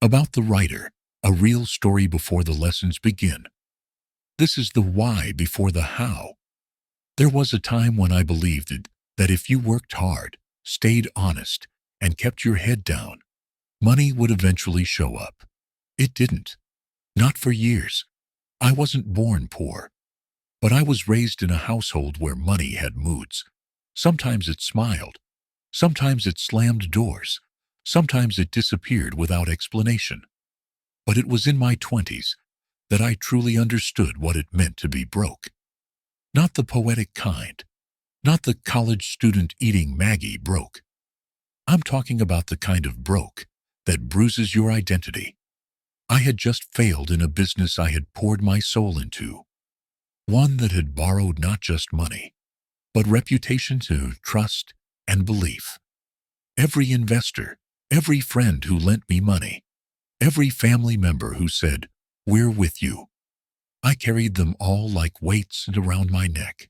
About the writer, a real story before the lessons begin. This is the why before the how. There was a time when I believed that if you worked hard, stayed honest, and kept your head down, money would eventually show up. It didn't. Not for years. I wasn't born poor. But I was raised in a household where money had moods. Sometimes it smiled. Sometimes it slammed doors. Sometimes it disappeared without explanation. But it was in my 20s that I truly understood what it meant to be broke. Not the poetic kind. Not the college student eating Maggie broke. I'm talking about the kind of broke that bruises your identity. I had just failed in a business I had poured my soul into. One that had borrowed not just money, but reputation to trust and belief. Every investor, every friend who lent me money, every family member who said, "We're with you." I carried them all like weights around my neck.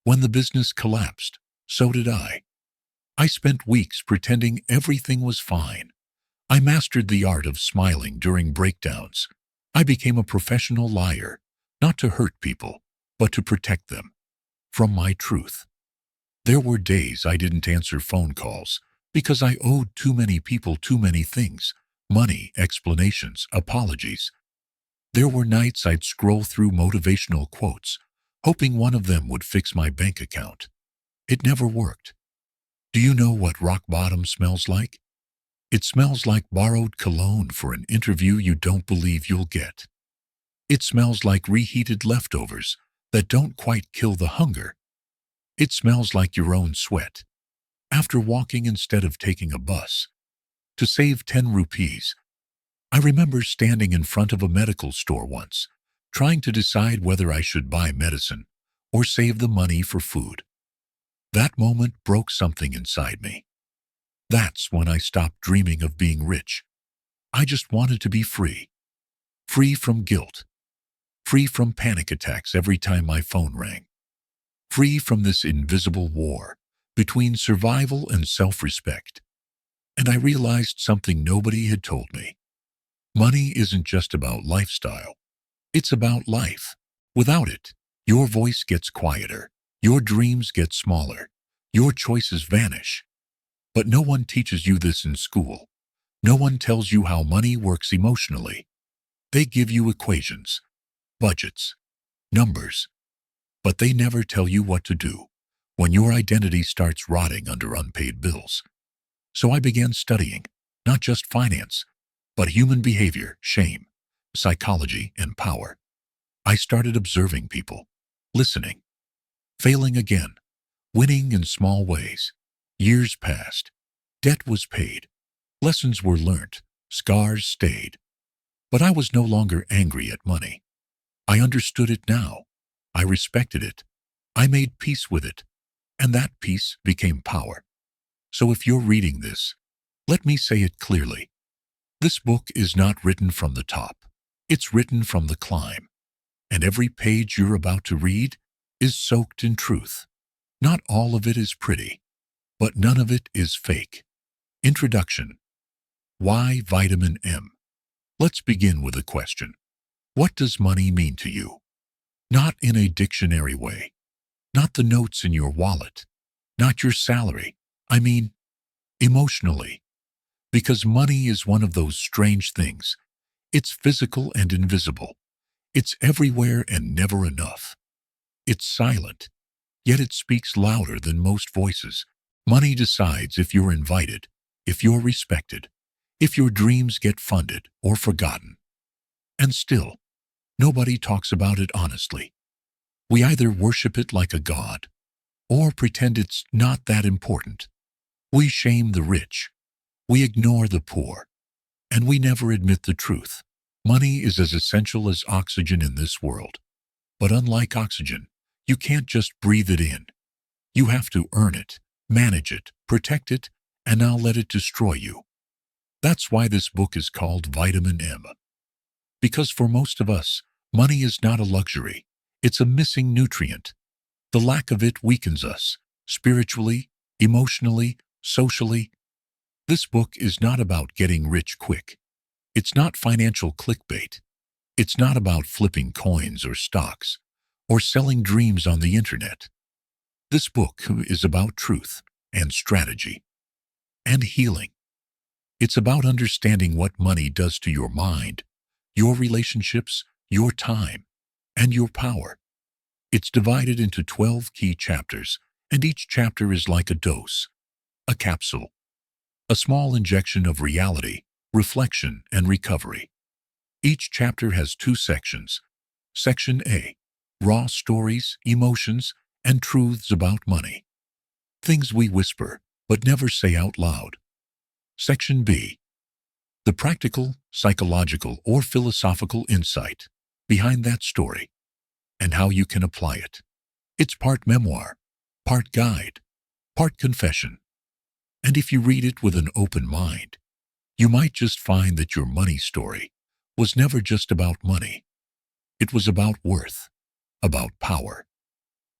When the business collapsed, so did I. I spent weeks pretending everything was fine. I mastered the art of smiling during breakdowns. I became a professional liar, not to hurt people, but to protect them from my truth. There were days I didn't answer phone calls because I owed too many people too many things: money, explanations, apologies. There were nights I'd scroll through motivational quotes, hoping one of them would fix my bank account. It never worked. Do you know what rock bottom smells like? It smells like borrowed cologne for an interview you don't believe you'll get. It smells like reheated leftovers that don't quite kill the hunger. It smells like your own sweat. After walking instead of taking a bus. To save 10 rupees. I remember standing in front of a medical store once, trying to decide whether I should buy medicine or save the money for food. That moment broke something inside me. That's when I stopped dreaming of being rich. I just wanted to be free. Free from guilt. Free from panic attacks every time my phone rang. Free from this invisible war between survival and self-respect. And I realized something nobody had told me. Money isn't just about lifestyle. It's about life. Without it, your voice gets quieter, your dreams get smaller, your choices vanish. But no one teaches you this in school. No one tells you how money works emotionally. They give you equations, budgets, numbers, but they never tell you what to do when your identity starts rotting under unpaid bills. So I began studying, not just finance, but human behavior, shame, psychology, and power. I started observing people, listening, failing again, winning in small ways. Years passed. Debt was paid. Lessons were learnt. Scars stayed. But I was no longer angry at money. I understood it now. I respected it. I made peace with it. And that peace became power. So if you're reading this, let me say it clearly. This book is not written from the top. It's written from the climb. And every page you're about to read is soaked in truth. Not all of it is pretty, but none of it is fake. Introduction. Why vitamin M? Let's begin with a question. What does money mean to you? Not in a dictionary way. Not the notes in your wallet. Not your salary. I mean, emotionally. Because money is one of those strange things. It's physical and invisible. It's everywhere and never enough. It's silent, yet it speaks louder than most voices. Money decides if you're invited, if you're respected, if your dreams get funded or forgotten. And still, nobody talks about it honestly. We either worship it like a god, or pretend it's not that important. We shame the rich. We ignore the poor. And we never admit the truth. Money is as essential as oxygen in this world. But unlike oxygen, you can't just breathe it in. You have to earn it, manage it, protect it, and now let it destroy you. That's why this book is called Vitamin M. Because for most of us, money is not a luxury. It's a missing nutrient. The lack of it weakens us, spiritually, emotionally, socially. This book is not about getting rich quick. It's not financial clickbait. It's not about flipping coins or stocks or selling dreams on the internet. This book is about truth and strategy and healing. It's about understanding what money does to your mind, your relationships, your time, and your power. It's divided into 12 key chapters, and each chapter is like a dose, a capsule, a small injection of reality, reflection, and recovery. Each chapter has 2 sections. Section A, raw stories, emotions, and truths about money. Things we whisper but never say out loud. Section B, the practical, psychological, or philosophical insight behind that story and how you can apply it. It's part memoir, part guide, part confession. And if you read it with an open mind, you might just find that your money story was never just about money. It was about worth, about power,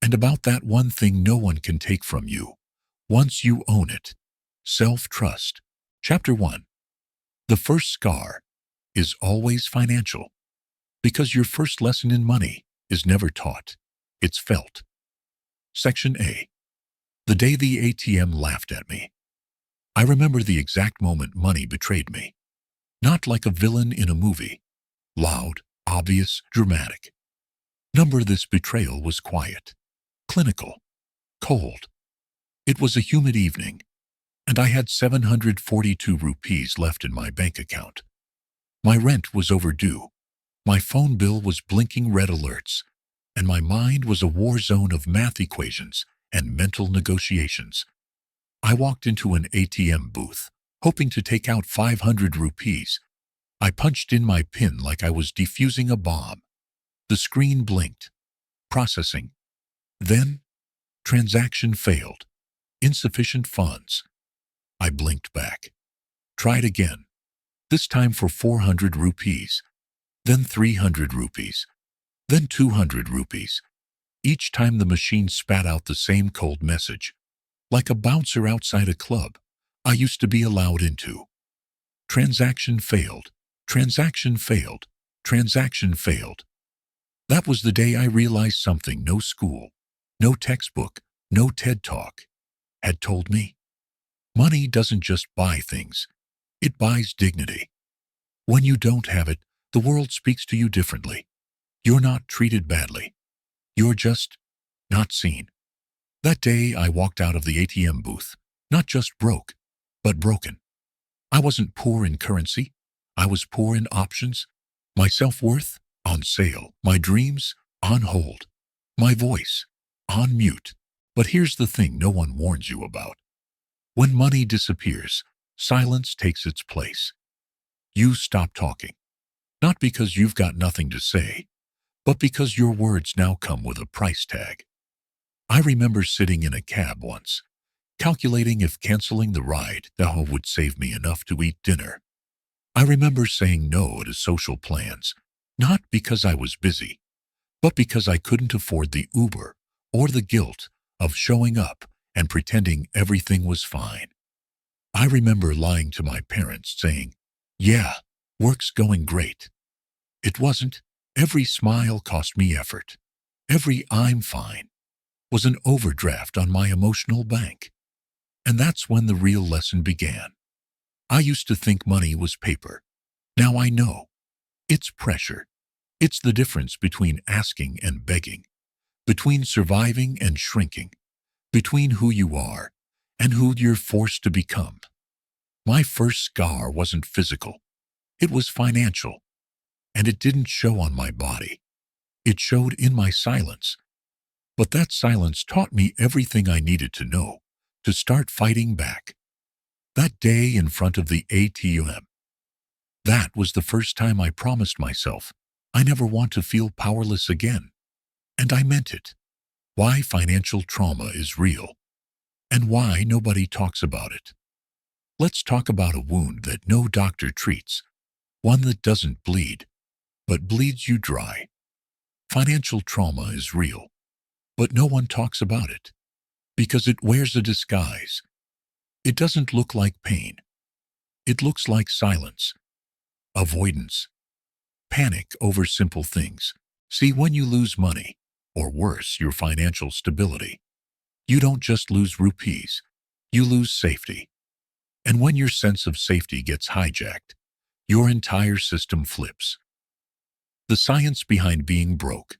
and about that one thing no one can take from you once you own it, self-trust. Chapter 1. The first scar is always financial, because your first lesson in money is never taught, it's felt. Section A. The day the ATM laughed at me. I remember the exact moment money betrayed me. Not like a villain in a movie. Loud, obvious, dramatic. This betrayal was quiet, clinical, cold. It was a humid evening, and I had 742 rupees left in my bank account. My rent was overdue. My phone bill was blinking red alerts, and my mind was a war zone of math equations and mental negotiations. I walked into an ATM booth, hoping to take out 500 rupees. I punched in my PIN like I was defusing a bomb. The screen blinked. Processing. Then, transaction failed. Insufficient funds. I blinked back. Tried again. This time for 400 rupees. Then 300 rupees. Then 200 rupees. Each time the machine spat out the same cold message. Like a bouncer outside a club I used to be allowed into. Transaction failed. Transaction failed. Transaction failed. That was the day I realized something no school, no textbook, no TED Talk had told me. Money doesn't just buy things. It buys dignity. When you don't have it, the world speaks to you differently. You're not treated badly. You're just not seen. That day I walked out of the ATM booth, not just broke, but broken. I wasn't poor in currency. I was poor in options. My self-worth on sale. My dreams on hold. My voice on mute. But here's the thing no one warns you about. When money disappears, silence takes its place. You stop talking. Not because you've got nothing to say, but because your words now come with a price tag. I remember sitting in a cab once, calculating if canceling the ride would save me enough to eat dinner. I remember saying no to social plans, not because I was busy, but because I couldn't afford the Uber or the guilt of showing up and pretending everything was fine. I remember lying to my parents saying, "Yeah, work's going great." It wasn't. Every smile cost me effort. Every "I'm fine" was an overdraft on my emotional bank. And that's when the real lesson began. I used to think money was paper. Now I know. It's pressure. It's the difference between asking and begging, between surviving and shrinking, between who you are and who you're forced to become. My first scar wasn't physical. It was financial. And it didn't show on my body. It showed in my silence. But that silence taught me everything I needed to know to start fighting back. That day in front of the ATM, that was the first time I promised myself I never want to feel powerless again. And I meant it. Why financial trauma is real, and why nobody talks about it. Let's talk about a wound that no doctor treats, one that doesn't bleed, but bleeds you dry. Financial trauma is real, but no one talks about it, because it wears a disguise. It doesn't look like pain. It looks like silence. Avoidance. Panic over simple things. See, when you lose money, or worse, your financial stability, you don't just lose rupees, you lose safety. And when your sense of safety gets hijacked, your entire system flips. The science behind being broke.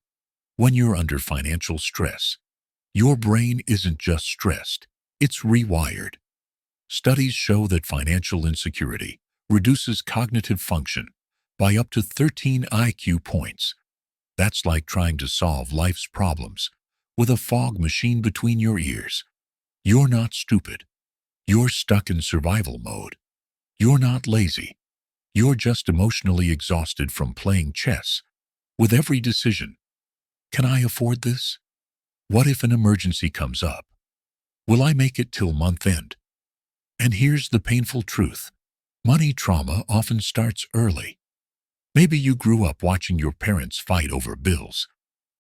When you're under financial stress, your brain isn't just stressed, it's rewired. Studies show that financial insecurity reduces cognitive function by up to 13 IQ points. That's like trying to solve life's problems with a fog machine between your ears. You're not stupid. You're stuck in survival mode. You're not lazy. You're just emotionally exhausted from playing chess with every decision. Can I afford this? What if an emergency comes up? Will I make it till month end? And here's the painful truth. Money trauma often starts early. Maybe you grew up watching your parents fight over bills.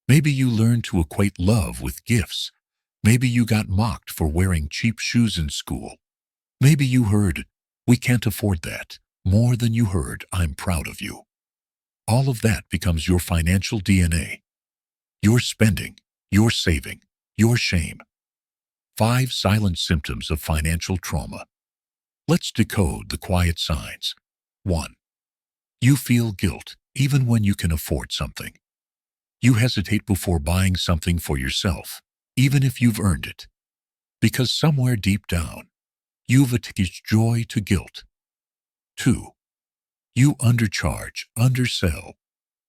Maybe you learned to equate love with gifts. Maybe you got mocked for wearing cheap shoes in school. Maybe you heard, "We can't afford that," more than you heard, "I'm proud of you." All of that becomes your financial DNA. Your spending, your saving, your shame. 5 silent symptoms of financial trauma. Let's decode the quiet signs. 1. You feel guilt even when you can afford something. You hesitate before buying something for yourself, even if you've earned it. Because somewhere deep down, you've attached joy to guilt. 2. You undercharge, undersell,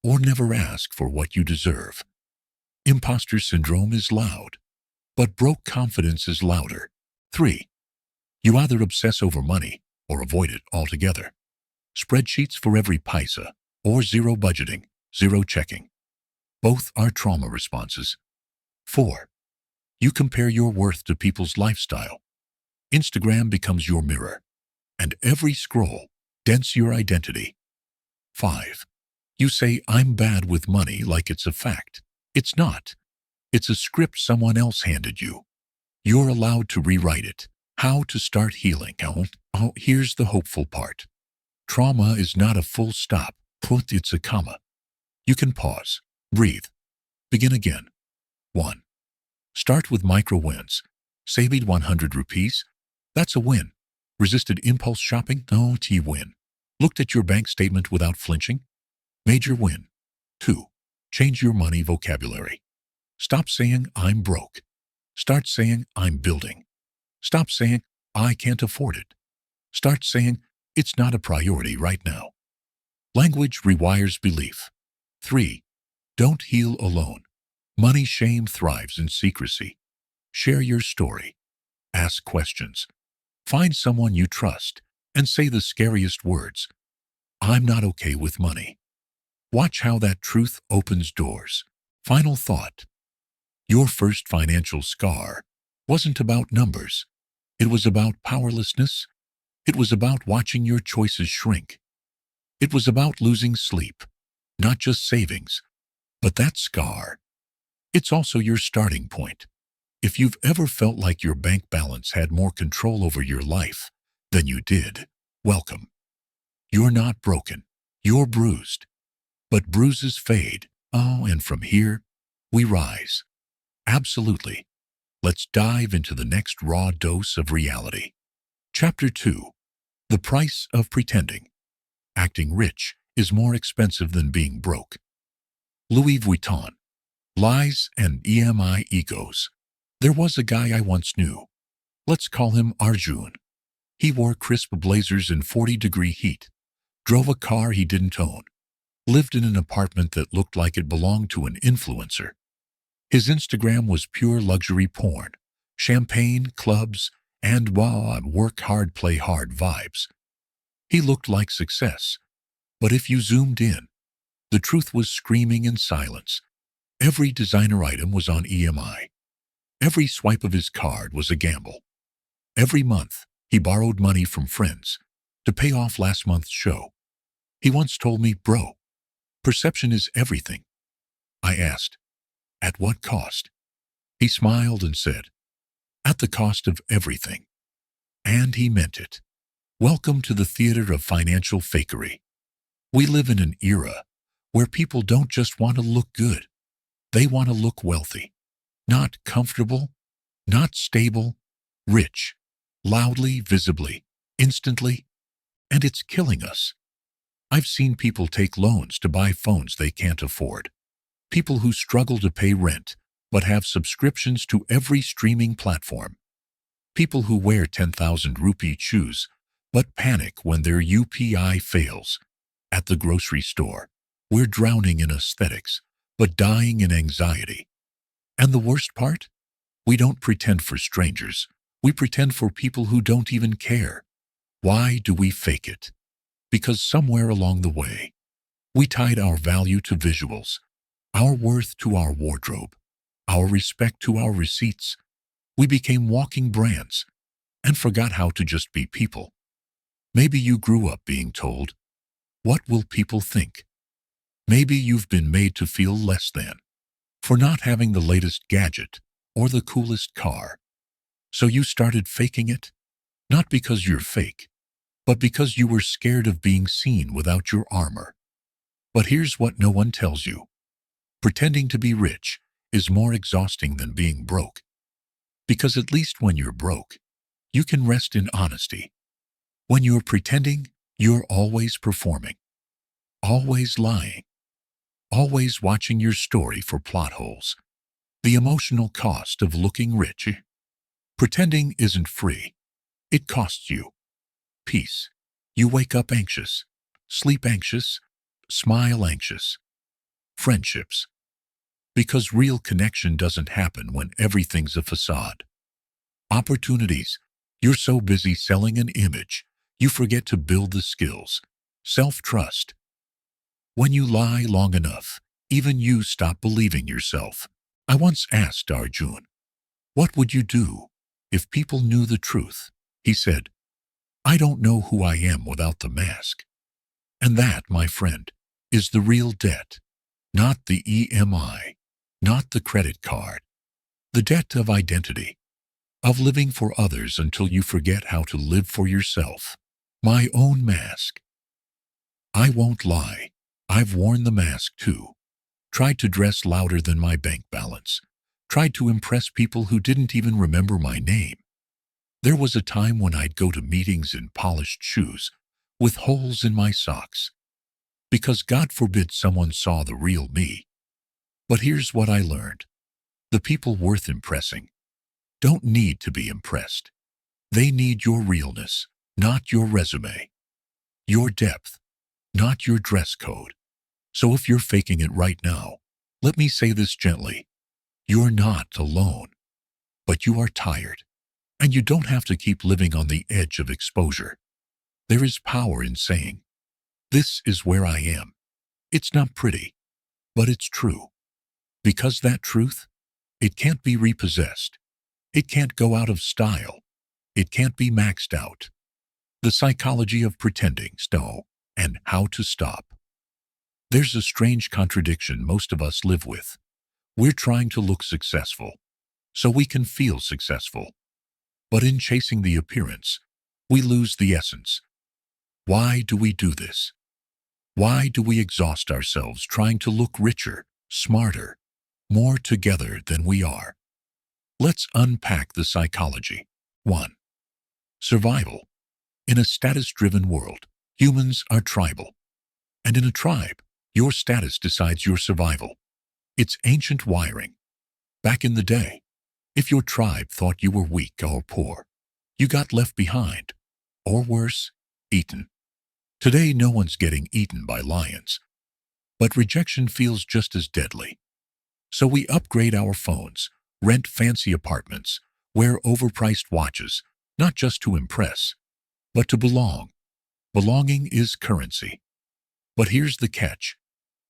or never ask for what you deserve. Imposter syndrome is loud, but broke confidence is louder. 3. You either obsess over money or avoid it altogether. Spreadsheets for every paisa, or zero budgeting, zero checking. Both are trauma responses. 4. You compare your worth to people's lifestyle. Instagram becomes your mirror, and every scroll dents your identity. 5. You say, "I'm bad with money," like it's a fact. It's not. It's a script someone else handed you. You're allowed to rewrite it. How to start healing? Here's the hopeful part. Trauma is not a full stop. It's a comma. You can pause, breathe, begin again. 1. Start with micro wins. Saved 100 rupees? That's a win. Resisted impulse shopping? No, win. Looked at your bank statement without flinching? Major win. 2. Change your money vocabulary. Stop saying, "I'm broke." Start saying, "I'm building." Stop saying, "I can't afford it." Start saying, "It's not a priority right now." Language rewires belief. 3. Don't heal alone. Money shame thrives in secrecy. Share your story. Ask questions. Find someone you trust and say the scariest words. "I'm not okay with money." Watch how that truth opens doors. Final thought. Your first financial scar wasn't about numbers. It was about powerlessness. It was about watching your choices shrink. It was about losing sleep, not just savings, but that scar. It's also your starting point. If you've ever felt like your bank balance had more control over your life than you did, welcome. You're not broken. You're bruised. But bruises fade. And from here, we rise. Absolutely. Let's dive into the next raw dose of reality. Chapter 2. The Price of Pretending. Acting rich is more expensive than being broke. Louis Vuitton. Lies and EMI egos. There was a guy I once knew. Let's call him Arjun. He wore crisp blazers in 40-degree heat, drove a car he didn't own, lived in an apartment that looked like it belonged to an influencer. His Instagram was pure luxury porn, champagne, clubs, and work hard, play hard vibes. He looked like success, but if you zoomed in, the truth was screaming in silence. Every designer item was on EMI. Every swipe of his card was a gamble. Every month, he borrowed money from friends to pay off last month's show. He once told me, "Bro, perception is everything." I asked, "At what cost?" He smiled and said, "At the cost of everything." And he meant it. Welcome to the theater of financial fakery. We live in an era where people don't just want to look good. They want to look wealthy. Not comfortable, not stable, rich, loudly, visibly, instantly, and it's killing us. I've seen people take loans to buy phones they can't afford. People who struggle to pay rent but have subscriptions to every streaming platform. People who wear 10,000 rupee shoes but panic when their UPI fails. At the grocery store, we're drowning in aesthetics but dying in anxiety. And the worst part? We don't pretend for strangers. We pretend for people who don't even care. Why do we fake it? Because somewhere along the way, we tied our value to visuals, our worth to our wardrobe, our respect to our receipts. We became walking brands and forgot how to just be people. Maybe you grew up being told, "What will people think?" Maybe you've been made to feel less than for not having the latest gadget or the coolest car. So you started faking it, not because you're fake, but because you were scared of being seen without your armor. But here's what no one tells you. Pretending to be rich is more exhausting than being broke. Because at least when you're broke, you can rest in honesty. When you're pretending, you're always performing, always lying, always watching your story for plot holes. The emotional cost of looking rich. Pretending isn't free. It costs you peace. You wake up anxious, sleep anxious, smile anxious. Friendships. Because real connection doesn't happen when everything's a facade. Opportunities. You're so busy selling an image, you forget to build the skills. Self-trust. When you lie long enough, even you stop believing yourself. I once asked Arjun, "What would you do if people knew the truth?" He said, "I don't know who I am without the mask." And that, my friend, is the real debt. Not the EMI, not the credit card. The debt of identity, of living for others until you forget how to live for yourself. My own mask. I won't lie. I've worn the mask too. Tried to dress louder than my bank balance. Tried to impress people who didn't even remember my name. There was a time when I'd go to meetings in polished shoes with holes in my socks. Because God forbid someone saw the real me. But here's what I learned. The people worth impressing don't need to be impressed. They need your realness, not your resume. Your depth, not your dress code. So if you're faking it right now, let me say this gently. You're not alone, but you are tired. And you don't have to keep living on the edge of exposure. There is power in saying, "This is where I am." It's not pretty, but it's true. Because that truth, it can't be repossessed. It can't go out of style. It can't be maxed out. The psychology of pretending, and how to stop. There's a strange contradiction most of us live with. We're trying to look successful, so we can feel successful. But in chasing the appearance, we lose the essence. Why do we do this? Why do we exhaust ourselves trying to look richer, smarter, more together than we are? Let's unpack the psychology. 1. Survival. In a status-driven world, humans are tribal. And in a tribe, your status decides your survival. It's ancient wiring. Back in the day, if your tribe thought you were weak or poor, you got left behind, or worse, eaten. Today, no one's getting eaten by lions. But rejection feels just as deadly. So we upgrade our phones, rent fancy apartments, wear overpriced watches, not just to impress, but to belong. Belonging is currency. But here's the catch.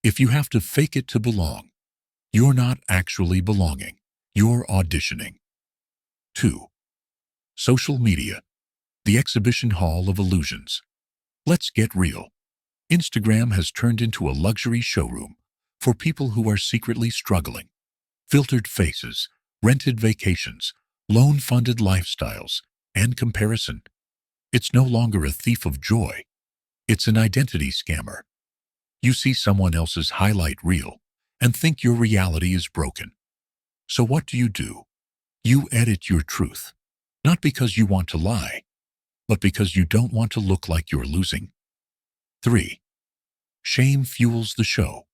If you have to fake it to belong, you're not actually belonging. You're auditioning. 2. Social media. The exhibition hall of illusions. Let's get real. Instagram has turned into a luxury showroom for people who are secretly struggling. Filtered faces, rented vacations, loan-funded lifestyles, and comparison. It's no longer a thief of joy. It's an identity scammer. You see someone else's highlight reel and think your reality is broken. So what do? You edit your truth, not because you want to lie, but because you don't want to look like you're losing. 3. Shame fuels the show.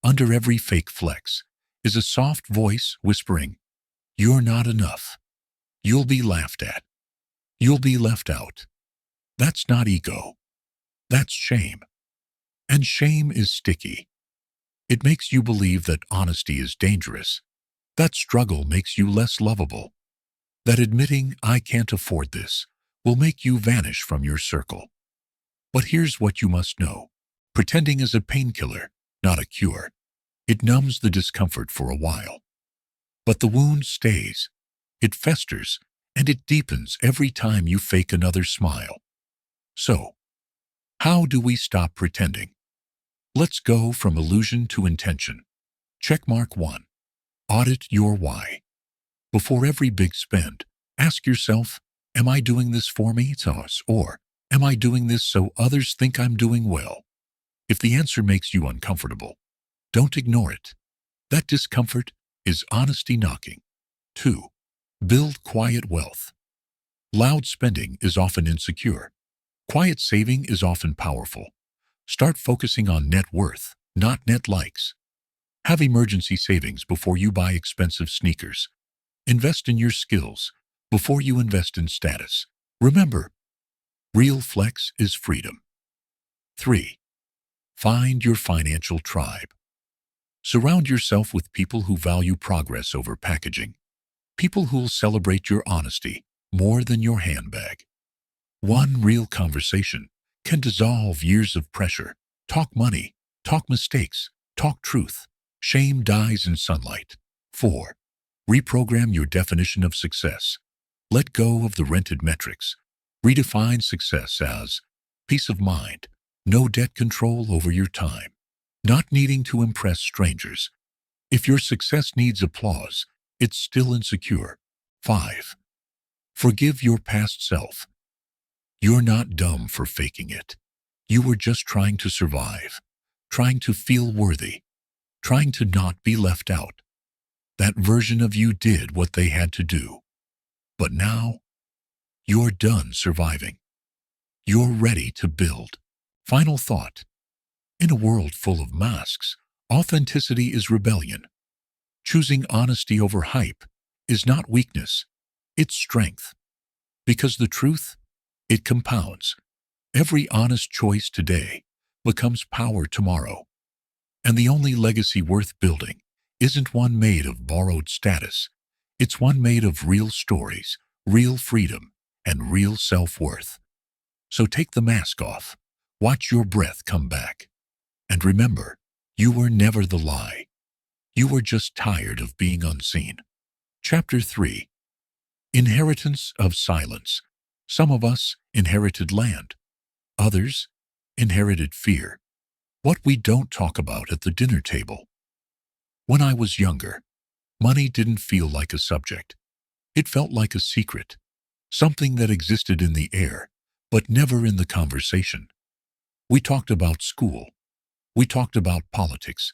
Under every fake flex is a soft voice whispering, "You're not enough. You'll be laughed at. You'll be left out." That's not ego. That's shame. And shame is sticky. It makes you believe that honesty is dangerous. That struggle makes you less lovable. That admitting "I can't afford this" will make you vanish from your circle. But here's what you must know. Pretending is a painkiller, not a cure. It numbs the discomfort for a while. But the wound stays. It festers, and it deepens every time you fake another smile. So, how do we stop pretending? Let's go from illusion to intention. Checkmark 1. Audit your why. Before every big spend, ask yourself, am I doing this for me, or am I doing this so others think I'm doing well? If the answer makes you uncomfortable, don't ignore it. That discomfort is honesty knocking. 2. Build quiet wealth. Loud spending is often insecure. Quiet saving is often powerful. Start focusing on net worth, not net likes. Have emergency savings before you buy expensive sneakers. Invest in your skills before you invest in status. Remember, real flex is freedom. 3. Find your financial tribe. Surround yourself with people who value progress over packaging. People who'll celebrate your honesty more than your handbag. One real conversation can dissolve years of pressure. Talk money, talk mistakes, talk truth. Shame dies in sunlight. 4. Reprogram your definition of success. Let go of the rented metrics. Redefine success as peace of mind, no debt control over your time, not needing to impress strangers. If your success needs applause, it's still insecure. 5. Forgive your past self. You're not dumb for faking it. You were just trying to survive, trying to feel worthy, trying to not be left out. That version of you did what they had to do. But now, you're done surviving. You're ready to build. Final thought. In a world full of masks, authenticity is rebellion. Choosing honesty over hype is not weakness, it's strength. Because the truth, it compounds. Every honest choice today becomes power tomorrow. And the only legacy worth building isn't one made of borrowed status. It's one made of real stories, real freedom, and real self-worth. So take the mask off. Watch your breath come back. And remember, you were never the lie. You were just tired of being unseen. Chapter 3. Inheritance of silence. Some of us inherited land. Others inherited fear. What we don't talk about at the dinner table. When I was younger, money didn't feel like a subject. It felt like a secret, something that existed in the air, but never in the conversation. We talked about school. We talked about politics.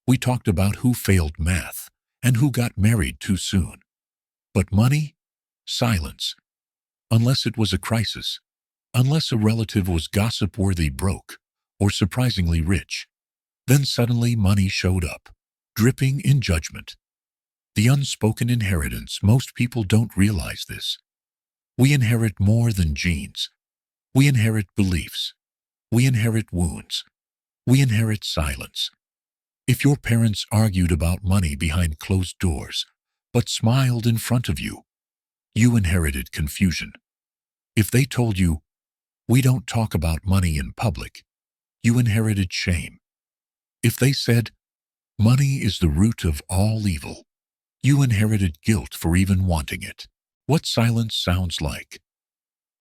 We talked about who failed math and who got married too soon. But money? Silence. Unless it was a crisis. Unless a relative was gossip-worthy broke or surprisingly rich. Then suddenly money showed up, dripping in judgment. The unspoken inheritance, most people don't realize this. We inherit more than genes. We inherit beliefs. We inherit wounds. We inherit silence. If your parents argued about money behind closed doors, but smiled in front of you, you inherited confusion. If they told you, "We don't talk about money in public," you inherited shame. If they said, "Money is the root of all evil," you inherited guilt for even wanting it. What silence sounds like.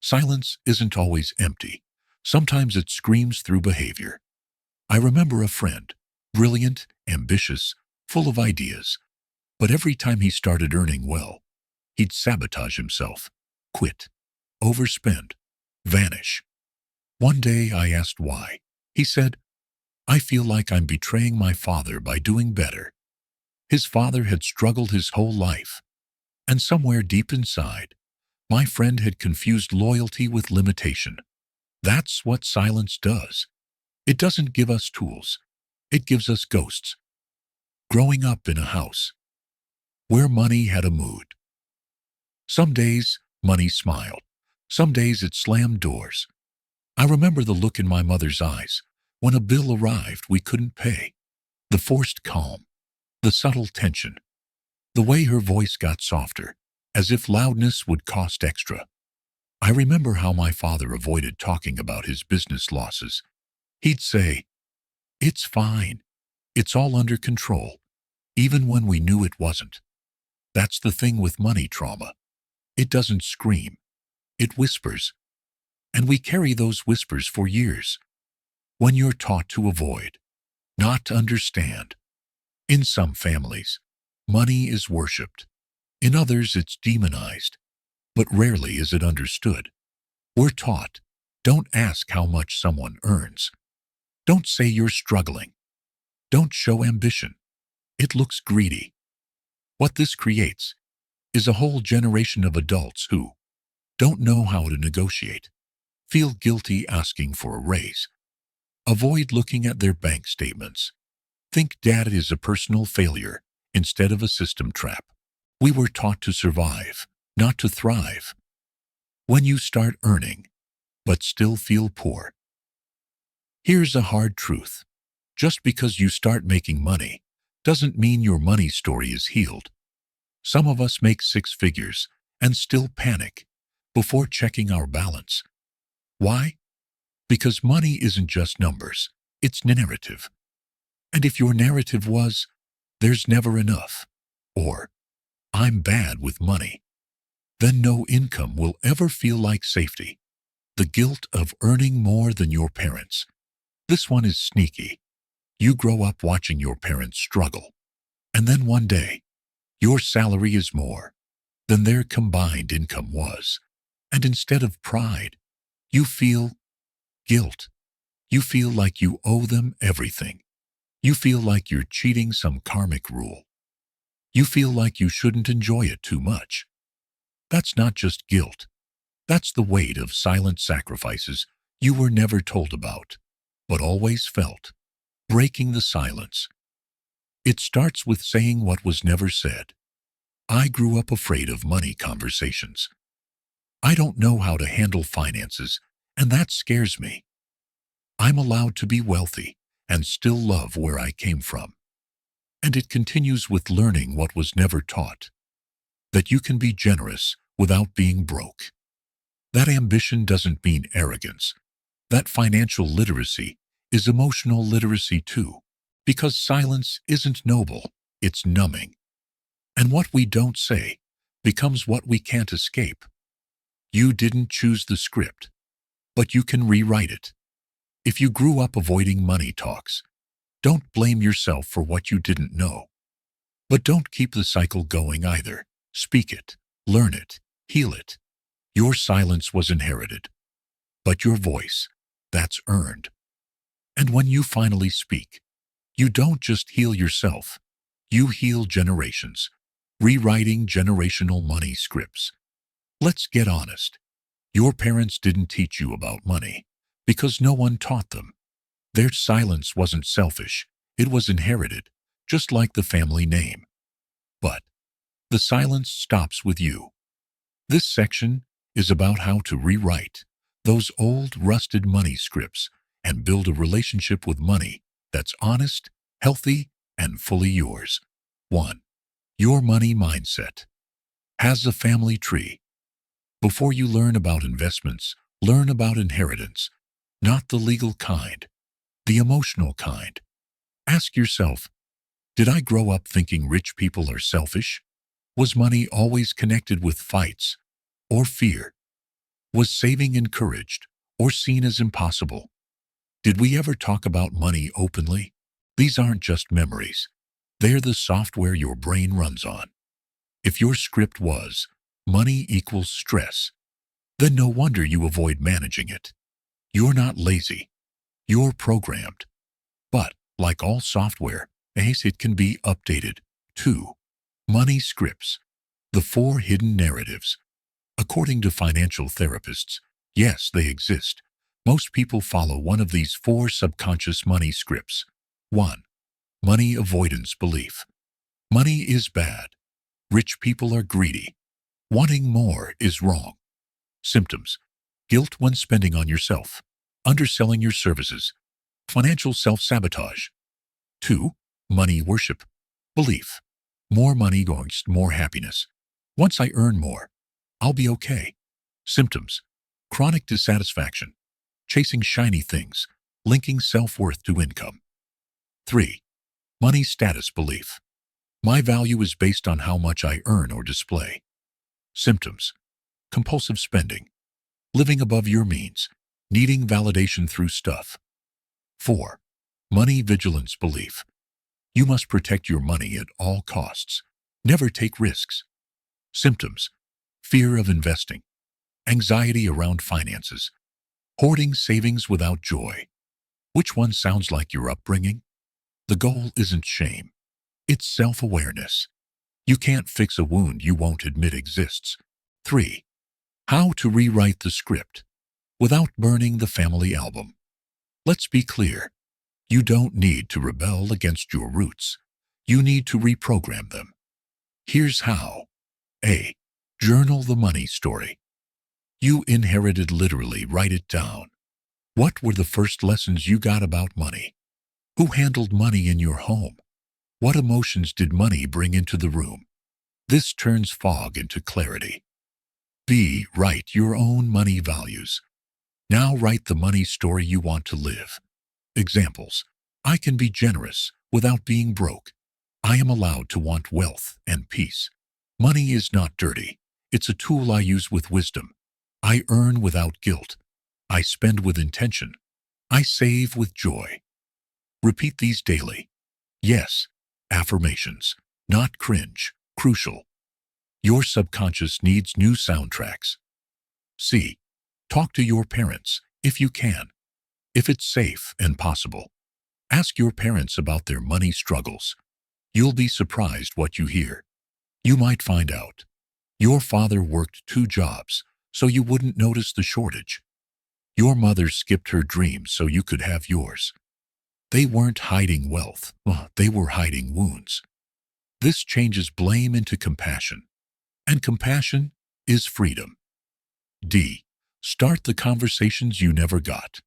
Silence isn't always empty. Sometimes it screams through behavior. I remember a friend, brilliant, ambitious, full of ideas, but every time he started earning well, he'd sabotage himself, quit, overspend, vanish. One day I asked why. He said, I feel like I'm betraying my father by doing better. His father had struggled his whole life, and somewhere deep inside, my friend had confused loyalty with limitation. That's what silence does. It doesn't give us tools. It gives us ghosts. Growing up in a house where money had a mood. Some days, money smiled. Some days it slammed doors. I remember the look in my mother's eyes when a bill arrived we couldn't pay. The forced calm, the subtle tension, the way her voice got softer, as if loudness would cost extra. I remember how my father avoided talking about his business losses. He'd say, "It's fine. It's all under control," even when we knew it wasn't. That's the thing with money trauma. It doesn't scream. It whispers. And we carry those whispers for years. When you're taught to avoid, not to understand. In some families, money is worshipped. In others, it's demonized. But rarely is it understood. We're taught, don't ask how much someone earns. Don't say you're struggling. Don't show ambition. It looks greedy. What this creates is a whole generation of adults who don't know how to negotiate, feel guilty asking for a raise, avoid looking at their bank statements, think dad is a personal failure instead of a system trap. We were taught to survive, not to thrive. When you start earning, but still feel poor. Here's a hard truth. Just because you start making money doesn't mean your money story is healed. Some of us make six figures and still panic before checking our balance. Why? Because money isn't just numbers, it's narrative. And if your narrative was, "There's never enough," or "I'm bad with money," then no income will ever feel like safety. The guilt of earning more than your parents. This one is sneaky. You grow up watching your parents struggle. And then one day, your salary is more than their combined income was. And instead of pride, you feel guilt. You feel like you owe them everything. You feel like you're cheating some karmic rule. You feel like you shouldn't enjoy it too much. That's not just guilt. That's the weight of silent sacrifices you were never told about, but always felt, breaking the silence. It starts with saying what was never said. I grew up afraid of money conversations. I don't know how to handle finances, and that scares me. I'm allowed to be wealthy and still love where I came from. And it continues with learning what was never taught. That you can be generous without being broke. That ambition doesn't mean arrogance. That financial literacy is emotional literacy too, because silence isn't noble, it's numbing. And what we don't say becomes what we can't escape. You didn't choose the script, but you can rewrite it. If you grew up avoiding money talks, don't blame yourself for what you didn't know. But don't keep the cycle going either. Speak it, learn it, heal it. Your silence was inherited, but your voice, that's earned. And when you finally speak, you don't just heal yourself, you heal generations, rewriting generational money scripts. Let's get honest. Your parents didn't teach you about money because no one taught them. Their silence wasn't selfish, it was inherited, just like the family name. But the silence stops with you. This section is about how to rewrite those old, rusted money scripts and build a relationship with money that's honest, healthy, and fully yours. 1. Your money mindset has a family tree. Before you learn about investments, learn about inheritance, not the legal kind, the emotional kind. Ask yourself, did I grow up thinking rich people are selfish? Was money always connected with fights or fear? Was saving encouraged or seen as impossible? Did we ever talk about money openly? These aren't just memories. They're the software your brain runs on. If your script was, money equals stress, then no wonder you avoid managing it. You're not lazy. You're programmed. But Like all software, it can be updated. 2. Money scripts. The 4 hidden narratives. According to financial therapists, yes, they exist. Most people follow one of these 4 subconscious money scripts. 1. Money avoidance belief. Money is bad. Rich people are greedy. Wanting more is wrong. Symptoms: guilt when spending on yourself, underselling your services, financial self-sabotage. 2. Money worship belief. More money equals more happiness. Once I earn more, I'll be okay. Symptoms: chronic dissatisfaction, chasing shiny things, linking self-worth to income. 3. Money status belief. My value is based on how much I earn or display. Symptoms: compulsive spending, living above your means, needing validation through stuff. 4. Money vigilance belief. You must protect your money at all costs. Never take risks. Symptoms: fear of investing, anxiety around finances, hoarding savings without joy. Which one sounds like your upbringing? The goal isn't shame. It's self-awareness. You can't fix a wound you won't admit exists. 3. How to rewrite the script without burning the family album. Let's be clear. You don't need to rebel against your roots. You need to reprogram them. Here's how. A. Journal the money story. You inherited. Literally write it down. What were the first lessons you got about money? Who handled money in your home? What emotions did money bring into the room? This turns fog into clarity. B. Write your own money values. Now write the money story you want to live. Examples: I can be generous without being broke. I am allowed to want wealth and peace. Money is not dirty. It's a tool I use with wisdom. I earn without guilt. I spend with intention. I save with joy. Repeat these daily. Yes, affirmations, not cringe, crucial. Your subconscious needs new soundtracks. C. Talk to your parents, if you can. If it's safe and possible. Ask your parents about their money struggles. You'll be surprised what you hear. You might find out your father worked 2 jobs so you wouldn't notice the shortage. Your mother skipped her dreams so you could have yours. They weren't hiding wealth, they were hiding wounds. This changes blame into compassion. And compassion is freedom. D. Start the conversations you never got.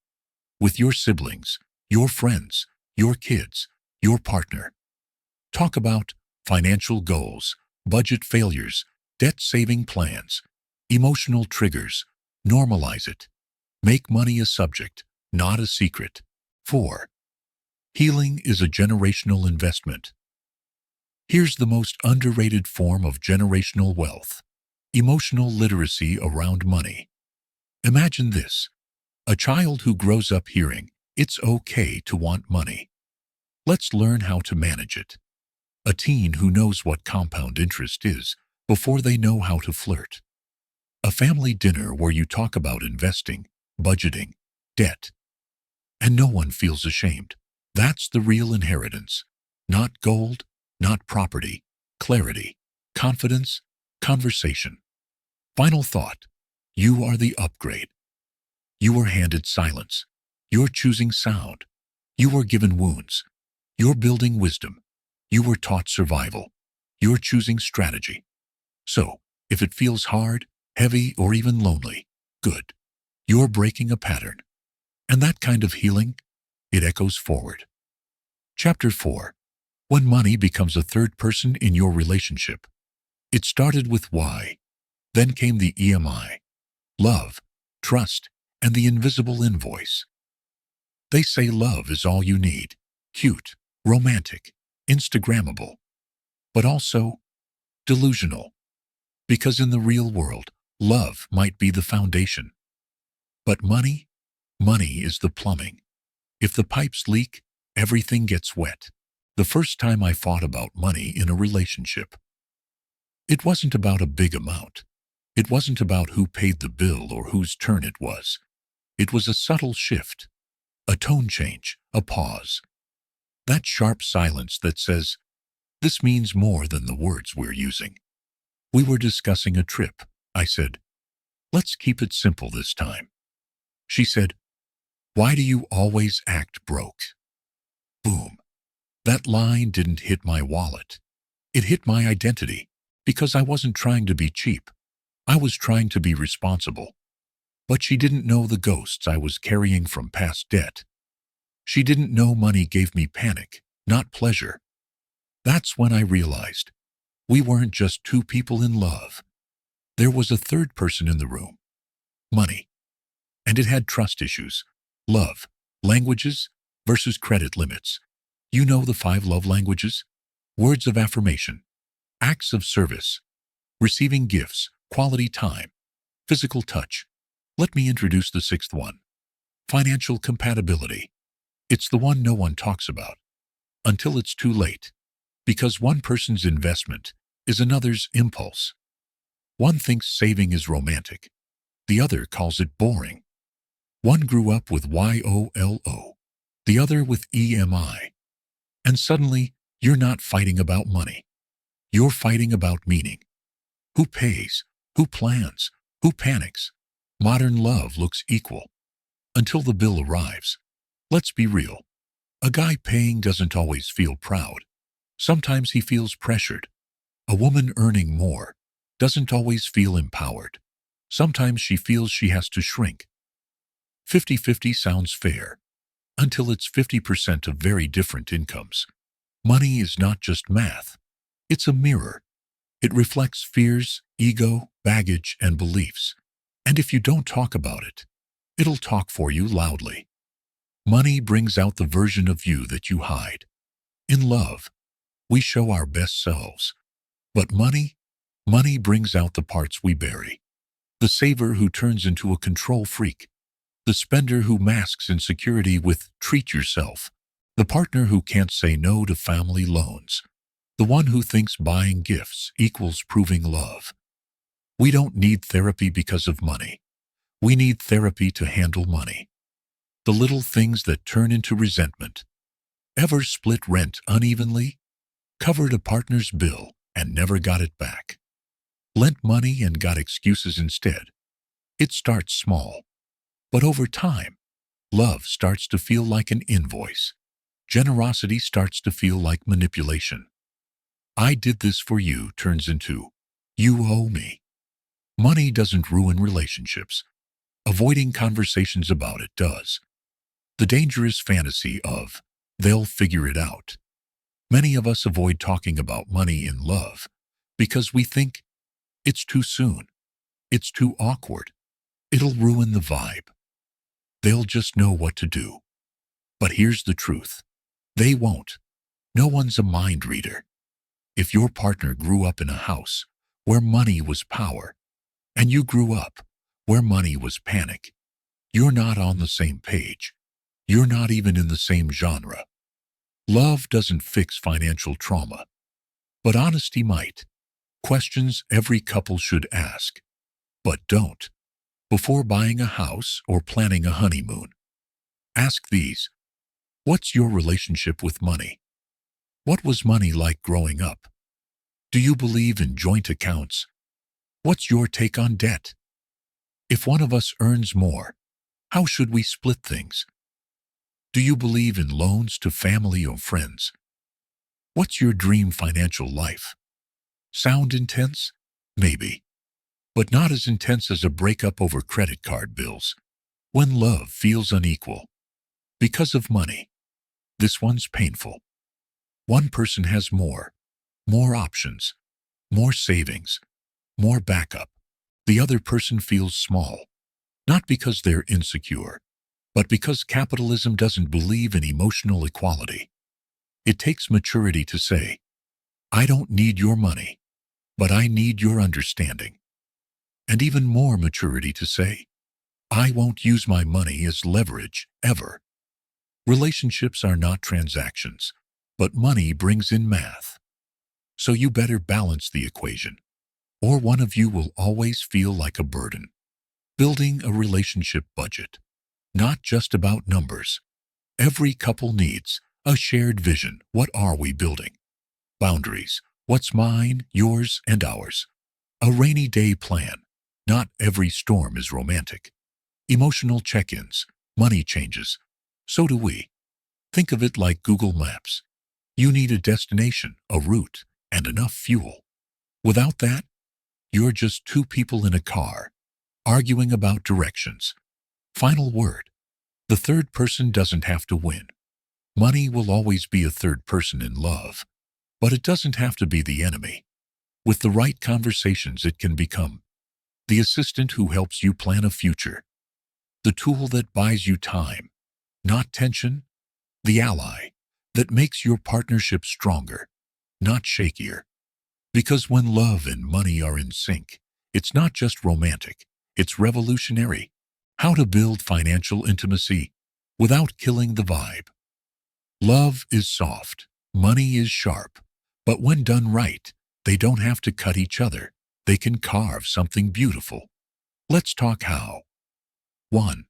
With your siblings, your friends, your kids, your partner. Talk about financial goals, budget failures, debt-saving plans, emotional triggers. Normalize it. Make money a subject, not a secret. 4. Healing is a generational investment. Here's the most underrated form of generational wealth: emotional literacy around money. Imagine this: a child who grows up hearing, "It's okay to want money. Let's learn how to manage it." A teen who knows what compound interest is before they know how to flirt. A family dinner where you talk about investing, budgeting, debt, and no one feels ashamed. That's the real inheritance. Not gold, not property, clarity, confidence, conversation. Final thought: you are the upgrade. You were handed silence. You're choosing sound. You were given wounds. You're building wisdom. You were taught survival. You're choosing strategy. So, if it feels hard, heavy, or even lonely, good. You're breaking a pattern. And that kind of healing, it echoes forward. Chapter 4. When money becomes a third person in your relationship. It started with why. Then came the EMI. Love, trust, and the invisible invoice. They say love is all you need. Cute, romantic, Instagrammable. But also delusional. Because in the real world, love might be the foundation. But money is the plumbing. If the pipes leak, everything gets wet. The first time I thought about money in a relationship, it wasn't about a big amount. It wasn't about who paid the bill or whose turn it was. It was a subtle shift, a tone change, a pause. That sharp silence that says, this means more than the words we're using. We were discussing a trip. I said, let's keep it simple this time. She said, why do you always act broke? Boom. That line didn't hit my wallet. It hit my identity, because I wasn't trying to be cheap. I was trying to be responsible. But she didn't know the ghosts I was carrying from past debt. She didn't know money gave me panic, not pleasure. That's when I realized we weren't just two people in love. There was a third person in the room. Money. And it had trust issues. Love, languages versus credit limits. You know the 5 love languages? Words of affirmation, acts of service, receiving gifts, quality time, physical touch. Let me introduce the 6th one. Financial compatibility. It's the one no one talks about until it's too late, because one person's investment is another's impulse. One thinks saving is romantic. The other calls it boring. One grew up with YOLO, the other with EMI. And suddenly, you're not fighting about money. You're fighting about meaning. Who pays? Who plans? Who panics? Modern love looks equal. Until the bill arrives. Let's be real. A guy paying doesn't always feel proud. Sometimes he feels pressured. A woman earning more doesn't always feel empowered. Sometimes she feels she has to shrink. 50-50 sounds fair, until it's 50% of very different incomes. Money is not just math. It's a mirror. It reflects fears, ego, baggage, and beliefs. And if you don't talk about it, it'll talk for you loudly. Money brings out the version of you that you hide. In love, we show our best selves. But money brings out the parts we bury. The saver who turns into a control freak. The spender who masks insecurity with treat yourself. The partner who can't say no to family loans. The one who thinks buying gifts equals proving love. We don't need therapy because of money. We need therapy to handle money. The little things that turn into resentment. Ever split rent unevenly? Covered a partner's bill and never got it back? Lent money and got excuses instead? It starts small. But over time, love starts to feel like an invoice. Generosity starts to feel like manipulation. I did this for you turns into, you owe me. Money doesn't ruin relationships. Avoiding conversations about it does. The dangerous fantasy of, they'll figure it out. Many of us avoid talking about money in love because we think it's too soon. It's too awkward. It'll ruin the vibe. They'll just know what to do. But here's the truth. They won't. No one's a mind reader. If your partner grew up in a house where money was power, and you grew up where money was panic, you're not on the same page. You're not even in the same genre. Love doesn't fix financial trauma, but honesty might. Questions every couple should ask, but don't. Before buying a house or planning a honeymoon, ask these. What's your relationship with money? What was money like growing up? Do you believe in joint accounts? What's your take on debt? If one of us earns more, how should we split things? Do you believe in loans to family or friends? What's your dream financial life? Sound intense? Maybe. But not as intense as a breakup over credit card bills. When love feels unequal. Because of money. This one's painful. One person has more options, more savings, more backup. The other person feels small. Not because they're insecure, but because capitalism doesn't believe in emotional equality. It takes maturity to say, I don't need your money, but I need your understanding. And even more maturity to say, I won't use my money as leverage, ever. Relationships are not transactions, but money brings in math. So you better balance the equation, or one of you will always feel like a burden. Building a relationship budget. Not just about numbers. Every couple needs A shared vision. What are we building? Boundaries. What's mine, yours, and ours? A rainy day plan. Not every storm is romantic. Emotional check-ins. Money changes. So do we. Think of it like Google Maps. You need a destination, a route, and enough fuel. Without that, you're just two people in a car, arguing about directions. Final word. The third person doesn't have to win. Money will always be a third person in love, but it doesn't have to be the enemy. With the right conversations, it can become the assistant who helps you plan a future, the tool that buys you time, not tension, the ally that makes your partnership stronger, not shakier. Because when love and money are in sync, it's not just romantic, it's revolutionary. How to build financial intimacy without killing the vibe. Love is soft, money is sharp, but when done right, they don't have to cut each other. They can carve something beautiful. Let's talk how. 1.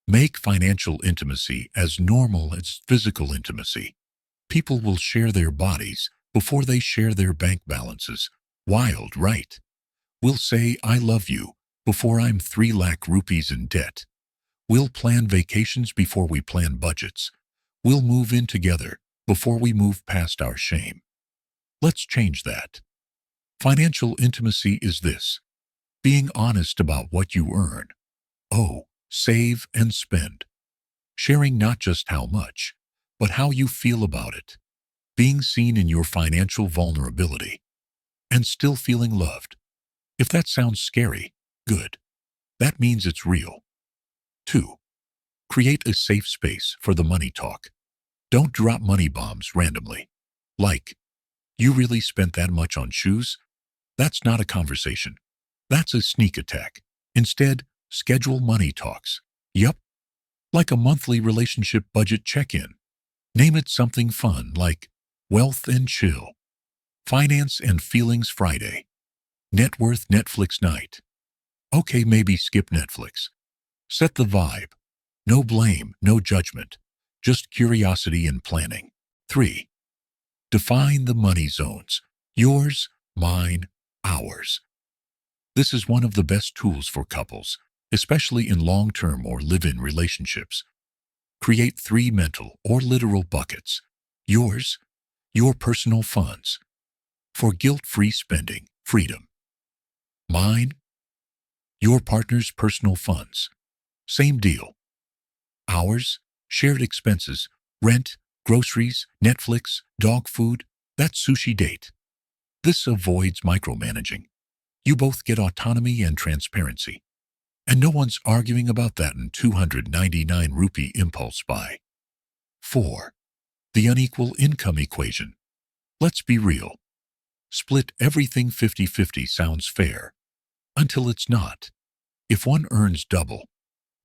Make financial intimacy as normal as physical intimacy. People will share their bodies before they share their bank balances. Wild, right? We'll say, I love you, before I'm 3 lakh rupees in debt. We'll plan vacations before we plan budgets. We'll move in together before we move past our shame. Let's change that. Financial intimacy is this: being honest about what you earn. Oh, save and spend. Sharing not just how much, but how you feel about it. Being seen in your financial vulnerability. And still feeling loved. If that sounds scary, good. That means it's real. 2. Create a safe space for the money talk. Don't drop money bombs randomly. Like, you really spent that much on shoes? That's not a conversation. That's a sneak attack. Instead, schedule money talks. Yup. Like a monthly relationship budget check-in. Name it something fun like Wealth and Chill, Finance and Feelings Friday, Net Worth Netflix Night. Okay, maybe skip Netflix. Set the vibe. No blame, no judgment. Just curiosity and planning. 3. Define the money zones. Yours, mine, ours. This is one of the best tools for couples, especially in long-term or live-in relationships. Create 3 mental or literal buckets. Yours, your personal funds. For guilt-free spending, freedom. Mine, your partner's personal funds. Same deal. Ours, shared expenses, rent, groceries, Netflix, dog food, that sushi date. This avoids micromanaging. You both get autonomy and transparency. And no one's arguing about that in 299 rupee impulse buy. 4. The unequal income equation. Let's be real. Split everything 50-50 sounds fair. Until it's not. If one earns double,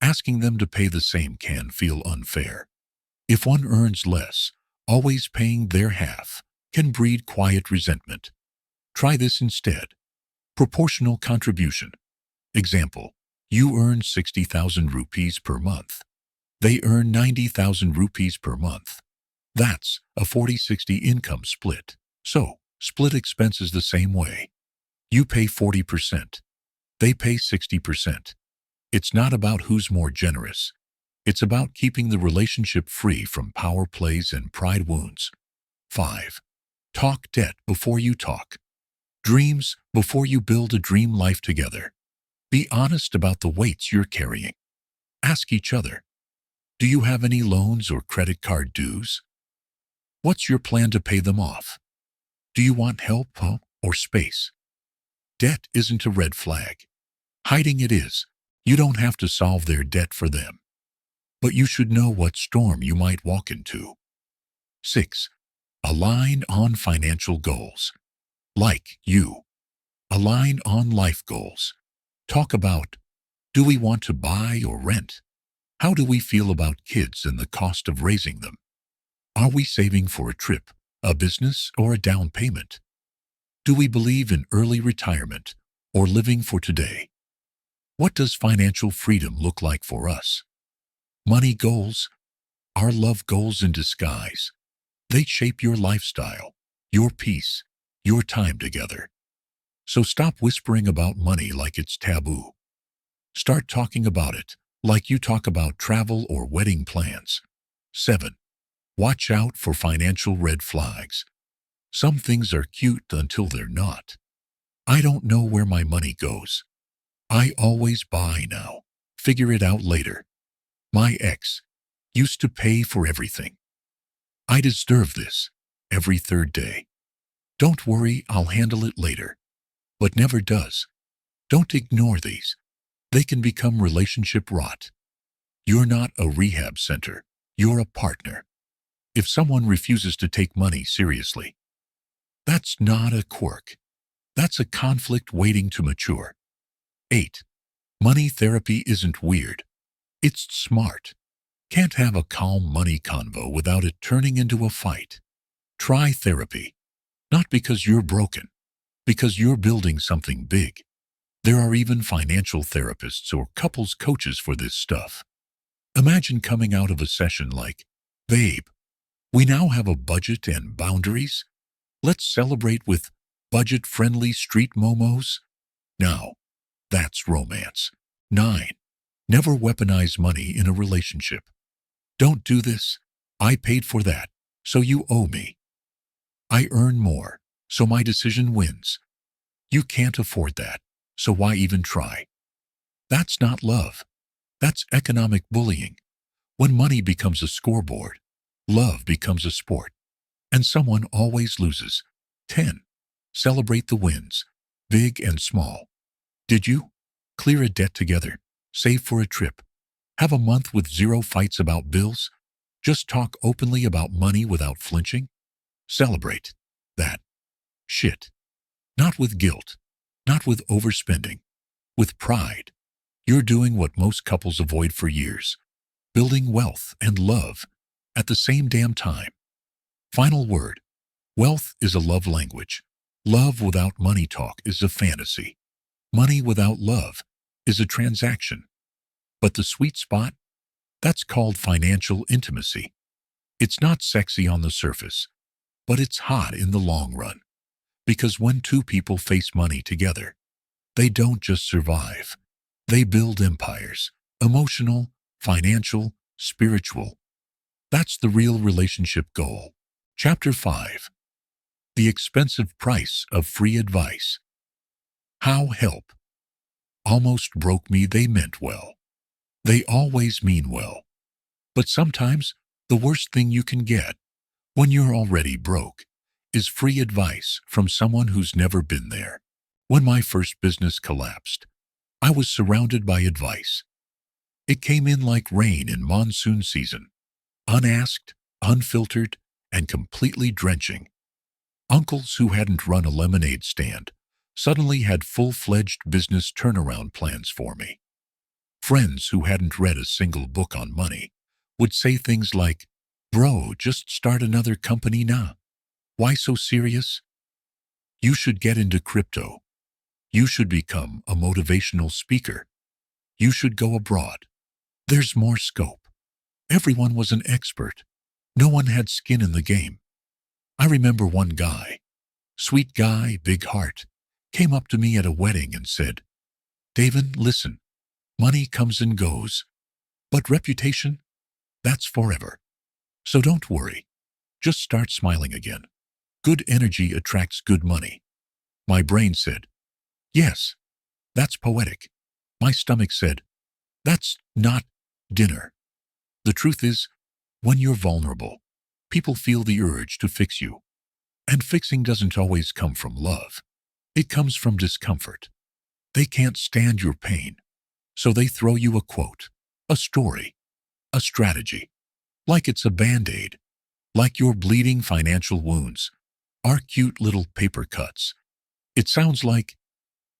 asking them to pay the same can feel unfair. If one earns less, always paying their half can breed quiet resentment. Try this instead. Proportional contribution. Example, you earn 60,000 rupees per month. They earn 90,000 rupees per month. That's a 40-60 income split. So, split expenses the same way. You pay 40%. They pay 60%. It's not about who's more generous. It's about keeping the relationship free from power plays and pride wounds. 5. Talk debt before you talk. Dreams before you build a dream life together. Be honest about the weights you're carrying. Ask each other, do you have any loans or credit card dues? What's your plan to pay them off? Do you want help or space? Debt isn't a red flag. Hiding it is. You don't have to solve their debt for them. But you should know what storm you might walk into. 6. Align on financial goals. Like you. Align on life goals. Talk about, do we want to buy or rent? How do we feel about kids and the cost of raising them? Are we saving for a trip, a business, or a down payment? Do we believe in early retirement or living for today? What does financial freedom look like for us? Money goals, our love goals in disguise. They shape your lifestyle, your peace, your time together. So stop whispering about money like it's taboo. Start talking about it like you talk about travel or wedding plans. 7. Watch out for financial red flags. Some things are cute until they're not. I don't know where my money goes. I always buy now. Figure it out later. My ex used to pay for everything. I deserve this every third day. Don't worry, I'll handle it later. But never does. Don't ignore these. They can become relationship rot. You're not a rehab center. You're a partner. If someone refuses to take money seriously, that's not a quirk. That's a conflict waiting to mature. 8. Money therapy isn't weird. It's smart. Can't have a calm money convo without it turning into a fight. Try therapy. Not because you're broken, because you're building something big. There are even financial therapists or couples coaches for this stuff. Imagine coming out of a session like, "Babe, we now have a budget and boundaries. Let's celebrate with budget-friendly street momos." Now, that's romance. 9. Never weaponize money in a relationship. Don't do this. I paid for that, so you owe me. I earn more, so my decision wins. You can't afford that, so why even try? That's not love. That's economic bullying. When money becomes a scoreboard, love becomes a sport, and someone always loses. 10. Celebrate the wins, big and small. Did you clear a debt together? Save for a trip? Have a month with 0 fights about bills? Just talk openly about money without flinching? Celebrate that shit. Not with guilt, not with overspending, with pride. You're doing what most couples avoid for years, building wealth and love at the same damn time. Final word. Wealth is a love language. Love without money talk is a fantasy. Money without love is a transaction. But the sweet spot? That's called financial intimacy. It's not sexy on the surface, but it's hot in the long run. Because when two people face money together, they don't just survive. They build empires. Emotional, financial, spiritual. That's the real relationship goal. Chapter 5. The expensive price of free advice. How help almost broke me. They meant well. They always mean well. But sometimes the worst thing you can get when you're already broke is free advice from someone who's never been there. When my first business collapsed, I was surrounded by advice. It came in like rain in monsoon season, unasked, unfiltered, and completely drenching. Uncles who hadn't run a lemonade stand suddenly had full-fledged business turnaround plans for me. Friends who hadn't read a single book on money would say things like, "Bro, just start another company now. Why so serious? You should get into crypto. You should become a motivational speaker. You should go abroad. There's more scope." Everyone was an expert. No one had skin in the game. I remember one guy, sweet guy, big heart, came up to me at a wedding and said, "David, listen, money comes and goes, but reputation, that's forever. So don't worry. Just start smiling again. Good energy attracts good money." My brain said, "Yes, that's poetic." My stomach said, "That's not dinner." The truth is, when you're vulnerable, people feel the urge to fix you. And fixing doesn't always come from love. It comes from discomfort. They can't stand your pain, so they throw you a quote, a story, a strategy, like it's a Band-Aid, like your bleeding financial wounds are cute little paper cuts. It sounds like,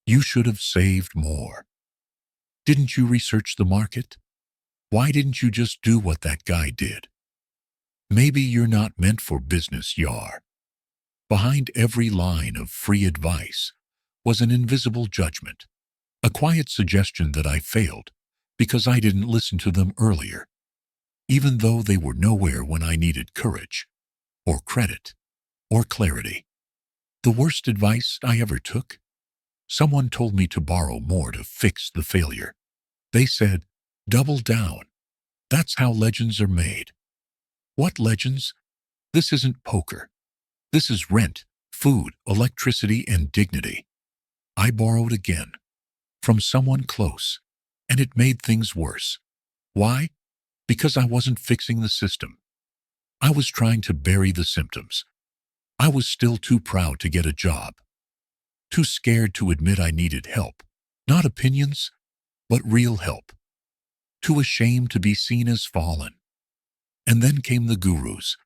"You should have saved more. Didn't you research the market? Why didn't you just do what that guy did? Maybe you're not meant for business, yar." Behind every line of free advice was an invisible judgment, a quiet suggestion that I failed because I didn't listen to them earlier, even though they were nowhere when I needed courage. or credit, or clarity. The worst advice I ever took? Someone told me to borrow more to fix the failure. They said, double down. That's how legends are made. What legends? This isn't poker. This is rent, food, electricity, and dignity. I borrowed again, from someone close, and it made things worse. Why? Because I wasn't fixing the system. I was trying to bury the symptoms. I was still too proud to get a job, too scared to admit I needed help, not opinions, but real help, too ashamed to be seen as fallen. And then came the gurus,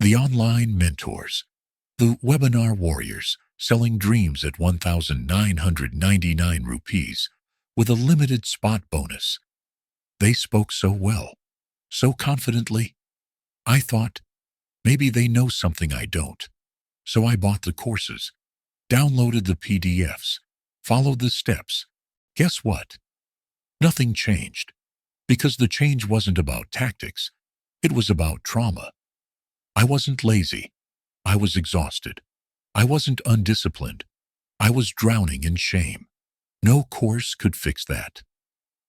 the online mentors, the webinar warriors selling dreams at 1,999 rupees with a limited spot bonus. They spoke so well, so confidently. I thought, maybe they know something I don't. So I bought the courses, downloaded the PDFs, followed the steps. Guess what? Nothing changed, because the change wasn't about tactics. It was about trauma. I wasn't lazy. I was exhausted. I wasn't undisciplined. I was drowning in shame. No course could fix that.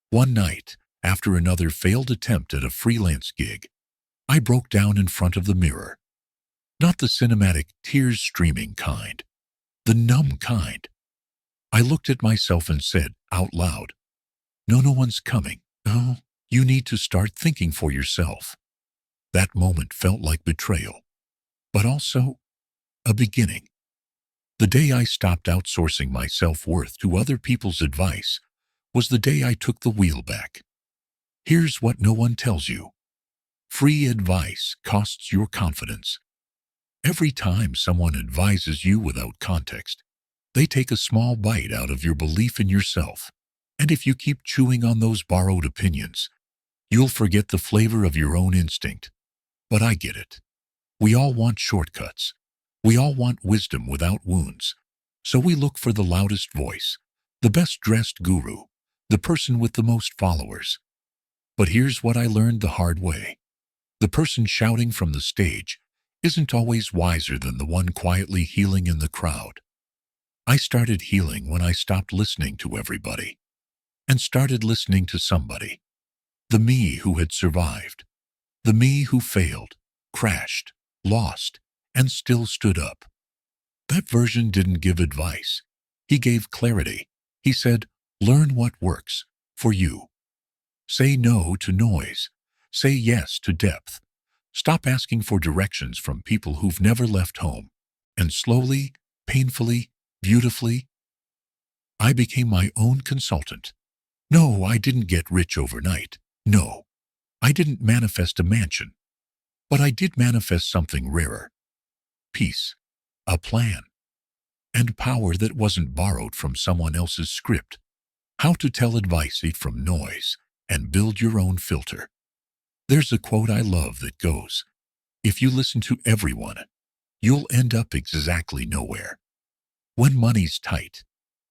One night, after another failed attempt at a freelance gig, I broke down in front of the mirror. Not the cinematic, tears-streaming kind, the numb kind. I looked at myself and said, out loud, no one's coming. Oh, you need to start thinking for yourself. That moment felt like betrayal, but also a beginning. The day I stopped outsourcing my self-worth to other people's advice was the day I took the wheel back. Here's what no one tells you. Free advice costs your confidence. Every time someone advises you without context, they take a small bite out of your belief in yourself. And if you keep chewing on those borrowed opinions, you'll forget the flavor of your own instinct. But I get it. We all want shortcuts. We all want wisdom without wounds. So we look for the loudest voice, the best-dressed guru, the person with the most followers. But here's what I learned the hard way. The person shouting from the stage isn't always wiser than the one quietly healing in the crowd. I started healing when I stopped listening to everybody and started listening to somebody. The me who had survived. The me who failed, crashed, lost, and still stood up. That version didn't give advice. He gave clarity. He said, learn what works for you. Say no to noise. Say yes to depth. Stop asking for directions from people who've never left home. And slowly, painfully, beautifully, I became my own consultant. No, I didn't get rich overnight. No, I didn't manifest a mansion. But I did manifest something rarer. Peace, a plan, and power that wasn't borrowed from someone else's script. How to tell advice from noise and build your own filter. There's a quote I love that goes, if you listen to everyone, you'll end up exactly nowhere. When money's tight,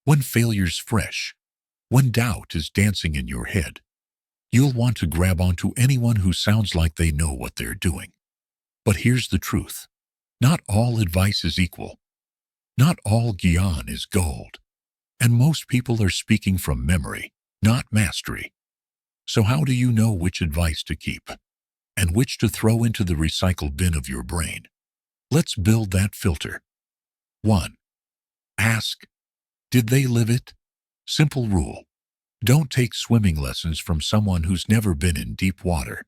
when failure's fresh, when doubt is dancing in your head, you'll want to grab onto anyone who sounds like they know what they're doing. But here's the truth. Not all advice is equal. Not all gyan is gold. And most people are speaking from memory, not mastery. So how do you know which advice to keep and which to throw into the recycle bin of your brain? Let's build that filter. 1. Ask, did they live it? Simple rule. Don't take swimming lessons from someone who's never been in deep water.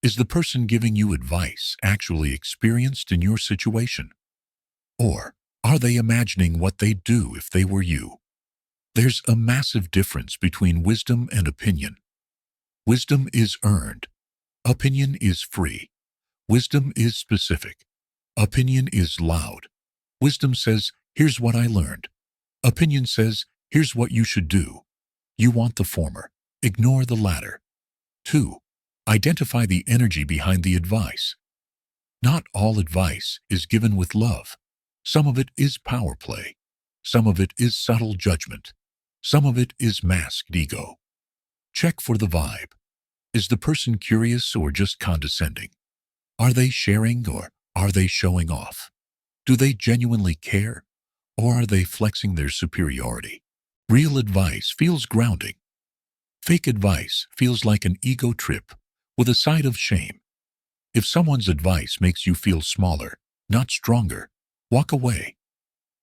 Is the person giving you advice actually experienced in your situation? Or are they imagining what they'd do if they were you? There's a massive difference between wisdom and opinion. Wisdom is earned. Opinion is free. Wisdom is specific. Opinion is loud. Wisdom says, here's what I learned. Opinion says, here's what you should do. You want the former. Ignore the latter. 2. Identify the energy behind the advice. Not all advice is given with love. Some of it is power play. Some of it is subtle judgment. Some of it is masked ego. Check for the vibe. Is the person curious or just condescending? Are they sharing or Are they showing off? Do they genuinely care? Or are they flexing their superiority? Real advice feels grounding. Fake advice feels like an ego trip with a side of shame. If someone's advice makes you feel smaller, not stronger, walk away.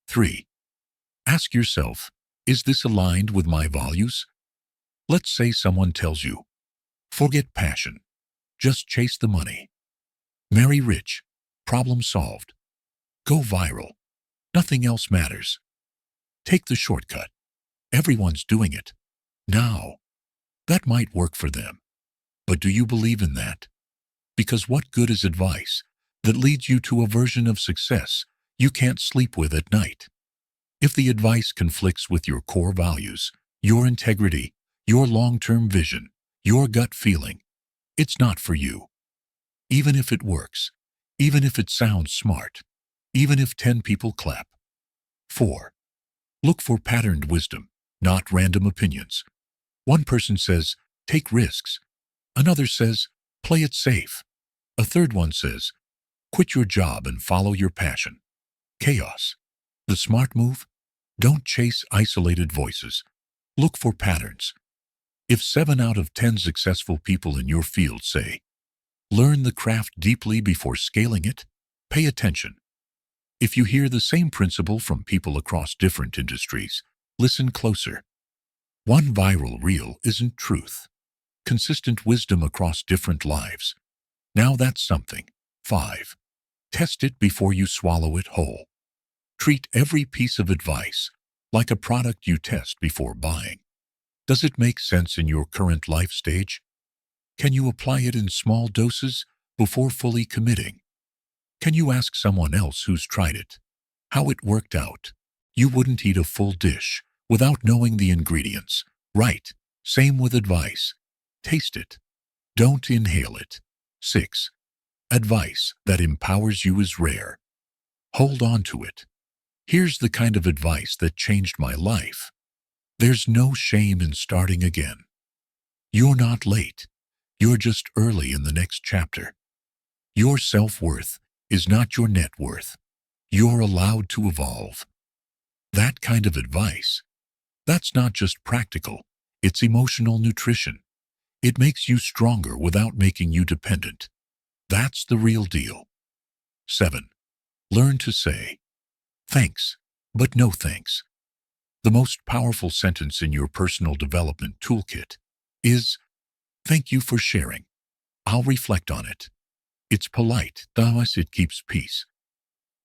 3. Ask yourself, is this aligned with my values? Let's say someone tells you, forget passion, just chase the money. Marry rich, problem solved. Go viral, nothing else matters. Take the shortcut. Everyone's doing it. Now, that might work for them. But do you believe in that? Because what good is advice that leads you to a version of success you can't sleep with at night? If the advice conflicts with your core values, your integrity, your long-term vision, your gut feeling, it's not for you. Even if it works, even if it sounds smart, even if 10 people clap. 4. Look for patterned wisdom, not random opinions. One person says, take risks. Another says, play it safe. A third one says, quit your job and follow your passion. Chaos. The smart move? Don't chase isolated voices. Look for patterns. If 7 out of 10 successful people in your field say, learn the craft deeply before scaling it, pay attention. If you hear the same principle from people across different industries, listen closer. One viral reel isn't truth. Consistent wisdom across different lives. Now that's something. 5. Test it before you swallow it whole. Treat every piece of advice like a product you test before buying. Does it make sense in your current life stage? Can you apply it in small doses before fully committing? Can you ask someone else who's tried it how it worked out? You wouldn't eat a full dish without knowing the ingredients, right? Same with advice. Taste it. Don't inhale it. 6. Advice that empowers you is rare. Hold on to it. Here's the kind of advice that changed my life. There's no shame in starting again. You're not late. You're just early in the next chapter. Your self-worth is not your net worth. You're allowed to evolve. That kind of advice, that's not just practical, it's emotional nutrition. It makes you stronger without making you dependent. That's the real deal. 7. Learn to say, thanks, but no thanks. The most powerful sentence in your personal development toolkit is, thank you for sharing. I'll reflect on it. It's polite, thus it keeps peace.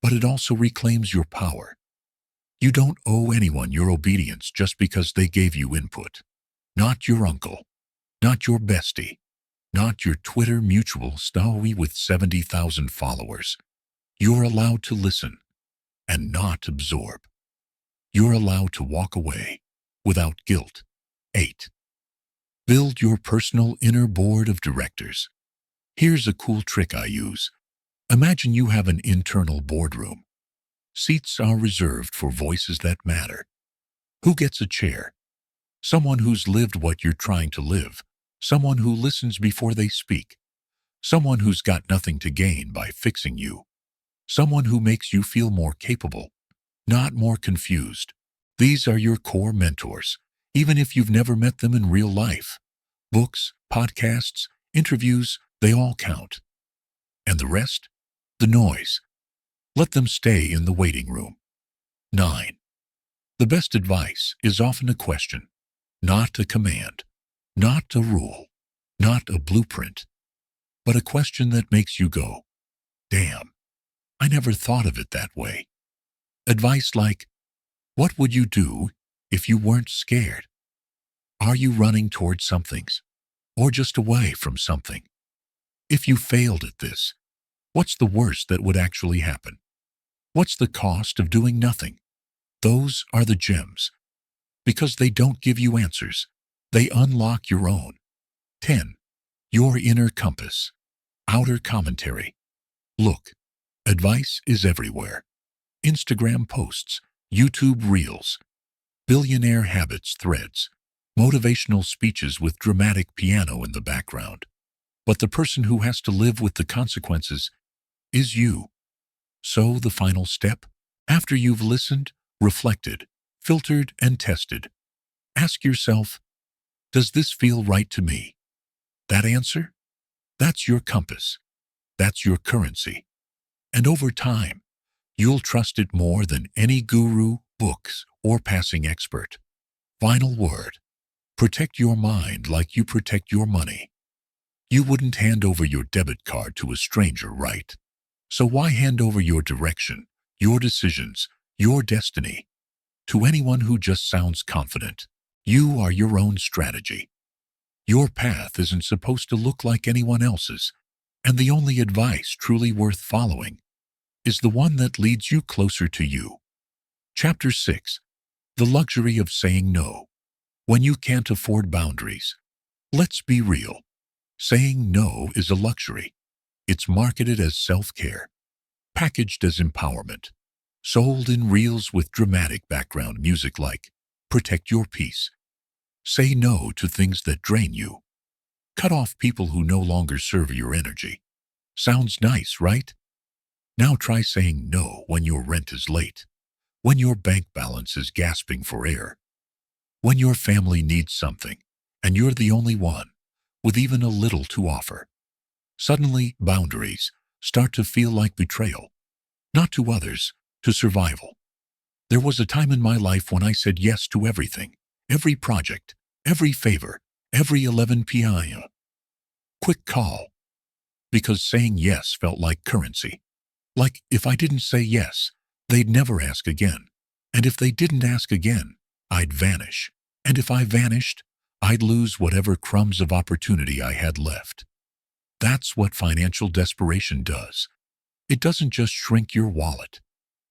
But it also reclaims your power. You don't owe anyone your obedience just because they gave you input. Not your uncle, not your bestie, not your Twitter mutual stowie with 70,000 followers. You're allowed to listen and not absorb. You're allowed to walk away without guilt. 8. Build your personal inner board of directors. Here's a cool trick I use. Imagine you have an internal boardroom. Seats are reserved for voices that matter. Who gets a chair? Someone who's lived what you're trying to live. Someone who listens before they speak. Someone who's got nothing to gain by fixing you. Someone who makes you feel more capable, not more confused. These are your core mentors, even if you've never met them in real life. Books, podcasts, interviews, they all count. And the rest? The noise. Let them stay in the waiting room. 9. The best advice is often a question, not a command, not a rule, not a blueprint, but a question that makes you go, damn, I never thought of it that way. Advice like, what would you do if you weren't scared? Are you running towards somethings or just away from something? If you failed at this, what's the worst that would actually happen? What's the cost of doing nothing? Those are the gems. Because they don't give you answers. They unlock your own. 10. Your inner compass. Outer commentary. Look, advice is everywhere. Instagram posts, YouTube reels, billionaire habits threads, motivational speeches with dramatic piano in the background. But the person who has to live with the consequences is you. So the final step, after you've listened, reflected, filtered, and tested, ask yourself, does this feel right to me? That answer? That's your compass. That's your currency. And over time, you'll trust it more than any guru, books, or passing expert. Final word. Protect your mind like you protect your money. You wouldn't hand over your debit card to a stranger, right? So why hand over your direction, your decisions, your destiny to anyone who just sounds confident? You are your own strategy. Your path isn't supposed to look like anyone else's, and the only advice truly worth following is the one that leads you closer to you. Chapter 6. The Luxury of Saying No. When you can't afford boundaries. Let's be real. Saying no is a luxury. It's marketed as self-care, packaged as empowerment, sold in reels with dramatic background music like "Protect Your Peace." Say no to things that drain you. Cut off people who no longer serve your energy. Sounds nice, right? Now try saying no when your rent is late, when your bank balance is gasping for air, when your family needs something and you're the only one with even a little to offer. Suddenly, boundaries start to feel like betrayal, not to others, to survival. There was a time in my life when I said yes to everything, every project, every favor, every 11 p.m. quick call, because saying yes felt like currency. Like if I didn't say yes, they'd never ask again. And if they didn't ask again, I'd vanish. And if I vanished, I'd lose whatever crumbs of opportunity I had left. That's what financial desperation does. It doesn't just shrink your wallet.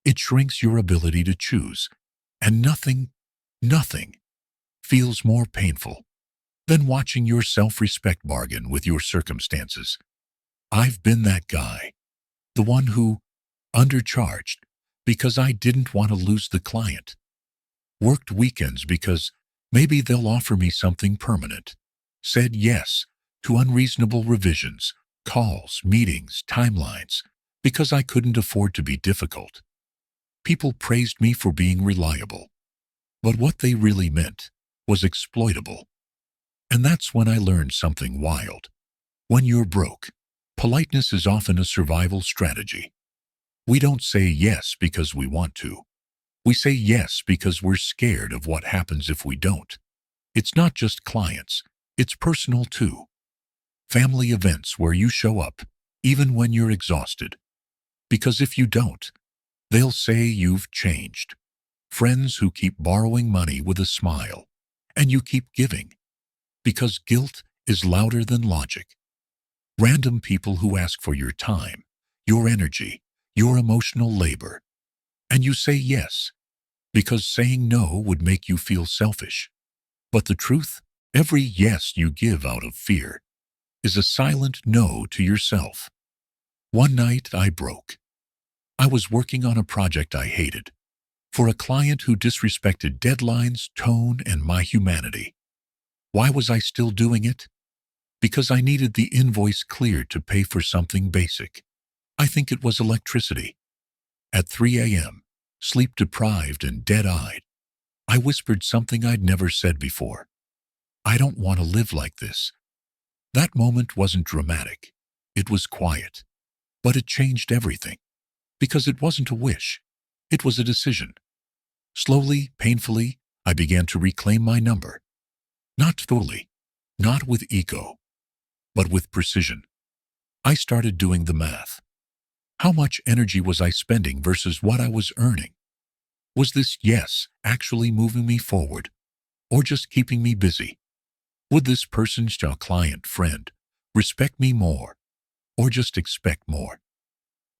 It shrinks your ability to choose. And nothing feels more painful than watching your self-respect bargain with your circumstances. I've been that guy, the one who undercharged because I didn't want to lose the client, worked weekends because maybe they'll offer me something permanent, said yes to unreasonable revisions, calls, meetings, timelines, because I couldn't afford to be difficult. People praised me for being reliable, but what they really meant was exploitable. And that's when I learned something wild. When you're broke, politeness is often a survival strategy. We don't say yes because we want to. We say yes because we're scared of what happens if we don't. It's not just clients, it's personal too. Family events where you show up, even when you're exhausted. Because if you don't, they'll say you've changed. Friends who keep borrowing money with a smile, and you keep giving. Because guilt is louder than logic. Random people who ask for your time, your energy, your emotional labor. And you say yes, because saying no would make you feel selfish. But the truth, every yes you give out of fear is a silent no to yourself. One night I broke. I was working on a project I hated, for a client who disrespected deadlines, tone, and my humanity. Why was I still doing it? Because I needed the invoice cleared to pay for something basic. I think it was electricity. At 3 a.m., sleep-deprived and dead-eyed, I whispered something I'd never said before. I don't want to live like this. That moment wasn't dramatic. It was quiet. But it changed everything. Because it wasn't a wish. It was a decision. Slowly, painfully, I began to reclaim my number. Not fully, not with ego, but with precision. I started doing the math. How much energy was I spending versus what I was earning? Was this yes actually moving me forward, or just keeping me busy? Would this person, client, friend, respect me more, or just expect more?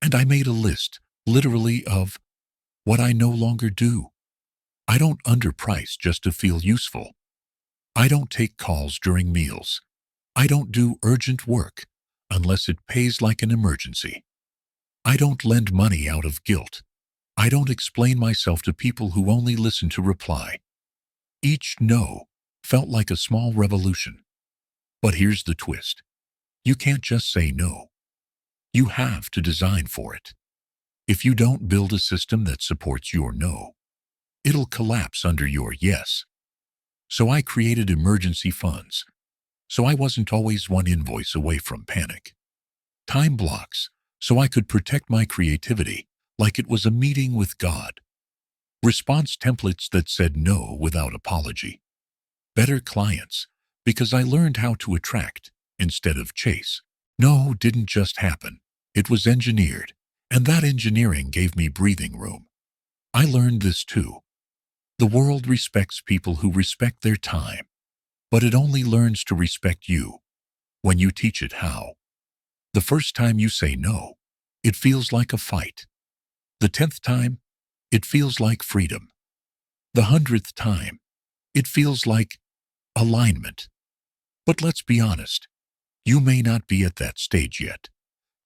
And I made a list, literally, of what I no longer do. I don't underprice just to feel useful. I don't take calls during meals. I don't do urgent work unless it pays like an emergency. I don't lend money out of guilt. I don't explain myself to people who only listen to reply. Each no felt like a small revolution. But here's the twist. You can't just say no. You have to design for it. If you don't build a system that supports your no, it'll collapse under your yes. So I created emergency funds, so I wasn't always one invoice away from panic. Time blocks, so I could protect my creativity like it was a meeting with God. Response templates that said no without apology. Better clients, because I learned how to attract instead of chase. No didn't just happen. It was engineered, and that engineering gave me breathing room. I learned this too. The world respects people who respect their time, but it only learns to respect you when you teach it how. The first time you say no, it feels like a fight. The 10th time, it feels like freedom. The 100th time, it feels like alignment. But let's be honest, you may not be at that stage yet.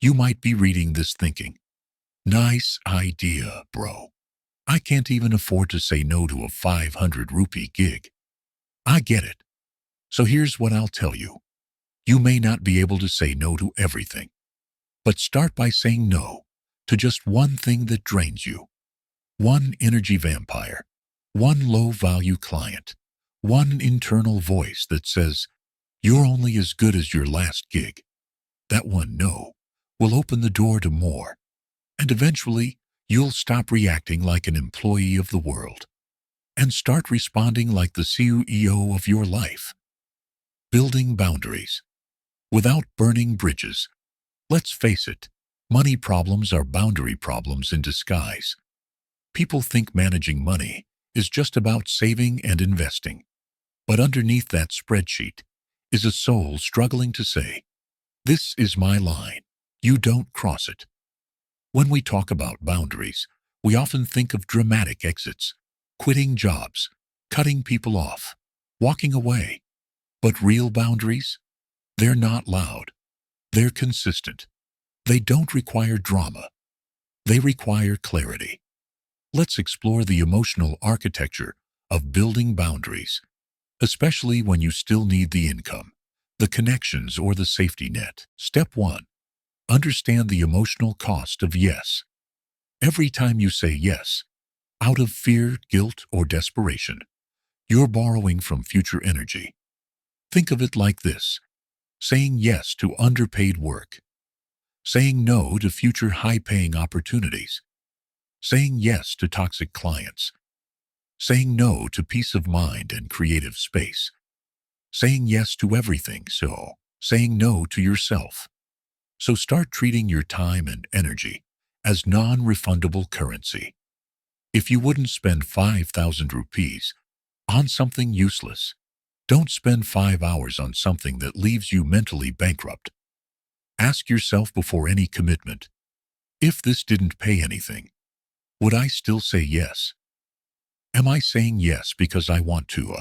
You might be reading this thinking, nice idea, bro. I can't even afford to say no to a 500 rupee gig. I get it. So here's what I'll tell you. You may not be able to say no to everything, but start by saying no to just one thing that drains you. One energy vampire, one low-value client, one internal voice that says, you're only as good as your last gig. That one no will open the door to more, and eventually you'll stop reacting like an employee of the world and start responding like the CEO of your life. Building boundaries without burning bridges. Let's face it, money problems are boundary problems in disguise. People think managing money is just about saving and investing, but underneath that spreadsheet is a soul struggling to say, this is my line, you don't cross it. When we talk about boundaries, we often think of dramatic exits, quitting jobs, cutting people off, walking away. But real boundaries? They're not loud. They're consistent. They don't require drama. They require clarity. Let's explore the emotional architecture of building boundaries, especially when you still need the income, the connections, or the safety net. Step 1. Understand the emotional cost of yes. Every time you say yes, out of fear, guilt, or desperation, you're borrowing from future energy. Think of it like this: saying yes to underpaid work, saying no to future high-paying opportunities, saying yes to toxic clients, saying no to peace of mind and creative space, saying yes to everything, so saying no to yourself. So start treating your time and energy as non-refundable currency. If you wouldn't spend 5,000 rupees on something useless, don't spend 5 hours on something that leaves you mentally bankrupt. Ask yourself before any commitment, if this didn't pay anything, would I still say yes? Am I saying yes because I want to,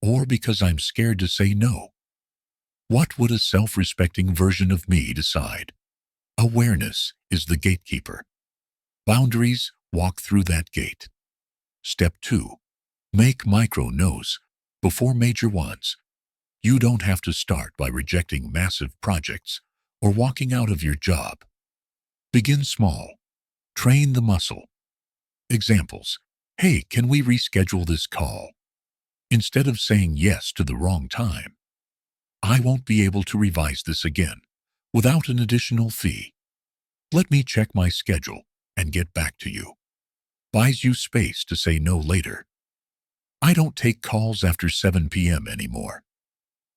or because I'm scared to say no? What would a self-respecting version of me decide? Awareness is the gatekeeper. Boundaries walk through that gate. Step 2. Make micro no's before major ones. You don't have to start by rejecting massive projects or walking out of your job. Begin small. Train the muscle. Examples. Hey, can we reschedule this call? Instead of saying yes to the wrong time, I won't be able to revise this again without an additional fee. Let me check my schedule and get back to you. Buys you space to say no later. I don't take calls after 7 p.m. anymore.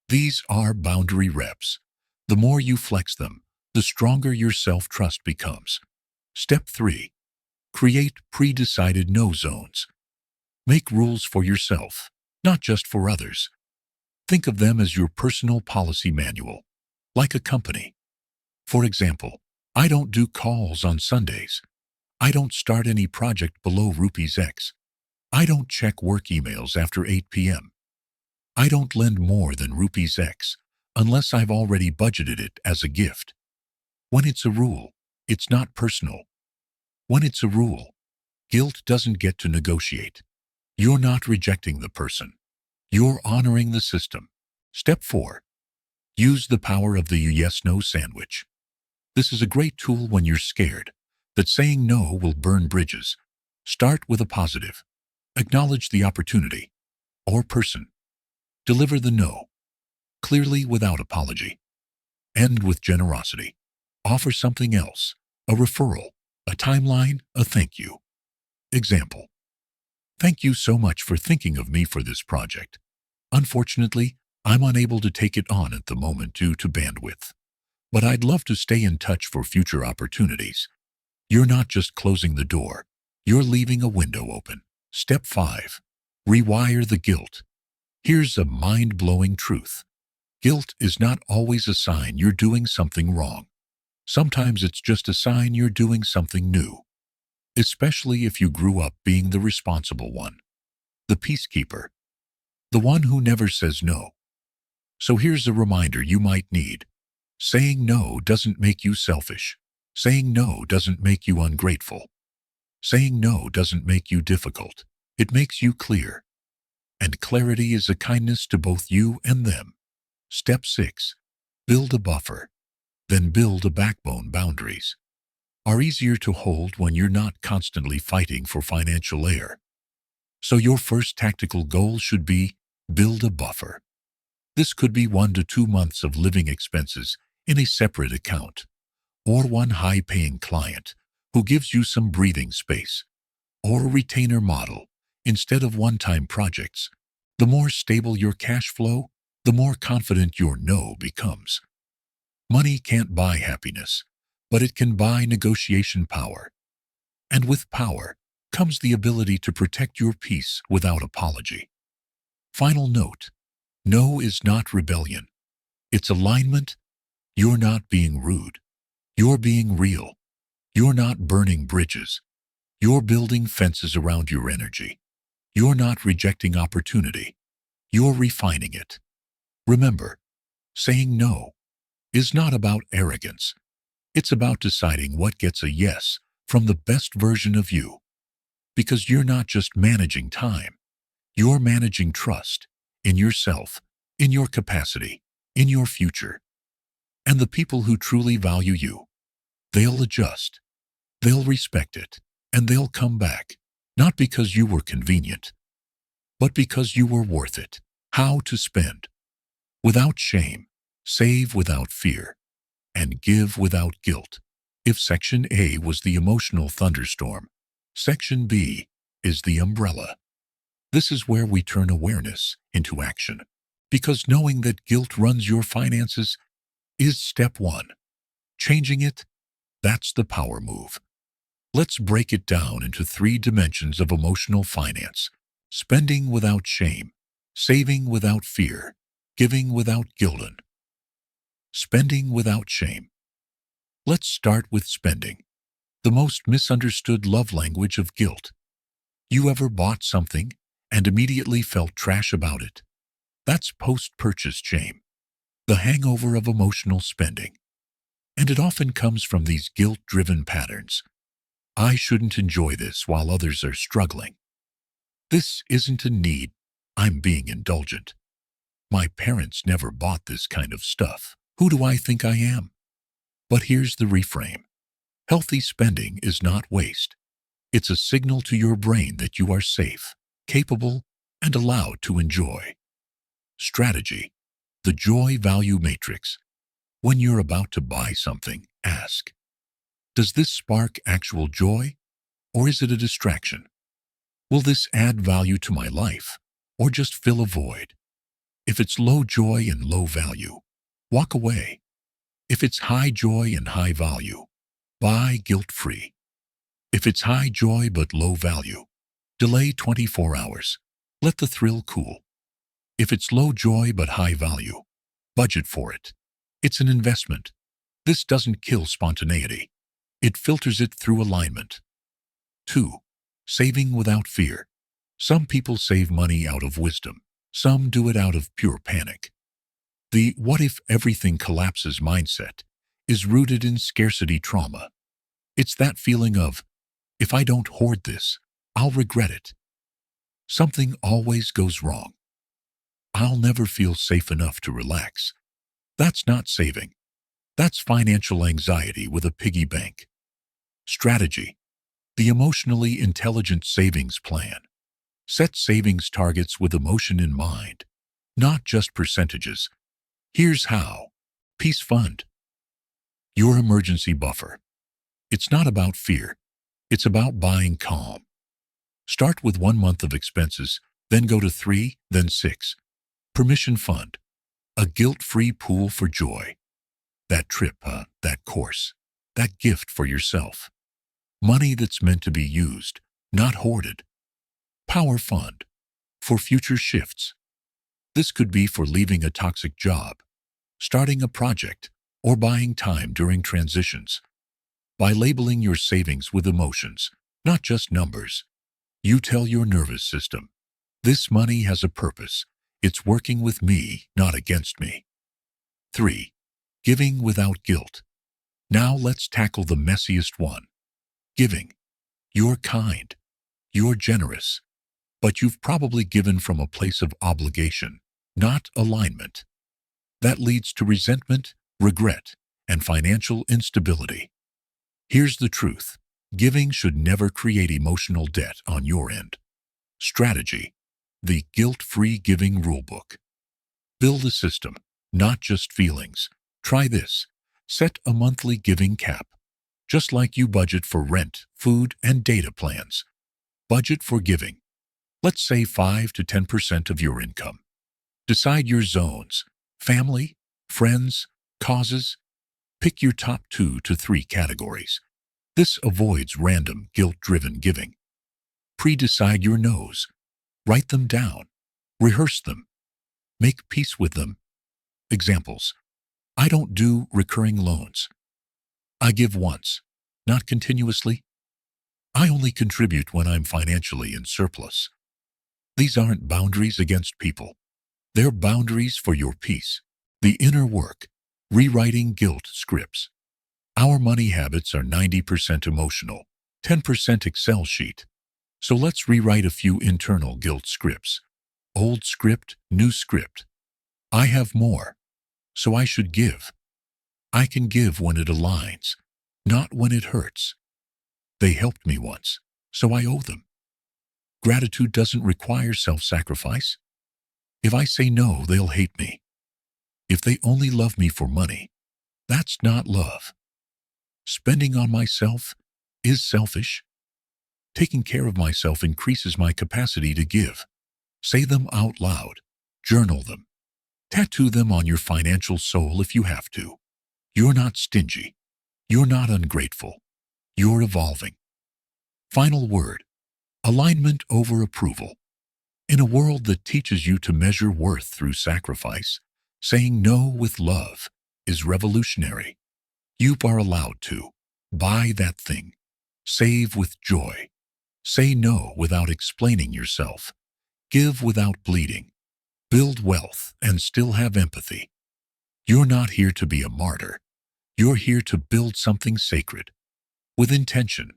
These are boundary reps. The more you flex them, the stronger your self-trust becomes. Step 3. Create pre-decided no zones. Make rules for yourself, not just for others. Think of them as your personal policy manual, like a company. For example, I don't do calls on Sundays. I don't start any project below rupees X. I don't check work emails after 8 p.m. I don't lend more than rupees X unless I've already budgeted it as a gift. When it's a rule, it's not personal. When it's a rule, guilt doesn't get to negotiate. You're not rejecting the person. You're honoring the system. Step 4. Use the power of the yes-no sandwich. This is a great tool when you're scared, that saying no will burn bridges. Start with a positive. Acknowledge the opportunity or person. Deliver the no clearly without apology. End with generosity. Offer something else, a referral, a timeline, a thank you. Example: thank you so much for thinking of me for this project. Unfortunately, I'm unable to take it on at the moment due to bandwidth, but I'd love to stay in touch for future opportunities. You're not just closing the door, you're leaving a window open. Step 5. Rewire the guilt. Here's a mind-blowing truth. Guilt is not always a sign you're doing something wrong. Sometimes it's just a sign you're doing something new, especially if you grew up being the responsible one, the peacekeeper, the one who never says no. So here's a reminder you might need. Saying no doesn't make you selfish. Saying no doesn't make you ungrateful. Saying no doesn't make you difficult. It makes you clear. And clarity is a kindness to both you and them. Step 6. Build a buffer. Then build a backbone. Boundaries are easier to hold when you're not constantly fighting for financial air. So your first tactical goal should be build a buffer. This could be 1 to 2 months of living expenses in a separate account, or one high-paying client who gives you some breathing space, or a retainer model instead of one-time projects. The more stable your cash flow, the more confident your no becomes. Money can't buy happiness, but it can buy negotiation power. And with power comes the ability to protect your peace without apology. Final note: no is not rebellion. It's alignment. You're not being rude. You're being real. You're not burning bridges. You're building fences around your energy. You're not rejecting opportunity. You're refining it. Remember, saying no is not about arrogance. It's about deciding what gets a yes from the best version of you. Because you're not just managing time. You're managing trust in yourself, in your capacity, in your future. And the people who truly value you, they'll adjust, they'll respect it, and they'll come back, not because you were convenient, but because you were worth it. How to spend without shame, save without fear, and give without guilt. If Section A was the emotional thunderstorm, Section B is the umbrella. This is where we turn awareness into action, because knowing that guilt runs your finances is step 1. Changing it, that's the power move. Let's break it down into 3 dimensions of emotional finance: spending without shame, saving without fear, giving without guilt. Spending without shame. Let's start with spending, the most misunderstood love language of guilt. You ever bought something and immediately felt trash about it? That's post-purchase shame, the hangover of emotional spending. And it often comes from these guilt-driven patterns. I shouldn't enjoy this while others are struggling. This isn't a need. I'm being indulgent. My parents never bought this kind of stuff. Who do I think I am? But here's the reframe. Healthy spending is not waste. It's a signal to your brain that you are safe, capable, and allowed to enjoy. Strategy: the joy value matrix. When you're about to buy something, ask, does this spark actual joy, or is it a distraction? Will this add value to my life, or just fill a void? If it's low joy and low value, walk away. If it's high joy and high value, buy guilt-free. If it's high joy but low value, delay 24 hours. Let the thrill cool. If it's low joy but high value, budget for it. It's an investment. This doesn't kill spontaneity. It filters it through alignment. 2. Saving without fear. Some people save money out of wisdom. Some do it out of pure panic. The "what if everything collapses" mindset is rooted in scarcity trauma. It's that feeling of, if I don't hoard this, I'll regret it. Something always goes wrong. I'll never feel safe enough to relax. That's not saving. That's financial anxiety with a piggy bank. Strategy: the emotionally intelligent savings plan. Set savings targets with emotion in mind, not just percentages. Here's how. Peace Fund: your emergency buffer. It's not about fear. It's about buying calm. Start with 1 month of expenses, then go to 3, then 6. Permission Fund: a guilt-free pool for joy. That trip, that course, that gift for yourself. Money that's meant to be used, not hoarded. Power Fund: for future shifts. This could be for leaving a toxic job, starting a project, or buying time during transitions. By labeling your savings with emotions, not just numbers, you tell your nervous system, this money has a purpose. It's working with me, not against me. 3. Giving without guilt. Now let's tackle the messiest one. Giving. You're kind. You're generous. But you've probably given from a place of obligation, not alignment. That leads to resentment, regret, and financial instability. Here's the truth. Giving should never create emotional debt on your end. Strategy: the guilt-free giving rulebook. Build a system, not just feelings. Try this. Set a monthly giving cap. Just like you budget for rent, food, and data plans. Budget for giving. Let's say 5 to 10% of your income. Decide your zones: family, friends, causes. Pick your top 2 to 3 categories. This avoids random, guilt-driven giving. Pre-decide your no's. Write them down. Rehearse them. Make peace with them. Examples: I don't do recurring loans. I give once, not continuously. I only contribute when I'm financially in surplus. These aren't boundaries against people. They're boundaries for your peace. The inner work: rewriting guilt scripts. Our money habits are 90% emotional, 10% Excel sheet. So let's rewrite a few internal guilt scripts. Old script, new script. I have more, so I should give. I can give when it aligns, not when it hurts. They helped me once, so I owe them. Gratitude doesn't require self-sacrifice. If I say no, they'll hate me. If they only love me for money, that's not love. Spending on myself is selfish. Taking care of myself increases my capacity to give. Say them out loud. Journal them. Tattoo them on your financial soul if you have to. You're not stingy. You're not ungrateful. You're evolving. Final word: alignment over approval. In a world that teaches you to measure worth through sacrifice, saying no with love is revolutionary. You are allowed to buy that thing, save with joy, say no without explaining yourself, give without bleeding, build wealth and still have empathy. You're not here to be a martyr. You're here to build something sacred, with intention,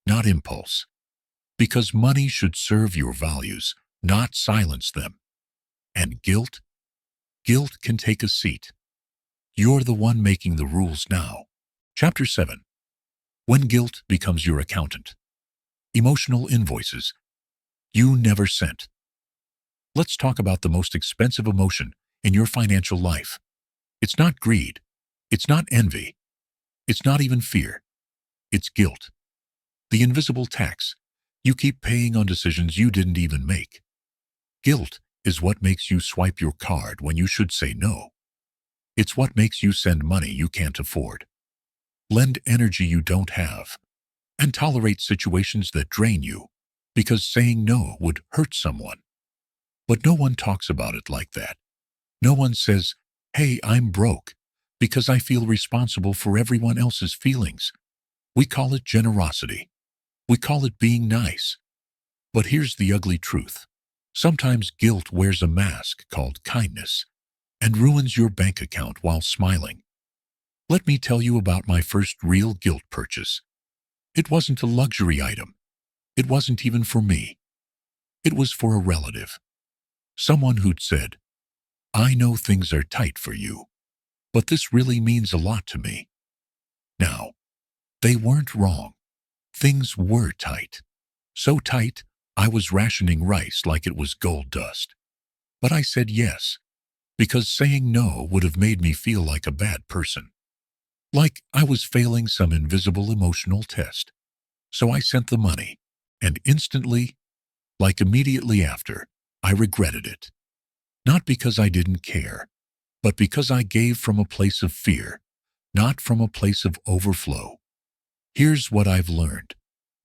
not impulse. Because money should serve your values, not silence them. And guilt? Guilt can take a seat. You're the one making the rules now. Chapter 7. When guilt becomes your accountant. Emotional invoices you never sent. Let's talk about the most expensive emotion in your financial life. It's not greed. It's not envy. It's not even fear. It's guilt. The invisible tax you keep paying on decisions you didn't even make. Guilt is what makes you swipe your card when you should say no. It's what makes you send money you can't afford, lend energy you don't have, and tolerate situations that drain you because saying no would hurt someone. But no one talks about it like that. No one says, "Hey, I'm broke because I feel responsible for everyone else's feelings." We call it generosity. We call it being nice. But here's the ugly truth. Sometimes guilt wears a mask called kindness and ruins your bank account while smiling. Let me tell you about my first real guilt purchase. It wasn't a luxury item. It wasn't even for me. It was for a relative. Someone who'd said, "I know things are tight for you, but this really means a lot to me." Now, they weren't wrong. Things were tight. So tight, I was rationing rice like it was gold dust. But I said yes, because saying no would have made me feel like a bad person. Like I was failing some invisible emotional test. So I sent the money, and instantly, like immediately after, I regretted it. Not because I didn't care, but because I gave from a place of fear, not from a place of overflow. Here's what I've learned.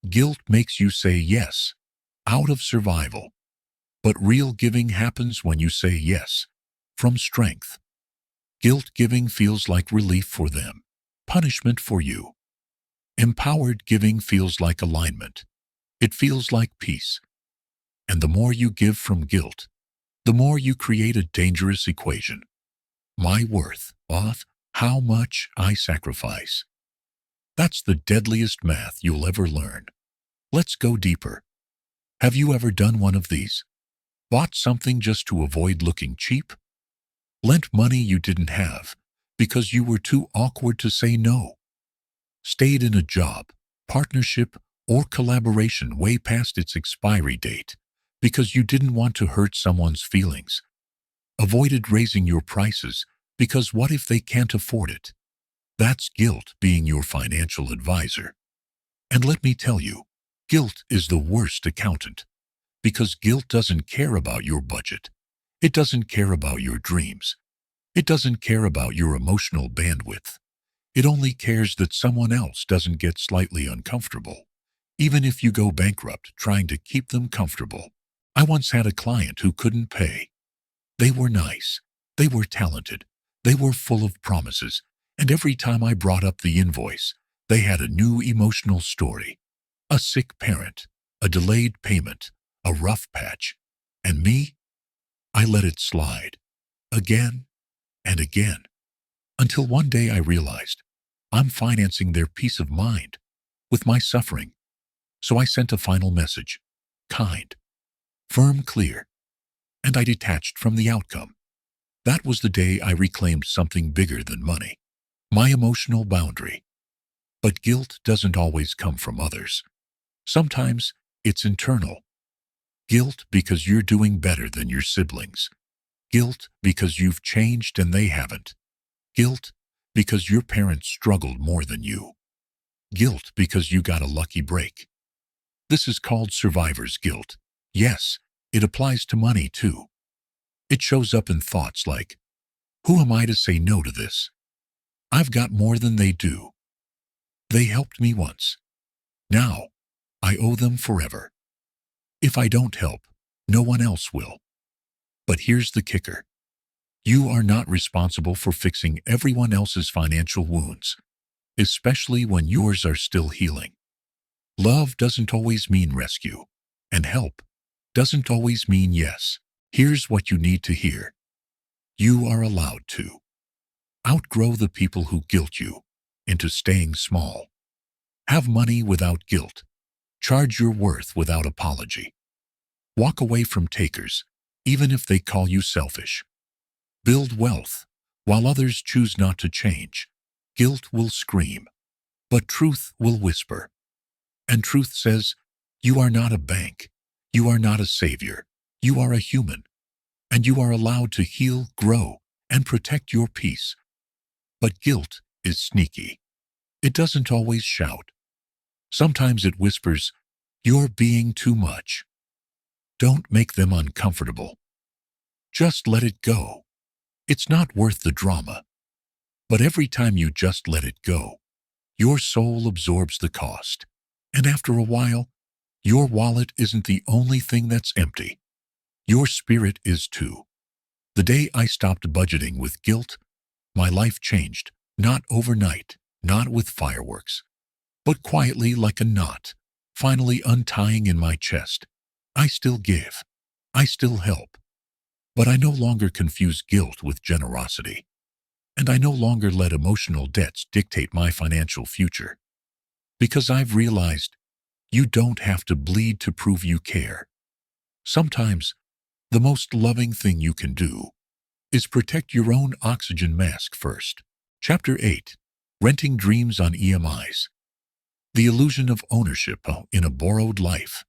Guilt makes you say yes, out of survival. But real giving happens when you say yes, from strength. Guilt giving feels like relief for them, punishment for you. Empowered giving feels like alignment. It feels like peace. And the more you give from guilt, the more you create a dangerous equation. My worth off how much I sacrifice. That's the deadliest math you'll ever learn. Let's go deeper. Have you ever done one of these? Bought something just to avoid looking cheap? Lent money you didn't have because you were too awkward to say no? Stayed in a job, partnership, or collaboration way past its expiry date because you didn't want to hurt someone's feelings? Avoided raising your prices because what if they can't afford it? That's guilt being your financial advisor. And let me tell you, guilt is the worst accountant, because guilt doesn't care about your budget. It doesn't care about your dreams. It doesn't care about your emotional bandwidth. It only cares that someone else doesn't get slightly uncomfortable, even if you go bankrupt trying to keep them comfortable. I once had a client who couldn't pay. They were nice. They were talented. They were full of promises. And every time I brought up the invoice, they had a new emotional story. A sick parent, a delayed payment, a rough patch. And me? I let it slide. Again and again. Until one day I realized I'm financing their peace of mind with my suffering. So I sent a final message. Kind. Firm, clear. And I detached from the outcome. That was the day I reclaimed something bigger than money. My emotional boundary. But guilt doesn't always come from others. Sometimes it's internal. Guilt because you're doing better than your siblings. Guilt because you've changed and they haven't. Guilt because your parents struggled more than you. Guilt because you got a lucky break. This is called survivor's guilt. Yes, it applies to money too. It shows up in thoughts like, who am I to say no to this? I've got more than they do. They helped me once. Now, I owe them forever. If I don't help, no one else will. But here's the kicker. You are not responsible for fixing everyone else's financial wounds, especially when yours are still healing. Love doesn't always mean rescue, and help doesn't always mean yes. Here's what you need to hear. You are allowed to outgrow the people who guilt you into staying small. Have money without guilt. Charge your worth without apology. Walk away from takers, even if they call you selfish. Build wealth while others choose not to change. Guilt will scream, but truth will whisper. And truth says, you are not a bank. You are not a savior. You are a human. And you are allowed to heal, grow, and protect your peace. But guilt is sneaky. It doesn't always shout. Sometimes it whispers, you're being too much. Don't make them uncomfortable. Just let it go. It's not worth the drama. But every time you just let it go, your soul absorbs the cost. And after a while, your wallet isn't the only thing that's empty. Your spirit is too. The day I stopped budgeting with guilt, my life changed, not overnight, not with fireworks, but quietly like a knot, finally untying in my chest. I still give. I still help. But I no longer confuse guilt with generosity. And I no longer let emotional debts dictate my financial future. Because I've realized you don't have to bleed to prove you care. Sometimes, the most loving thing you can do is protect your own oxygen mask first. Chapter 8. Renting Dreams on EMIs. The illusion of ownership in a borrowed life.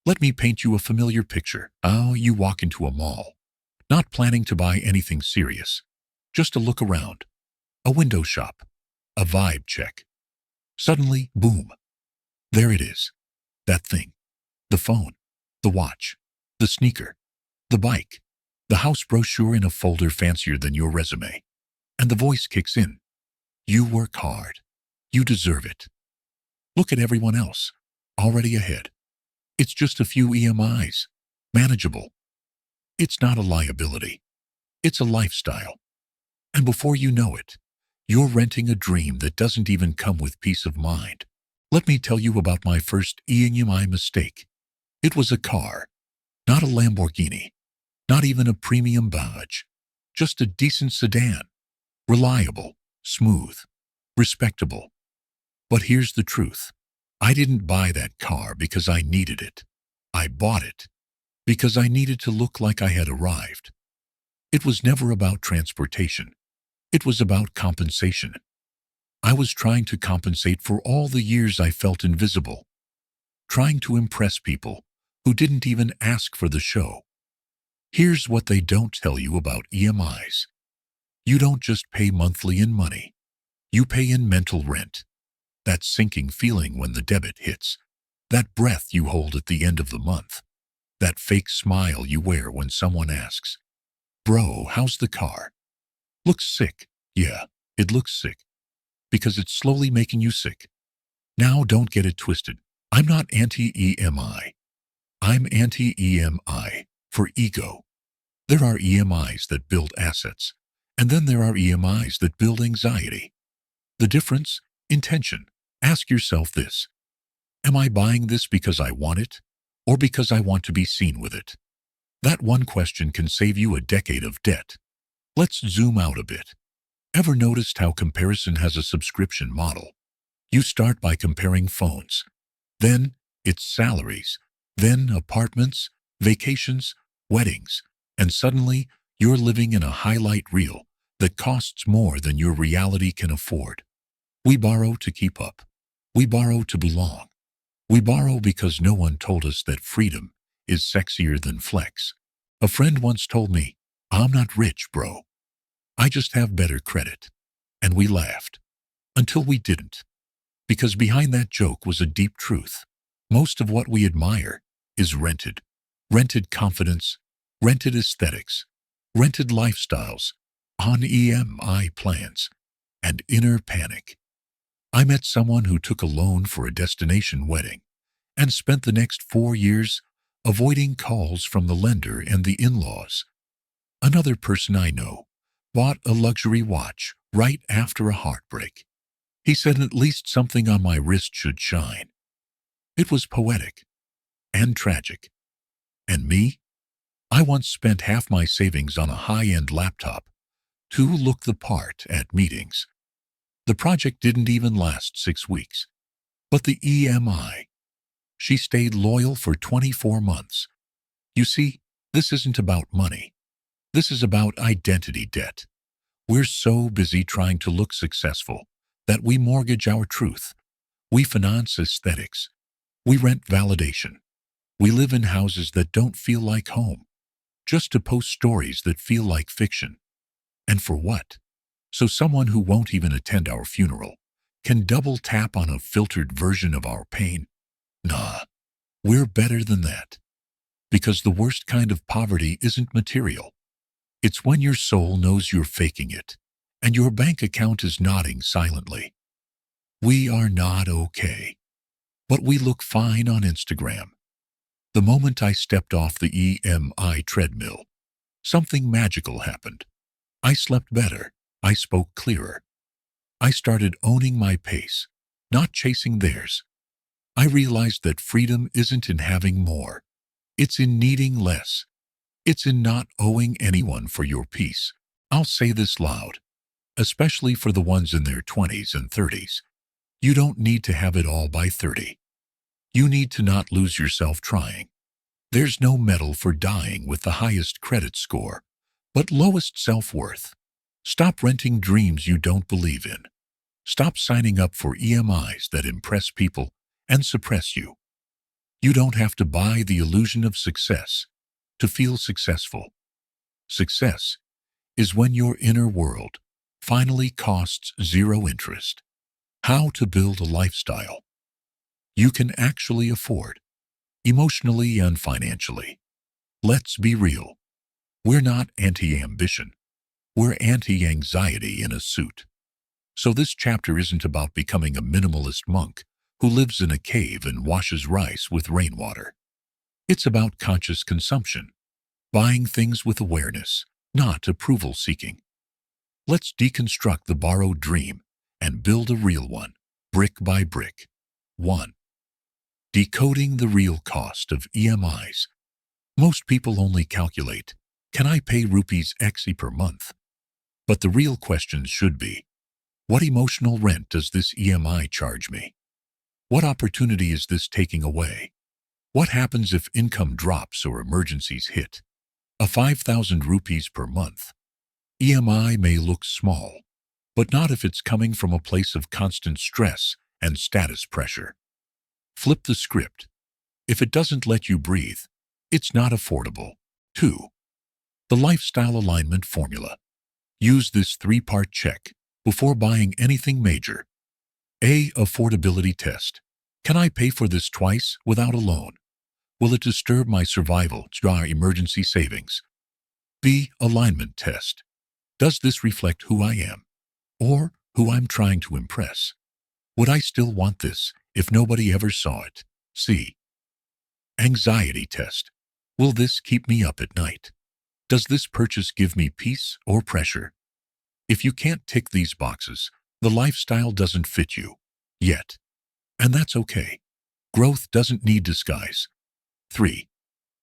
Let me paint you a familiar picture. You walk into a mall, not planning to buy anything serious, just a look around, a window shop, a vibe check. Suddenly, boom, there it is, that thing, the phone, the watch, the sneaker, the bike, the house brochure in a folder fancier than your resume. And the voice kicks in. You work hard. You deserve it. Look at everyone else, already ahead. It's just a few EMIs, manageable. It's not a liability. It's a lifestyle. And before you know it, you're renting a dream that doesn't even come with peace of mind. Let me tell you about my first EMI mistake. It was a car, not a Lamborghini, not even a premium badge, just a decent sedan, reliable, smooth, respectable. But here's the truth. I didn't buy that car because I needed it. I bought it because I needed to look like I had arrived. It was never about transportation. It was about compensation. I was trying to compensate for all the years I felt invisible, trying to impress people who didn't even ask for the show. Here's what they don't tell you about EMIs. You don't just pay monthly in money. You pay in mental rent. That sinking feeling when the debit hits. That breath you hold at the end of the month. That fake smile you wear when someone asks, "Bro, how's the car?" Looks sick. Yeah, it looks sick. Because it's slowly making you sick. Now don't get it twisted. I'm not anti-EMI. I'm anti-EMI for ego. There are EMIs that build assets, and then there are EMIs that build anxiety. The difference? Intention. Ask yourself this. Am I buying this because I want it, or because I want to be seen with it? That one question can save you a decade of debt. Let's zoom out a bit. Ever noticed how comparison has a subscription model? You start by comparing phones. Then it's salaries. Then apartments, vacations, weddings. And suddenly, you're living in a highlight reel that costs more than your reality can afford. We borrow to keep up. We borrow to belong. We borrow because no one told us that freedom is sexier than flex. A friend once told me, "I'm not rich, bro. I just have better credit." And we laughed. Until we didn't. Because behind that joke was a deep truth. Most of what we admire is rented. Rented confidence, rented aesthetics, rented lifestyles, on EMI plans, and inner panic. I met someone who took a loan for a destination wedding and spent the next 4 years avoiding calls from the lender and the in-laws. Another person I know bought a luxury watch right after a heartbreak. He said at least something on my wrist should shine. It was poetic and tragic. And me? I once spent half my savings on a high-end laptop to look the part at meetings. The project didn't even last 6 weeks. But the EMI, she stayed loyal for 24 months. You see, this isn't about money. This is about identity debt. We're so busy trying to look successful that we mortgage our truth. We finance aesthetics. We rent validation. We live in houses that don't feel like home, just to post stories that feel like fiction. And for what? So someone who won't even attend our funeral can double tap on a filtered version of our pain? Nah, we're better than that. Because the worst kind of poverty isn't material. It's when your soul knows you're faking it, and your bank account is nodding silently. We are not okay. But we look fine on Instagram. The moment I stepped off the EMI treadmill, something magical happened. I slept better. I spoke clearer. I started owning my pace, not chasing theirs. I realized that freedom isn't in having more. It's in needing less. It's in not owing anyone for your peace. I'll say this loud, especially for the ones in their 20s and 30s. You don't need to have it all by 30. You need to not lose yourself trying. There's no medal for dying with the highest credit score, but lowest self-worth. Stop renting dreams you don't believe in. Stop signing up for EMIs that impress people and suppress you. You don't have to buy the illusion of success to feel successful. Success is when your inner world finally costs zero interest. How to build a lifestyle you can actually afford, emotionally and financially. Let's be real. We're not anti-ambition. We're anti-anxiety in a suit. So this chapter isn't about becoming a minimalist monk who lives in a cave and washes rice with rainwater. It's about conscious consumption, buying things with awareness, not approval-seeking. Let's deconstruct the borrowed dream and build a real one, brick by brick. 1. Decoding the real cost of EMIs. Most people only calculate, can I pay rupees X per month? But the real question should be, what emotional rent does this EMI charge me? What opportunity is this taking away? What happens if income drops or emergencies hit? A 5,000 rupees per month EMI may look small, but not if it's coming from a place of constant stress and status pressure. Flip the script. If it doesn't let you breathe, it's not affordable. 2. The lifestyle alignment formula. Use this 3-part check before buying anything major. A. Affordability test. Can I pay for this twice without a loan? Will it disturb my survival to our emergency savings? B. Alignment test. Does this reflect who I am or who I'm trying to impress? Would I still want this if nobody ever saw it? C. Anxiety test. Will this keep me up at night? Does this purchase give me peace or pressure? If you can't tick these boxes, the lifestyle doesn't fit you yet. And that's okay. Growth doesn't need disguise. 3.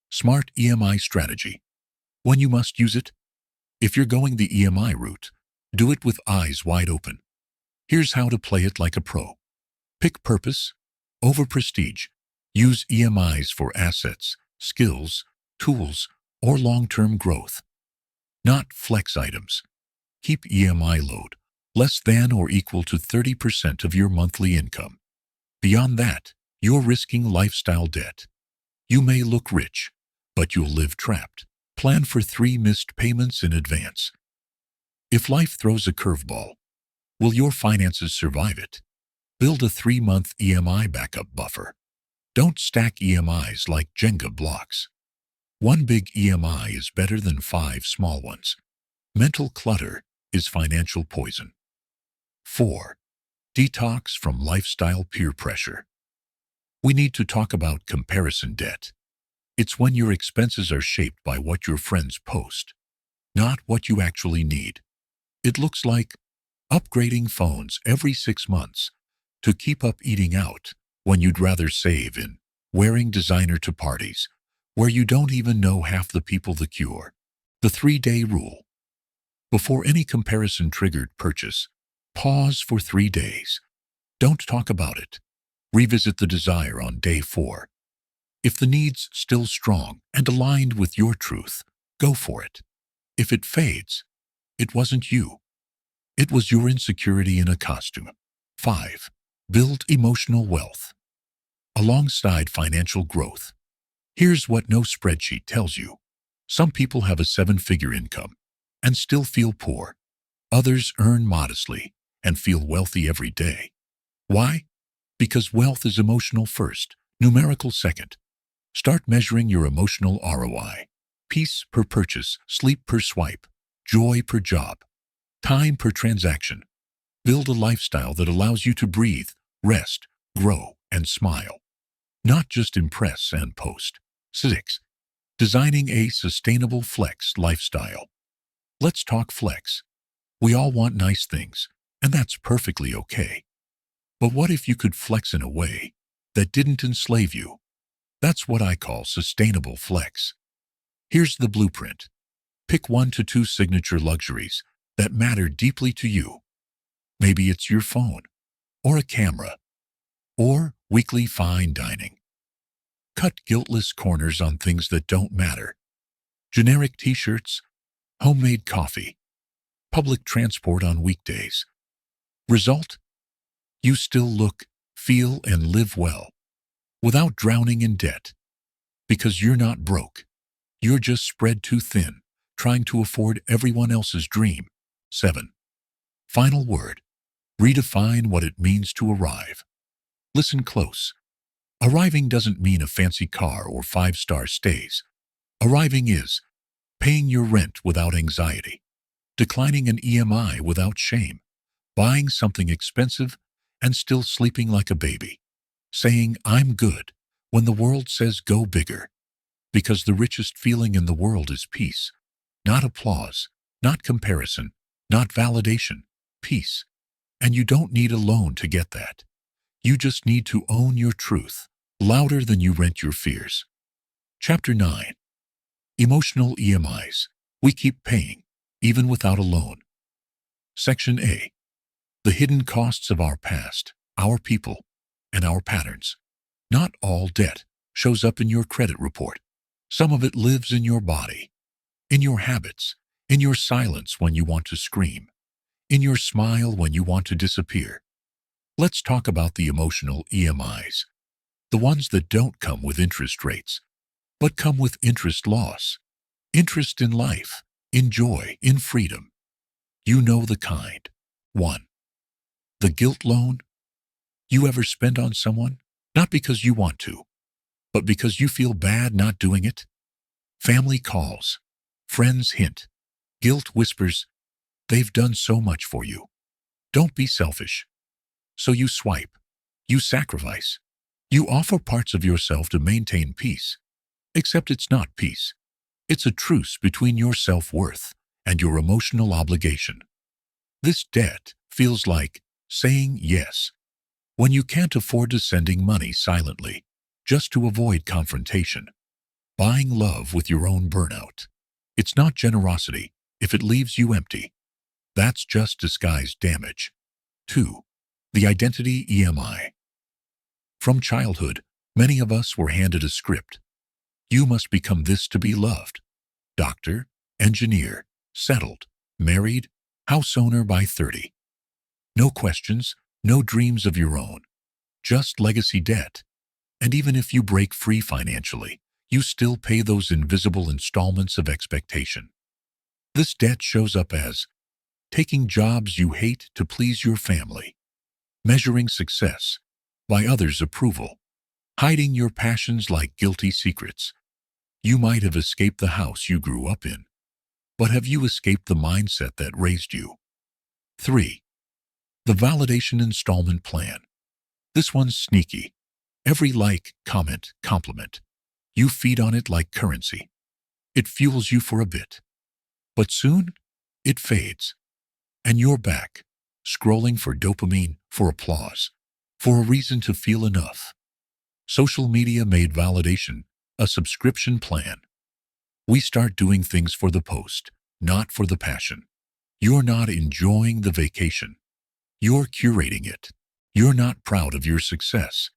Smart EMI strategy. When you must use it? If you're going the EMI route, do it with eyes wide open. Here's how to play it like a pro. Pick purpose over prestige. Use EMIs for assets, skills, tools, or long-term growth. Not flex items. Keep EMI load less than or equal to 30% of your monthly income. Beyond that, you're risking lifestyle debt. You may look rich, but you'll live trapped. Plan for 3 missed payments in advance. If life throws a curveball, will your finances survive it? Build a 3-month EMI backup buffer. Don't stack EMIs like Jenga blocks. 1 big EMI is better than 5 small ones. Mental clutter is financial poison. 4. Detox from lifestyle peer pressure. We need to talk about comparison debt. It's when your expenses are shaped by what your friends post, not what you actually need. It looks like upgrading phones every 6 months to keep up eating out when you'd rather save in wearing designer to parties where you don't even know half the people. The cure. The 3-day rule. Before any comparison-triggered purchase, pause for 3 days. Don't talk about it. Revisit the desire on day 4. If the need's still strong and aligned with your truth, go for it. If it fades, it wasn't you. It was your insecurity in a costume. 5. Build emotional wealth. Alongside financial growth. Here's what no spreadsheet tells you. Some people have a 7-figure income and still feel poor. Others earn modestly and feel wealthy every day. Why? Because wealth is emotional first, numerical second. Start measuring your emotional ROI. Peace per purchase, sleep per swipe, joy per job, time per transaction. Build a lifestyle that allows you to breathe, rest, grow, and smile. Not just impress and post. 6. Designing a sustainable flex lifestyle. Let's talk flex. We all want nice things, and that's perfectly okay. But what if you could flex in a way that didn't enslave you? That's what I call sustainable flex. Here's the blueprint. Pick 1 to 2 signature luxuries that matter deeply to you. Maybe it's your phone, or a camera, or weekly fine dining. Cut guiltless corners on things that don't matter. Generic t-shirts, homemade coffee, public transport on weekdays. Result? You still look, feel, and live well, without drowning in debt, because you're not broke. You're just spread too thin, trying to afford everyone else's dream. 7. Final word. Redefine what it means to arrive. Listen close. Arriving doesn't mean a fancy car or 5-star stays. Arriving is paying your rent without anxiety, declining an EMI without shame, buying something expensive and still sleeping like a baby, saying, "I'm good," when the world says go bigger. Because the richest feeling in the world is peace. Not applause, not comparison, not validation, peace. And you don't need a loan to get that. You just need to own your truth, louder than you rent your fears. Chapter 9. Emotional EMIs. We keep paying, even without a loan. Section A. The hidden costs of our past, our people, and our patterns. Not all debt shows up in your credit report. Some of it lives in your body, in your habits, in your silence when you want to scream, in your smile when you want to disappear. Let's talk about the emotional EMIs, the ones that don't come with interest rates, but come with interest loss, interest in life, in joy, in freedom. You know the kind. 1. The guilt loan. You ever spend on someone, not because you want to, but because you feel bad not doing it? Family calls, friends hint, guilt whispers, they've done so much for you. Don't be selfish. So you swipe, you sacrifice, you offer parts of yourself to maintain peace. Except it's not peace. It's a truce between your self-worth and your emotional obligation. This debt feels like saying yes when you can't afford to sending money silently just to avoid confrontation. Buying love with your own burnout. It's not generosity if it leaves you empty. That's just disguised damage. 2. The identity EMI. From childhood, many of us were handed a script. You must become this to be loved. Doctor, engineer, settled, married, house owner by 30. No questions, no dreams of your own. Just legacy debt. And even if you break free financially, you still pay those invisible installments of expectation. This debt shows up as taking jobs you hate to please your family, measuring success by others' approval, hiding your passions like guilty secrets. You might have escaped the house you grew up in, but have you escaped the mindset that raised you? 3. The validation installment plan. This one's sneaky. Every like, comment, compliment. You feed on it like currency. It fuels you for a bit. But soon, it fades. And you're back, scrolling for dopamine, for applause, for a reason to feel enough. Social media made validation a subscription plan. We start doing things for the post, not for the passion. You're not enjoying the vacation. You're curating it. You're not proud of your success.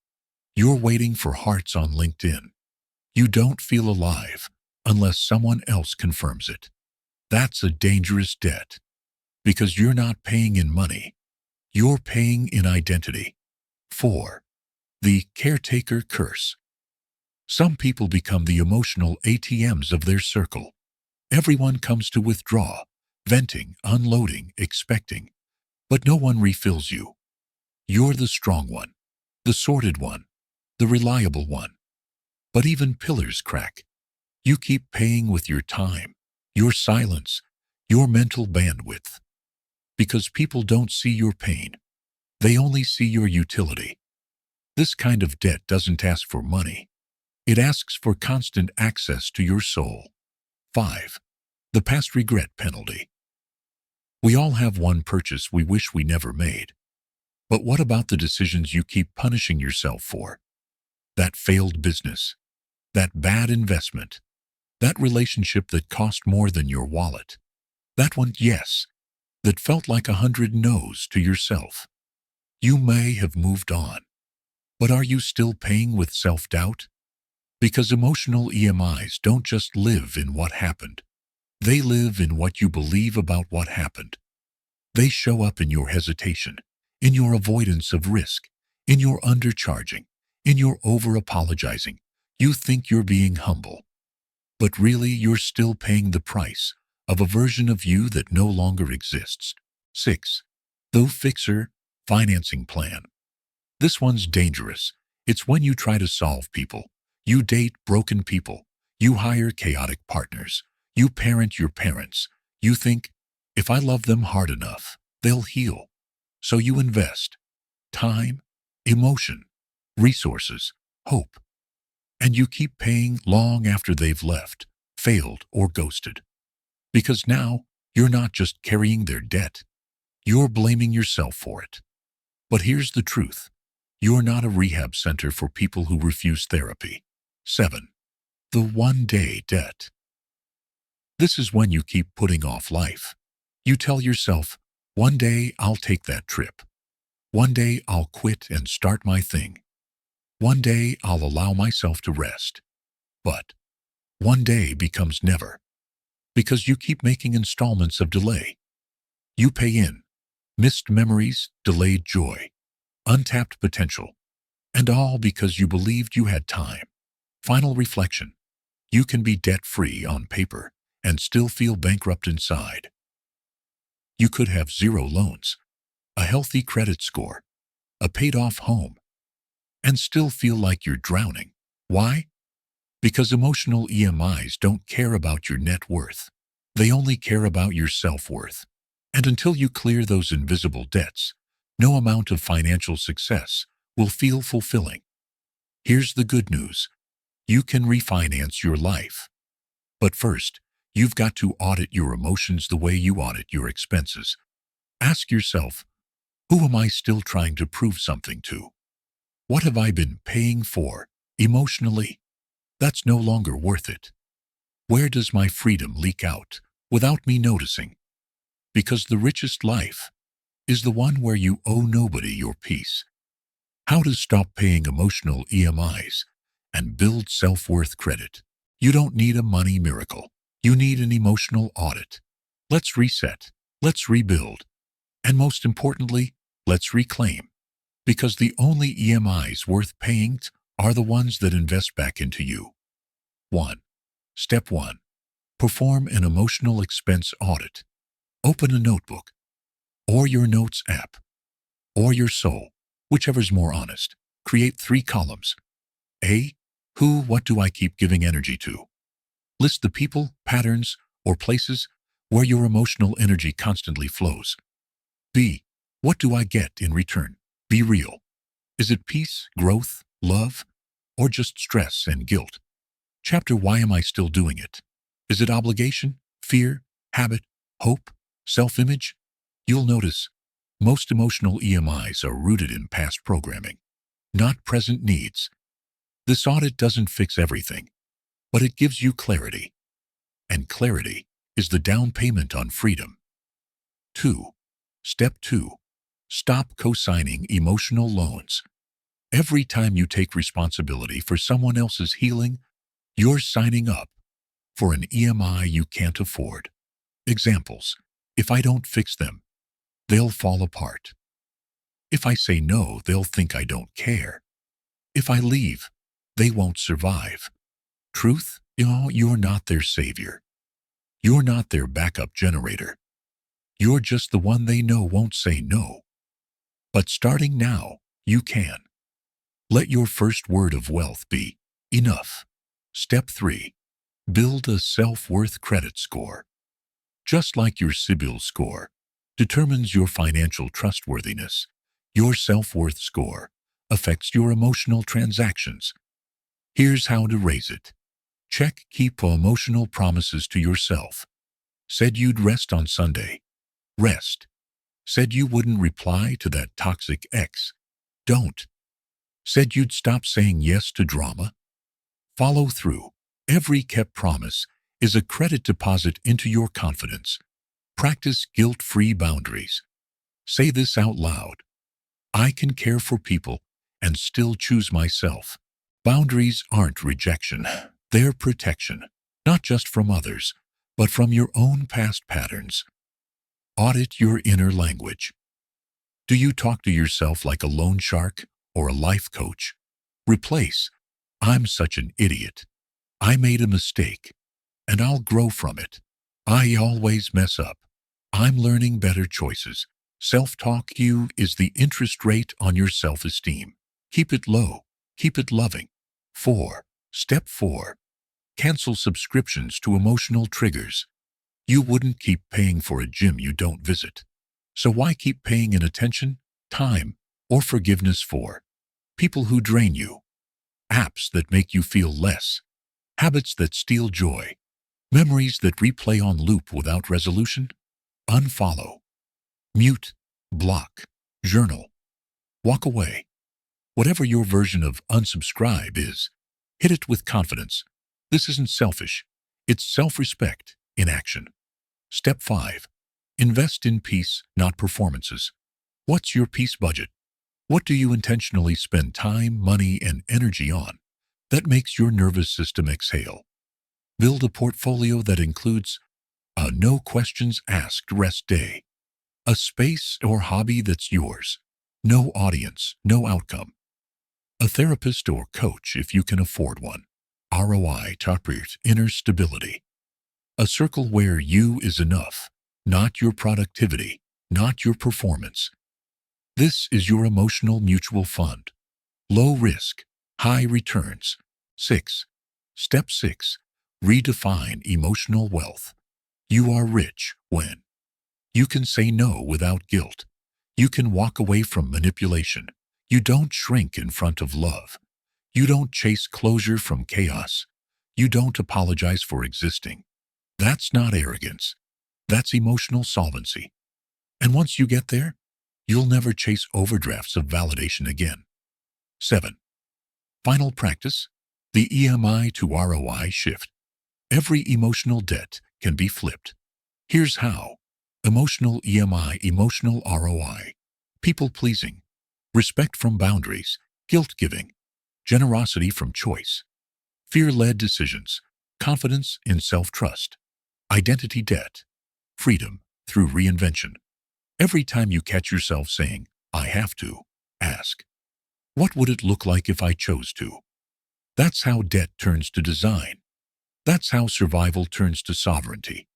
You're waiting for hearts on LinkedIn. You don't feel alive unless someone else confirms it. That's a dangerous debt, because you're not paying in money. You're paying in identity. 4. The caretaker curse. Some people become the emotional ATMs of their circle. Everyone comes to withdraw, venting, unloading, expecting, but no one refills you. You're the strong one, the sorted one, the reliable one. But even pillars crack. You keep paying with your time, your silence, your mental bandwidth. Because people don't see your pain. They only see your utility. This kind of debt doesn't ask for money. It asks for constant access to your soul. 5. The past regret penalty. We all have one purchase we wish we never made. But what about the decisions you keep punishing yourself for? That failed business, that bad investment, that relationship that cost more than your wallet, that one yes, that felt like 100 no's to yourself. You may have moved on, but are you still paying with self-doubt? Because emotional EMIs don't just live in what happened. They live in what you believe about what happened. They show up in your hesitation, in your avoidance of risk, in your undercharging, in your over-apologizing. You think you're being humble, but really you're still paying the price of a version of you that no longer exists. 6. The fixer financing plan. This one's dangerous. It's when you try to solve people. You date broken people. You hire chaotic partners. You parent your parents. You think, if I love them hard enough, they'll heal. So you invest time, emotion, resources, hope. And you keep paying long after they've left, failed, or ghosted. Because now, you're not just carrying their debt, you're blaming yourself for it. But here's the truth. You're not a rehab center for people who refuse therapy. 7. The one-day debt. This is when you keep putting off life. You tell yourself, one day I'll take that trip. One day I'll quit and start my thing. One day I'll allow myself to rest. But one day becomes never, because you keep making installments of delay. You pay in missed memories, delayed joy, untapped potential, and all because you believed you had time. Final reflection. You can be debt-free on paper and still feel bankrupt inside. You could have 0 loans, a healthy credit score, a paid-off home, and still feel like you're drowning. Why? Because emotional EMIs don't care about your net worth. They only care about your self-worth. And until you clear those invisible debts, no amount of financial success will feel fulfilling. Here's the good news. You can refinance your life. But first, you've got to audit your emotions the way you audit your expenses. Ask yourself, who am I still trying to prove something to? What have I been paying for, emotionally? That's no longer worth it. Where does my freedom leak out without me noticing? Because the richest life is the one where you owe nobody your peace. How to stop paying emotional EMIs and build self-worth credit. You don't need a money miracle. You need an emotional audit. Let's reset. Let's rebuild. And most importantly, let's reclaim. Because the only EMIs worth paying are the ones that invest back into you. 1. Step 1. Perform an emotional expense audit. Open a notebook, or your notes app, or your soul, whichever's more honest. Create 3 columns. A. Who, what do I keep giving energy to? List the people, patterns, or places where your emotional energy constantly flows. B. What do I get in return? Be real. Is it peace, growth, love, or just stress and guilt? Chapter Why am I still doing it? Is it obligation, fear, habit, hope, self-image? You'll notice most emotional EMIs are rooted in past programming, not present needs. This audit doesn't fix everything, but it gives you clarity. And clarity is the down payment on freedom. 2. Step 2. Stop co-signing emotional loans. Every time you take responsibility for someone else's healing, you're signing up for an EMI you can't afford. Examples. If I don't fix them, they'll fall apart. If I say no, they'll think I don't care. If I leave, they won't survive. Truth? You're not their savior. You're not their backup generator. You're just the one they know won't say no. But starting now, you can. Let your first word of wealth be enough. Step 3. Build a self-worth credit score. Just like your CIBIL score determines your financial trustworthiness, your self-worth score affects your emotional transactions. Here's how to raise it. Check keep emotional promises to yourself. Said you'd rest on Sunday. Rest. Said you wouldn't reply to that toxic ex. Don't. Said you'd stop saying yes to drama. Follow through. Every kept promise is a credit deposit into your confidence. Practice guilt-free boundaries. Say this out loud. I can care for people and still choose myself. Boundaries aren't rejection. They're protection, not just from others, but from your own past patterns. Audit your inner language. Do you talk to yourself like a loan shark or a life coach? Replace, I'm such an idiot. I made a mistake, and I'll grow from it. I always mess up. I'm learning better choices. Self-talk you is the interest rate on your self-esteem. Keep it low. Keep it loving. 4. Step 4. Cancel subscriptions to emotional triggers. You wouldn't keep paying for a gym you don't visit. So why keep paying in attention, time, or forgiveness for people who drain you? Apps that make you feel less. Habits that steal joy. Memories that replay on loop without resolution. Unfollow. Mute. Block. Journal. Walk away. Whatever your version of unsubscribe is, hit it with confidence. This isn't selfish. It's self-respect in action. Step 5. Invest in peace, not performances. What's your peace budget? What do you intentionally spend time, money, and energy on that makes your nervous system exhale? Build a portfolio that includes a no questions asked rest day, a space or hobby that's yours, no audience, no outcome, a therapist or coach if you can afford one, ROI target inner stability, a circle where you is enough, not your productivity, not your performance. This is your emotional mutual fund. Low risk, high returns. 6. Step 6. Redefine emotional wealth. You are rich when you can say no without guilt. You can walk away from manipulation. You don't shrink in front of love. You don't chase closure from chaos. You don't apologize for existing. That's not arrogance. That's emotional solvency. And once you get there, you'll never chase overdrafts of validation again. 7. Final practice, the EMI to ROI shift. Every emotional debt can be flipped. Here's how. Emotional EMI, emotional ROI. People-pleasing. Respect from boundaries. Guilt-giving. Generosity from choice. Fear-led decisions. Confidence in self-trust. Identity debt. Freedom through reinvention. Every time you catch yourself saying, I have to, ask, what would it look like if I chose to? That's how debt turns to design. That's how survival turns to sovereignty.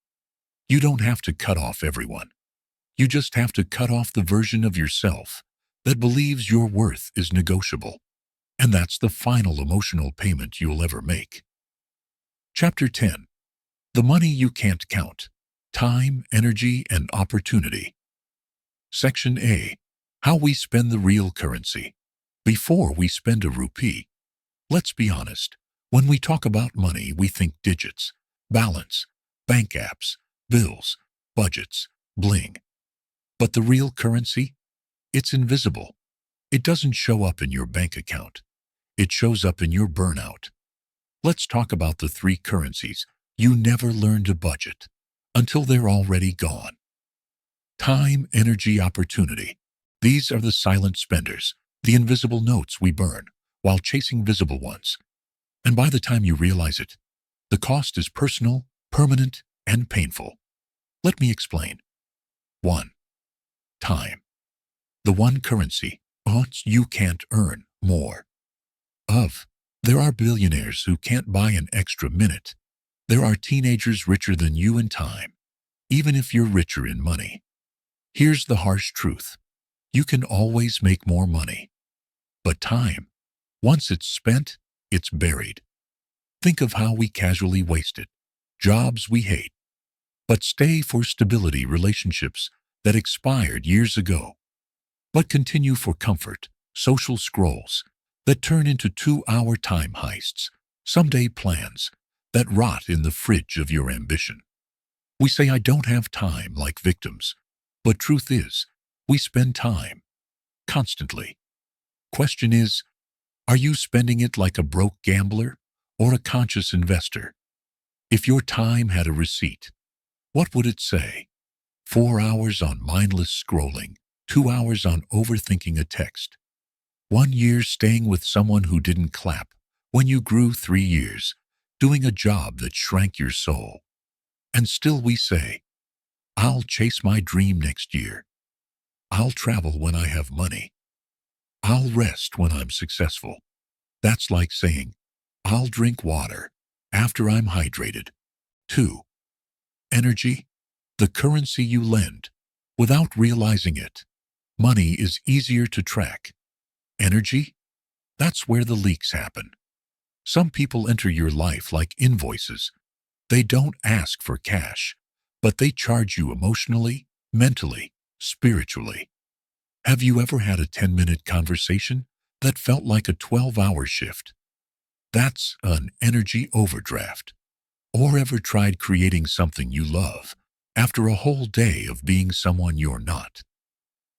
You don't have to cut off everyone. You just have to cut off the version of yourself that believes your worth is negotiable. And that's the final emotional payment you'll ever make. Chapter 10. The money you can't count. Time, energy, and opportunity. Section A. How we spend the real currency. Before we spend a rupee, let's be honest. When we talk about money, we think digits, balance, bank apps, bills, budgets, bling. But the real currency? It's invisible. It doesn't show up in your bank account. It shows up in your burnout. Let's talk about the 3 currencies you never learn to budget until they're already gone. Time, energy, opportunity. These are the silent spenders, the invisible notes we burn while chasing visible ones. And by the time you realize it, the cost is personal, permanent, and painful. Let me explain. 1. Time. The one currency you can't earn more of. There are billionaires who can't buy an extra minute. There are teenagers richer than you in time, even if you're richer in money. Here's the harsh truth. You can always make more money. But time, once it's spent, it's buried. Think of how we casually waste it. Jobs we hate, but stay for stability, relationships that expired years ago, but continue for comfort, social scrolls that turn into 2-hour time heists, someday plans that rot in the fridge of your ambition. We say, I don't have time, like victims, but truth is, we spend time constantly. Question is, are you spending it like a broke gambler or a conscious investor? If your time had a receipt, what would it say? 4 hours on mindless scrolling, 2 hours on overthinking a text, 1 year staying with someone who didn't clap when you grew, 3 years doing a job that shrank your soul. And still we say, I'll chase my dream next year. I'll travel when I have money. I'll rest when I'm successful. That's like saying, I'll drink water after I'm hydrated. 2. Energy, the currency you lend without realizing it. Money is easier to track. Energy, that's where the leaks happen. Some people enter your life like invoices. They don't ask for cash, but they charge you emotionally, mentally, spiritually. Have you ever had a 10-minute conversation that felt like a 12-hour shift? That's an energy overdraft. Or ever tried creating something you love after a whole day of being someone you're not?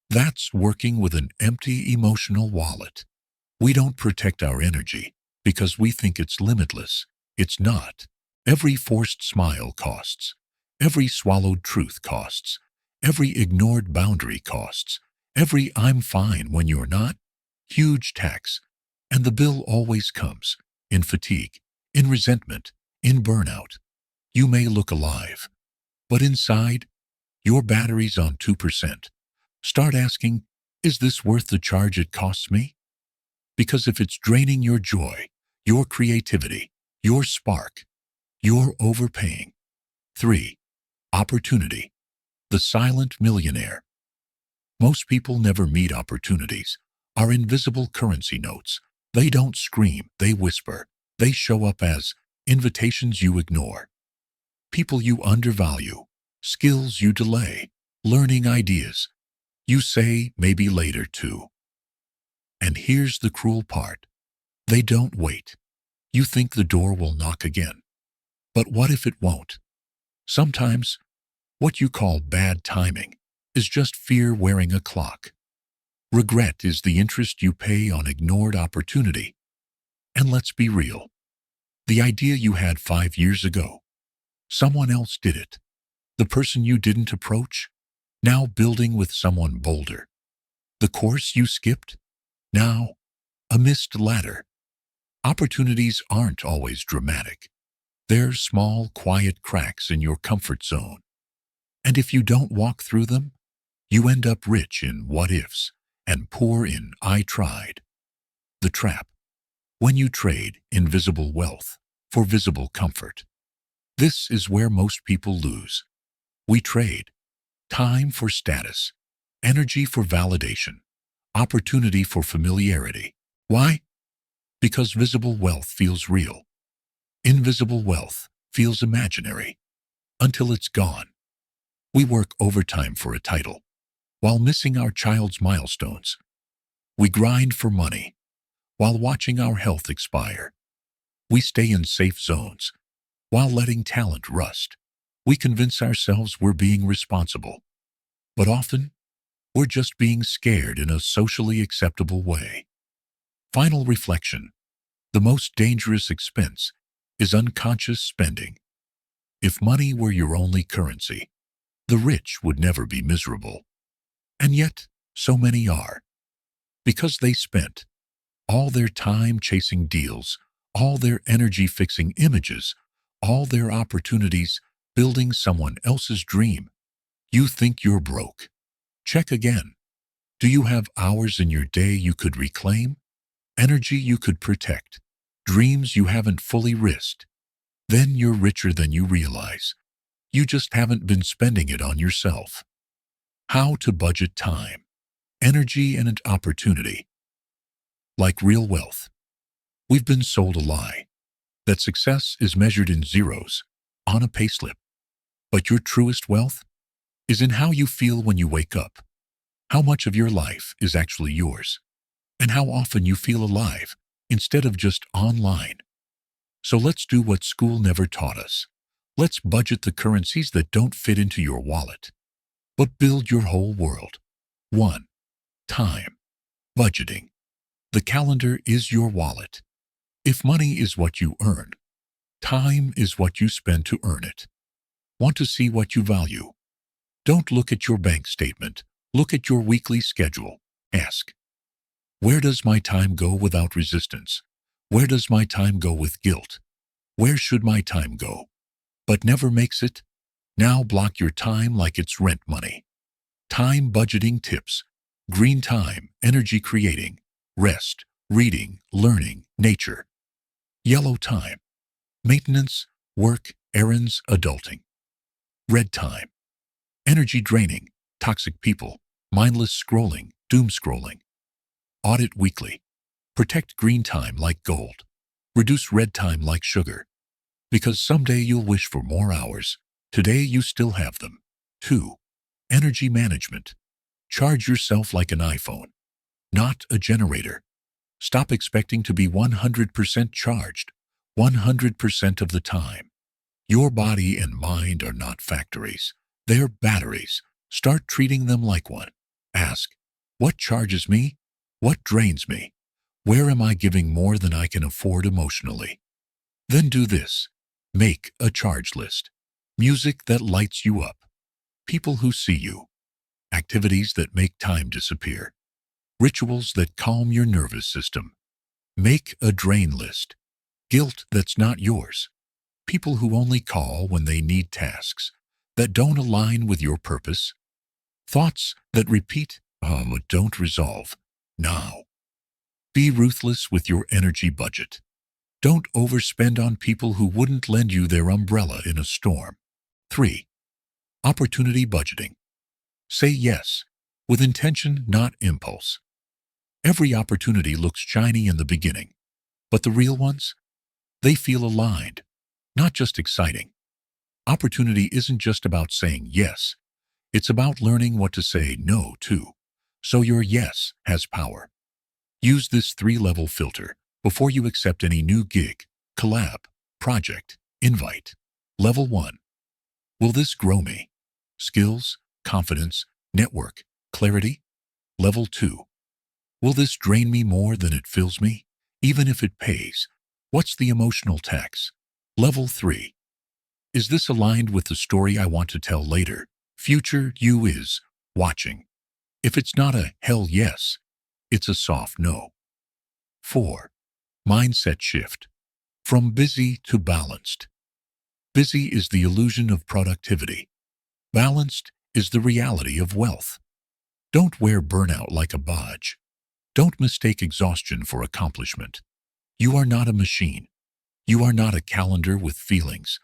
That's working with an empty emotional wallet. We don't protect our energy because we think it's limitless. It's not. Every forced smile costs. Every swallowed truth costs. Every ignored boundary costs. Every I'm fine when you're not, huge tax. And the bill always comes in fatigue, in resentment, in burnout. You may look alive, but inside, your battery's on 2%. Start asking, is this worth the charge it costs me? Because if it's draining your joy, your creativity, your spark, you're overpaying. 3. Opportunity, the silent millionaire. Most people never meet opportunities, are invisible currency notes. They don't scream, they whisper. They show up as invitations you ignore, people you undervalue, skills you delay, learning ideas. You say maybe later too. And here's the cruel part. They don't wait. You think the door will knock again. But what if it won't? Sometimes, what you call bad timing is just fear wearing a clock. Regret is the interest you pay on ignored opportunity. And let's be real. The idea you had 5 years ago, someone else did it. The person you didn't approach, now building with someone bolder. The course you skipped, now a missed ladder. Opportunities aren't always dramatic. They're small, quiet cracks in your comfort zone. And if you don't walk through them, you end up rich in what-ifs and poor in I tried. The trap. When you trade invisible wealth for visible comfort. This is where most people lose. We trade time for status, energy for validation, opportunity for familiarity. Why? Because visible wealth feels real. Invisible wealth feels imaginary until it's gone. We work overtime for a title while missing our child's milestones. We grind for money while watching our health expire. We stay in safe zones while letting talent rust. We convince ourselves we're being responsible, but often we're just being scared in a socially acceptable way. Final reflection. The most dangerous expense is unconscious spending. If money were your only currency, the rich would never be miserable. And yet, so many are. Because they spent all their time chasing deals, all their energy fixing images, all their opportunities building someone else's dream. You think you're broke. Check again. Do you have hours in your day you could reclaim? Energy you could protect? Dreams you haven't fully risked? Then you're richer than you realize. You just haven't been spending it on yourself. How to budget time, energy, and opportunity. Like real wealth, we've been sold a lie that success is measured in zeros on a payslip. But your truest wealth is in how you feel when you wake up, how much of your life is actually yours, and how often you feel alive instead of just online. So let's do what school never taught us. Let's budget the currencies that don't fit into your wallet, but build your whole world. 1. Time. Budgeting. The calendar is your wallet. If money is what you earn, time is what you spend to earn it. Want to see what you value? Don't look at your bank statement. Look at your weekly schedule. Ask, where does my time go without resistance? Where does my time go with guilt? Where should my time go? But never makes it? Now block your time like it's rent money. Time budgeting tips. Green time, energy creating, rest, reading, learning, nature. Yellow time, maintenance, work, errands, adulting. Red time, energy draining, toxic people, mindless scrolling, doom scrolling. Audit weekly. Protect green time like gold. Reduce red time like sugar. Because someday you'll wish for more hours. Today you still have them. 2. Energy management. Charge yourself like an iPhone, not a generator. Stop expecting to be 100% charged 100% of the time. Your body and mind are not factories. They're batteries. Start treating them like one. Ask, what charges me? What drains me? Where am I giving more than I can afford emotionally? Then do this. Make a charge list. Music that lights you up. People who see you. Activities that make time disappear. Rituals that calm your nervous system. Make a drain list. Guilt that's not yours. People who only call when they need tasks that don't align with your purpose. Thoughts that repeat but don't resolve. Now. Be ruthless with your energy budget. Don't overspend on people who wouldn't lend you their umbrella in a storm. 3. Opportunity budgeting. Say yes, with intention, not impulse. Every opportunity looks shiny in the beginning, but the real ones? They feel aligned, not just exciting. Opportunity isn't just about saying yes, it's about learning what to say no to, so your yes has power. Use this 3-level filter before you accept any new gig, collab, project, invite. Level 1. Will this grow me? Skills, confidence, network, clarity. Level 2. Will this drain me more than it fills me? Even if it pays. What's the emotional tax? Level 3. Is this aligned with the story I want to tell later? Future you is watching. If it's not a hell yes, it's a soft no. 4. Mindset shift. From busy to balanced. Busy is the illusion of productivity. Balanced is the reality of wealth. Don't wear burnout like a badge. Don't mistake exhaustion for accomplishment. You are not a machine. You are not a calendar with feelings.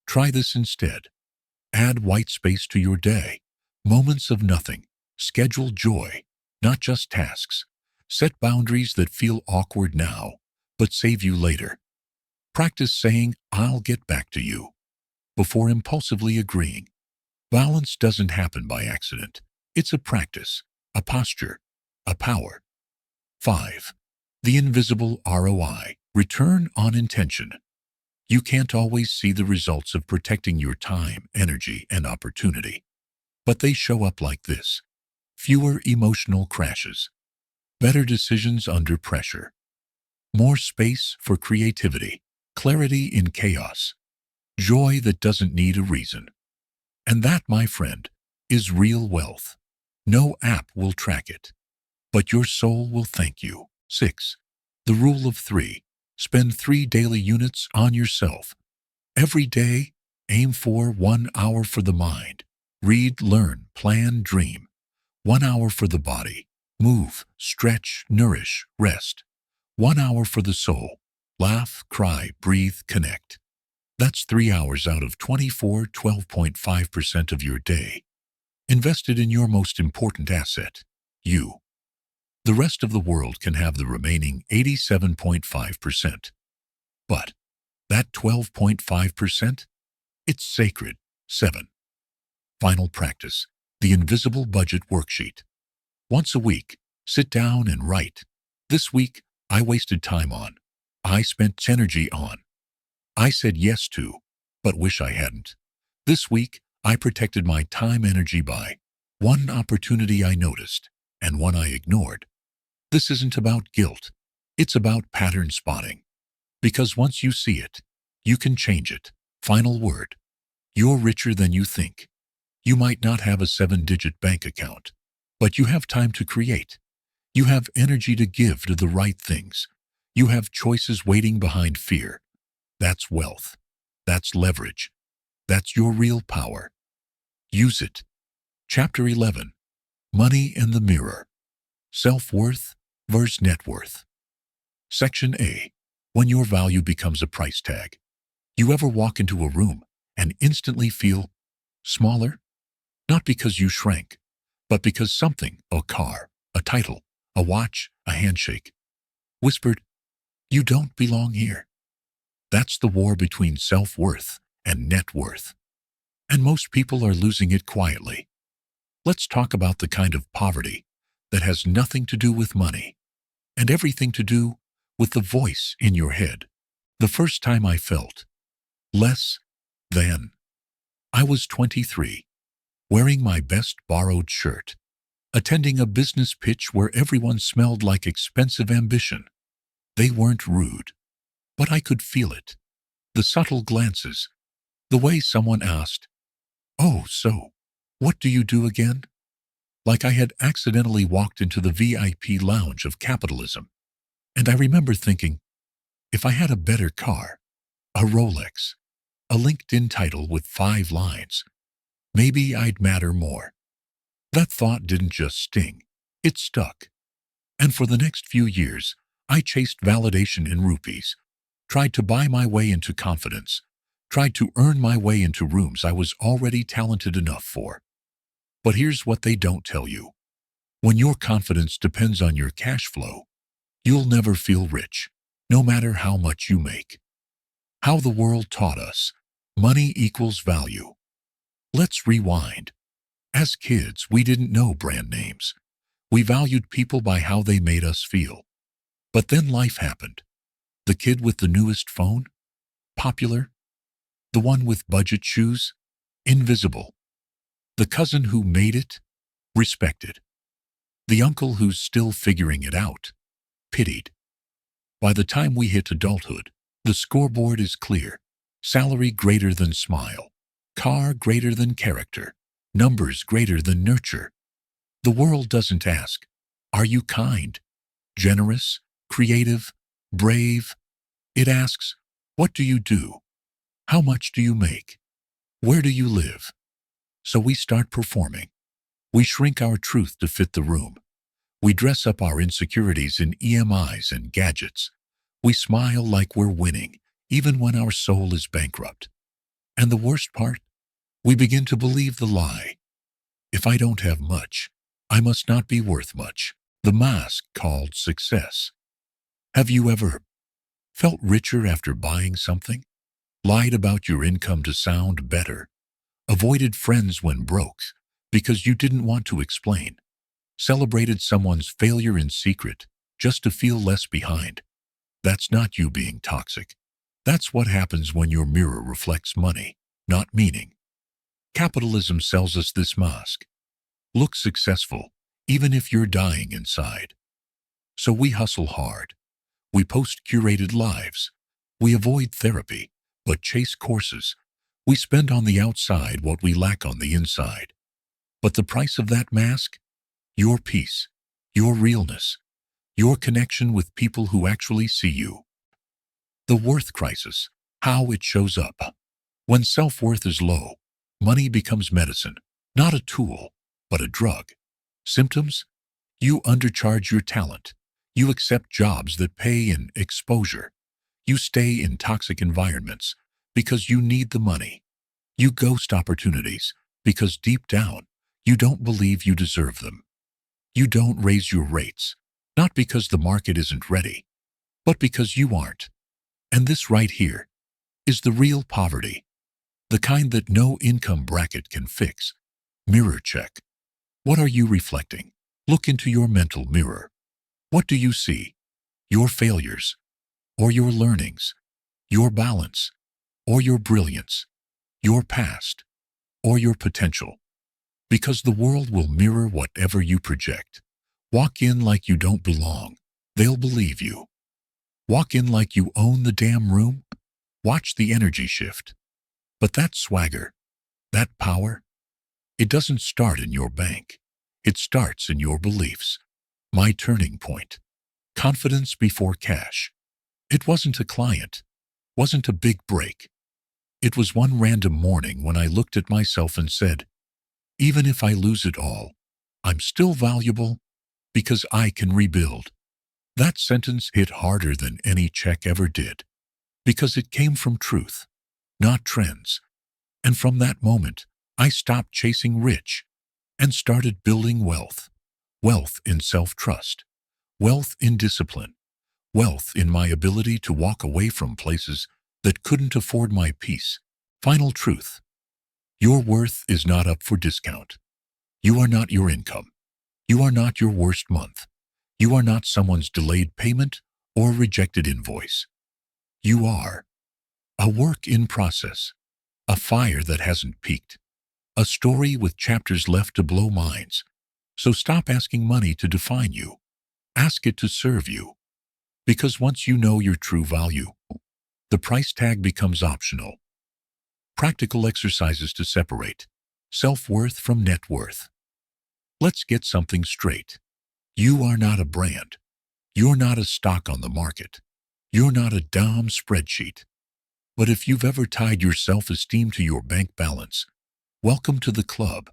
Try this instead. Add white space to your day. Moments of nothing. Schedule joy, not just tasks. Set boundaries that feel awkward now, but save you later. Practice saying, I'll get back to you, before impulsively agreeing. Balance doesn't happen by accident. It's a practice, a posture, a power. 5. The invisible ROI, return on intention. You can't always see the results of protecting your time, energy, and opportunity, but they show up like this. Fewer emotional crashes. Better decisions under pressure. More space for creativity. Clarity in chaos. Joy that doesn't need a reason. And that, my friend, is real wealth. No app will track it, but your soul will thank you. 6. The rule of 3. Spend 3 daily units on yourself. Every day, aim for 1 hour for the mind. Read, learn, plan, dream. 1 hour for the body. Move, stretch, nourish, rest. 1 hour for the soul. Laugh, cry, breathe, connect. That's 3 hours out of 24, 12.5% of your day, invested in your most important asset, you. The rest of the world can have the remaining 87.5%. But that 12.5%? It's sacred. 7. Final practice, the invisible budget worksheet. Once a week, sit down and write. This week, I wasted time on. I spent energy on. I said yes to, but wish I hadn't. This week, I protected my time energy by 1 opportunity I noticed and 1 I ignored. This isn't about guilt. It's about pattern spotting. Because once you see it, you can change it. Final word. You're richer than you think. You might not have a 7-digit bank account, but you have time to create. You have energy to give to the right things. You have choices waiting behind fear. That's wealth. That's leverage. That's your real power. Use it. Chapter 11. Money and the Mirror. Self-worth versus net worth. Section A. When your value becomes a price tag. You ever walk into a room and instantly feel smaller? Not because you shrank, but because something, a car, a title, a watch, a handshake, whispered, "You don't belong here." That's the war between self-worth and net worth. And most people are losing it quietly. Let's talk about the kind of poverty that has nothing to do with money and everything to do with the voice in your head. The first time I felt less than, I was 23, wearing my best borrowed shirt, attending a business pitch where everyone smelled like expensive ambition. They weren't rude, but I could feel it. The subtle glances, the way someone asked, "Oh, so, what do you do again?" Like I had accidentally walked into the VIP lounge of capitalism. And I remember thinking, if I had a better car, a Rolex, a LinkedIn title with 5 lines, maybe I'd matter more. That thought didn't just sting, it stuck. And for the next few years, I chased validation in rupees, tried to buy my way into confidence, tried to earn my way into rooms I was already talented enough for. But here's what they don't tell you. When your confidence depends on your cash flow, you'll never feel rich, no matter how much you make. How the world taught us, money equals value. Let's rewind. As kids, we didn't know brand names. We valued people by how they made us feel. But then life happened. The kid with the newest phone? Popular. The one with budget shoes? Invisible. The cousin who made it? Respected. The uncle who's still figuring it out? Pitied. By the time we hit adulthood, the scoreboard is clear. Salary greater than smile. Car greater than character. Numbers greater than nurture. The world doesn't ask, are you kind, generous, creative, brave? It asks, what do you do? How much do you make? Where do you live? So we start performing. We shrink our truth to fit the room. We dress up our insecurities in EMIs and gadgets. We smile like we're winning, even when our soul is bankrupt. And the worst part? We begin to believe the lie. If I don't have much, I must not be worth much. The mask called success. Have you ever felt richer after buying something? Lied about your income to sound better? Avoided friends when broke because you didn't want to explain? Celebrated someone's failure in secret just to feel less behind? That's not you being toxic. That's what happens when your mirror reflects money, not meaning. Capitalism sells us this mask. Look successful, even if you're dying inside. So we hustle hard. We post curated lives. We avoid therapy, but chase courses. We spend on the outside what we lack on the inside. But the price of that mask? Your peace, your realness, your connection with people who actually see you. The worth crisis, how it shows up. When self-worth is low, money becomes medicine, not a tool, but a drug. Symptoms? You undercharge your talent. You accept jobs that pay in exposure. You stay in toxic environments because you need the money. You ghost opportunities because deep down, you don't believe you deserve them. You don't raise your rates, not because the market isn't ready, but because you aren't. And this right here is the real poverty, the kind that no income bracket can fix. Mirror check. What are you reflecting? Look into your mental mirror. What do you see? Your failures, or your learnings, your balance, or your brilliance, your past, or your potential? Because the world will mirror whatever you project. Walk in like you don't belong. They'll believe you. Walk in like you own the damn room. Watch the energy shift. But that swagger, that power, it doesn't start in your bank. It starts in your beliefs. My turning point. Confidence before cash. It wasn't a client, wasn't a big break. It was one random morning when I looked at myself and said, even if I lose it all, I'm still valuable because I can rebuild. That sentence hit harder than any check ever did because it came from truth, not trends. And from that moment, I stopped chasing rich and started building wealth. Wealth in self-trust, wealth in discipline, wealth in my ability to walk away from places that couldn't afford my peace. Final truth. Your worth is not up for discount. You are not your income. You are not your worst month. You are not someone's delayed payment or rejected invoice. You are a work in process, a fire that hasn't peaked, a story with chapters left to blow minds. So stop asking money to define you. Ask it to serve you. Because once you know your true value, the price tag becomes optional. Practical exercises to separate self-worth from net worth. Let's get something straight. You are not a brand. You're not a stock on the market. You're not a dumb spreadsheet. But if you've ever tied your self-esteem to your bank balance, welcome to the club.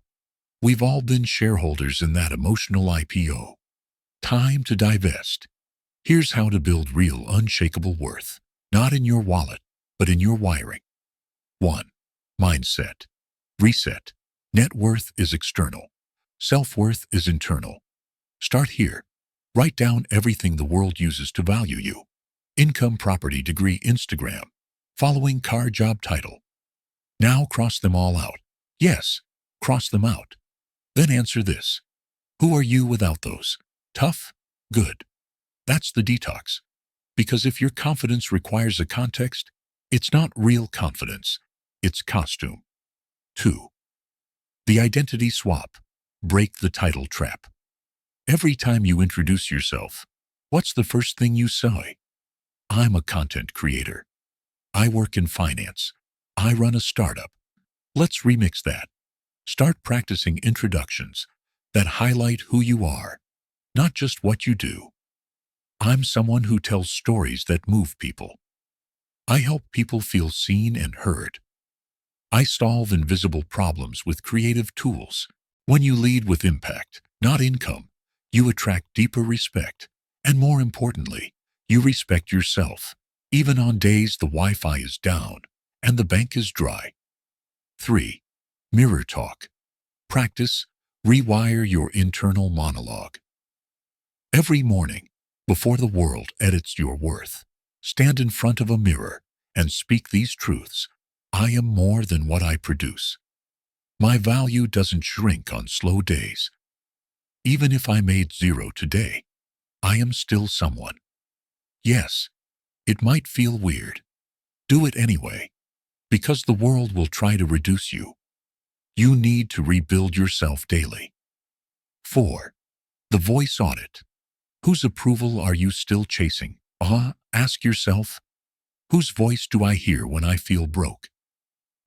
We've all been shareholders in that emotional IPO. Time to divest. Here's how to build real, unshakable worth. Not in your wallet, but in your wiring. 1. Mindset. Reset. Net worth is external. Self-worth is internal. Start here. Write down everything the world uses to value you. Income, property, degree, Instagram. Following, car, job, title. Now cross them all out. Yes, cross them out. Then answer this. Who are you without those? Tough? Good. That's the detox. Because if your confidence requires a context, it's not real confidence. It's costume. 2. The identity swap. Break the title trap. Every time you introduce yourself, what's the first thing you say? I'm a content creator. I work in finance. I run a startup. Let's remix that. Start practicing introductions that highlight who you are, not just what you do. I'm someone who tells stories that move people. I help people feel seen and heard. I solve invisible problems with creative tools. When you lead with impact, not income, you attract deeper respect. And more importantly, you respect yourself, even on days the Wi-Fi is down and the bank is dry. 3. Mirror talk. Practice, rewire your internal monologue. Every morning, before the world edits your worth, stand in front of a mirror and speak these truths. I am more than what I produce. My value doesn't shrink on slow days. Even if I made 0 today, I am still someone. Yes, it might feel weird. Do it anyway, because the world will try to reduce you. You need to rebuild yourself daily. 4. The voice audit. Whose approval are you still chasing? Ask yourself, whose voice do I hear when I feel broke?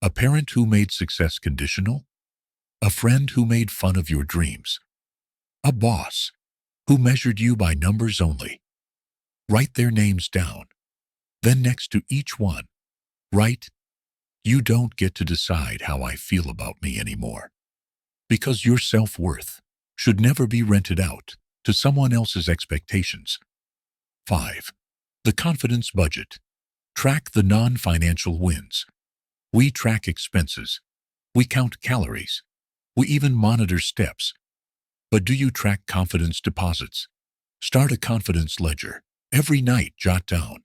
A parent who made success conditional? A friend who made fun of your dreams? A boss who measured you by numbers only? Write their names down. Then next to each one, write, you don't get to decide how I feel about me anymore. Because your self-worth should never be rented out to someone else's expectations. 5. The confidence budget. Track the non-financial wins. We track expenses. We count calories. We even monitor steps. But do you track confidence deposits? Start a confidence ledger. Every night, jot down.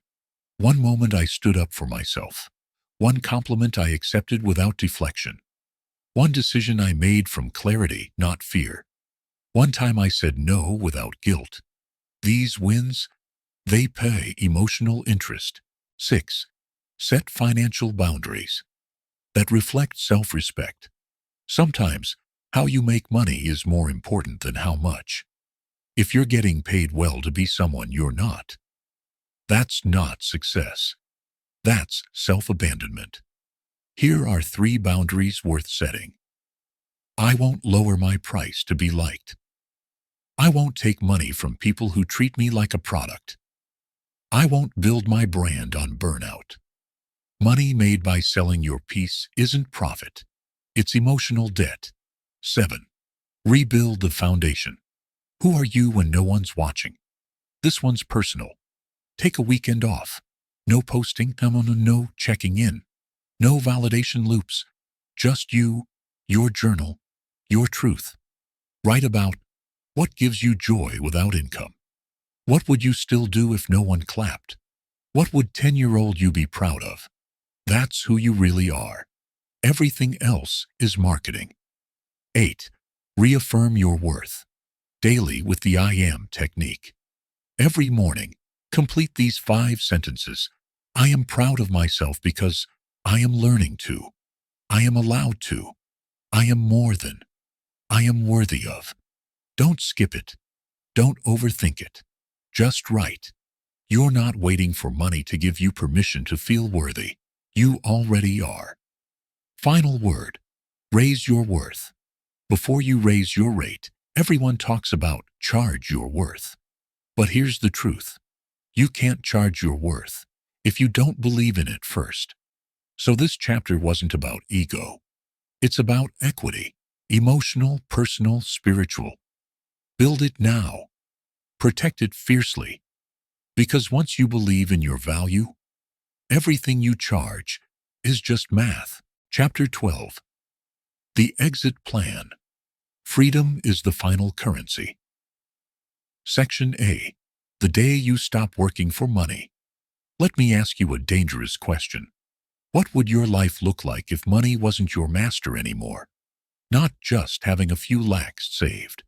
One moment I stood up for myself. One compliment I accepted without deflection. One decision I made from clarity, not fear. One time I said no without guilt. These wins, they pay emotional interest. 6. Set financial boundaries that reflect self-respect. Sometimes, how you make money is more important than how much. If you're getting paid well to be someone you're not, that's not success. That's self-abandonment. Here are 3 boundaries worth setting. I won't lower my price to be liked. I won't take money from people who treat me like a product. I won't build my brand on burnout. Money made by selling your peace isn't profit. It's emotional debt. 7. Rebuild the foundation. Who are you when no one's watching? This one's personal. Take a weekend off. No posting, no checking in. No validation loops. Just you, your journal, your truth. Write about what gives you joy without income. What would you still do if no one clapped? What would 10-year-old you be proud of? That's who you really are. Everything else is marketing. 8. Reaffirm your worth. Daily with the I am technique. Every morning, complete these 5 sentences. I am proud of myself because I am learning to. I am allowed to. I am more than. I am worthy of. Don't skip it. Don't overthink it. Just write. You're not waiting for money to give you permission to feel worthy. You already are. Final word. Raise your worth. Before you raise your rate, everyone talks about charge your worth. But here's the truth. You can't charge your worth if you don't believe in it first. So this chapter wasn't about ego. It's about equity. Emotional, personal, spiritual. Build it now. Protect it fiercely. Because once you believe in your value, everything you charge is just math. Chapter 12. The Exit Plan. Freedom is the final currency. Section A. The day you stop working for money. Let me ask you a dangerous question. What would your life look like if money wasn't your master anymore? Not just having a few lakhs saved.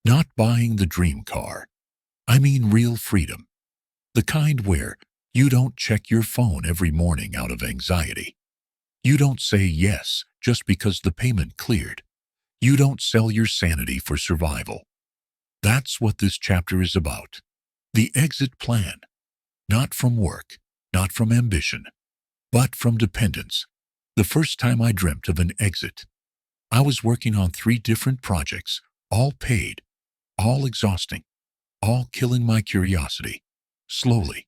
Not buying the dream car. I mean real freedom. The kind where you don't check your phone every morning out of anxiety. You don't say yes just because the payment cleared. You don't sell your sanity for survival. That's what this chapter is about. The exit plan. Not from work, not from ambition, but from dependence. The first time I dreamt of an exit, I was working on 3 different projects, all paid, all exhausting, all killing my curiosity. Slowly.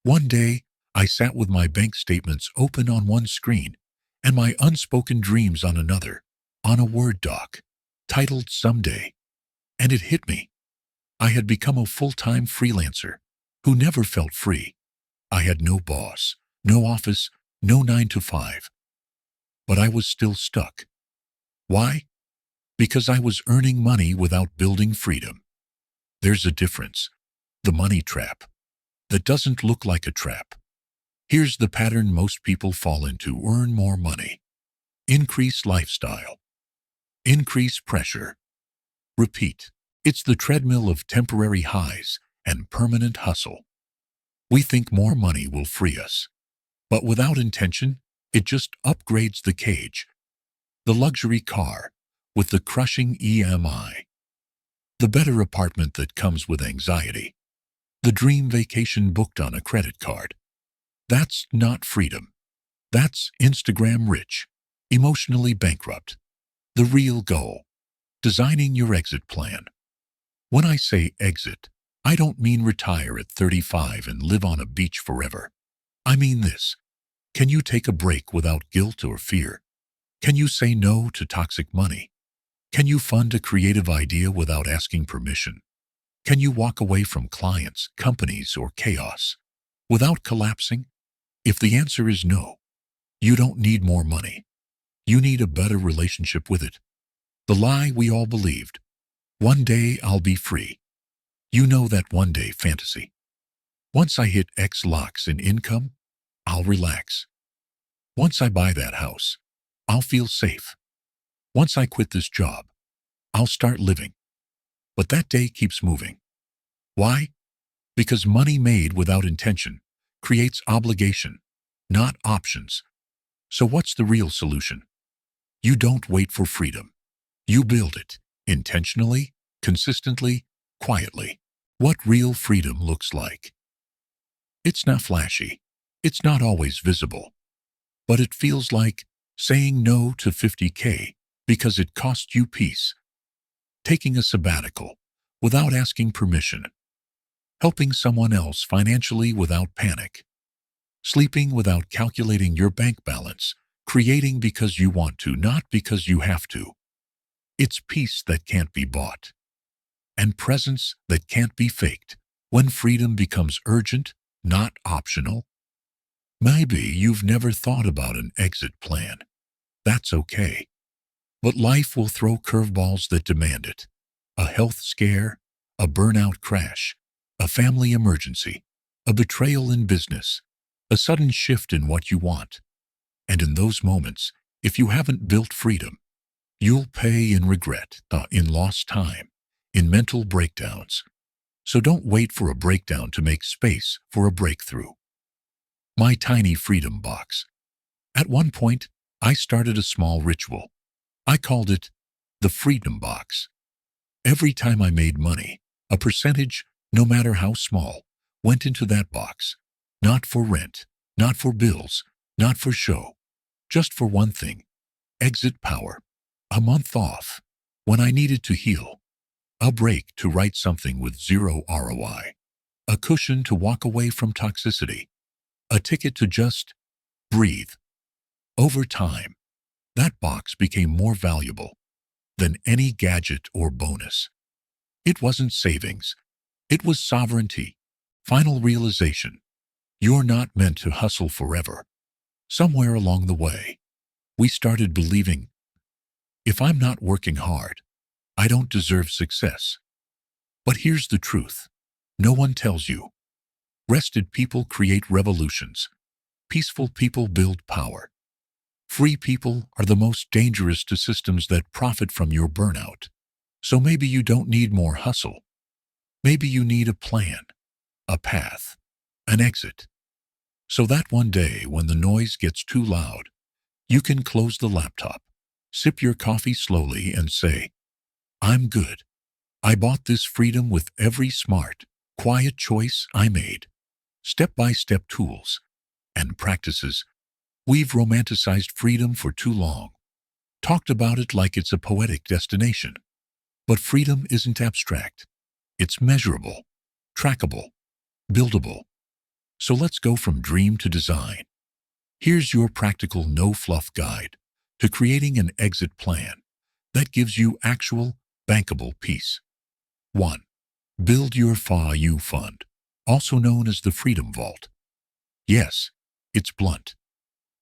One day, I sat with my bank statements open on one screen and my unspoken dreams on another, on a Word doc, titled Someday. And it hit me. I had become a full-time freelancer who never felt free. I had no boss, no office, no 9 to 5. But I was still stuck. Why? Because I was earning money without building freedom. There's a difference. The money trap. That doesn't look like a trap. Here's the pattern most people fall into: earn more money. Increase lifestyle. Increase pressure. Repeat. It's the treadmill of temporary highs and permanent hustle. We think more money will free us. But without intention, it just upgrades the cage. The luxury car with the crushing EMI. The better apartment that comes with anxiety. The dream vacation booked on a credit card. That's not freedom. That's Instagram rich, emotionally bankrupt. The real goal. Designing your exit plan. When I say exit, I don't mean retire at 35 and live on a beach forever. I mean this. Can you take a break without guilt or fear? Can you say no to toxic money? Can you fund a creative idea without asking permission? Can you walk away from clients, companies, or chaos without collapsing? If the answer is no, you don't need more money. You need a better relationship with it. The lie we all believed. One day I'll be free. You know that one day fantasy. Once I hit X lakhs in income, I'll relax. Once I buy that house, I'll feel safe. Once I quit this job, I'll start living. But that day keeps moving. Why? Because money made without intention creates obligation, not options. So what's the real solution? You don't wait for freedom. You build it, intentionally, consistently, quietly. What real freedom looks like. It's not flashy. It's not always visible. But it feels like saying no to 50K because it cost you peace. Taking a sabbatical without asking permission. Helping someone else financially without panic. Sleeping without calculating your bank balance. Creating because you want to, not because you have to. It's peace that can't be bought, and presence that can't be faked. When freedom becomes urgent, not optional. Maybe you've never thought about an exit plan. That's okay. But life will throw curveballs that demand it. A health scare, a burnout crash, a family emergency, a betrayal in business, a sudden shift in what you want. And in those moments, if you haven't built freedom, you'll pay in regret, in lost time, in mental breakdowns. So don't wait for a breakdown to make space for a breakthrough. My tiny freedom box. At one point, I started a small ritual. I called it the freedom box. Every time I made money, a percentage, no matter how small, went into that box. Not for rent, not for bills, not for show, just for one thing: exit power. A month off, when I needed to heal. A break to write something with zero ROI. A cushion to walk away from toxicity. A ticket to just breathe. Over time, that box became more valuable than any gadget or bonus. It wasn't savings. It was sovereignty. Final realization: you're not meant to hustle forever. Somewhere along the way, we started believing, if I'm not working hard, I don't deserve success. But here's the truth. No one tells you. Rested people create revolutions. Peaceful people build power. Free people are the most dangerous to systems that profit from your burnout. So maybe you don't need more hustle. Maybe you need a plan, a path, an exit. So that one day when the noise gets too loud, you can close the laptop, sip your coffee slowly and say, I'm good. I bought this freedom with every smart, quiet choice I made. Step-by-step tools and practices. We've romanticized freedom for too long, talked about it like it's a poetic destination. But freedom isn't abstract. It's measurable, trackable, buildable. So let's go from dream to design. Here's your practical no-fluff guide to creating an exit plan that gives you actual, bankable peace. 1. Build your FullAudiobook fund, also known as the Freedom Vault. Yes, it's blunt,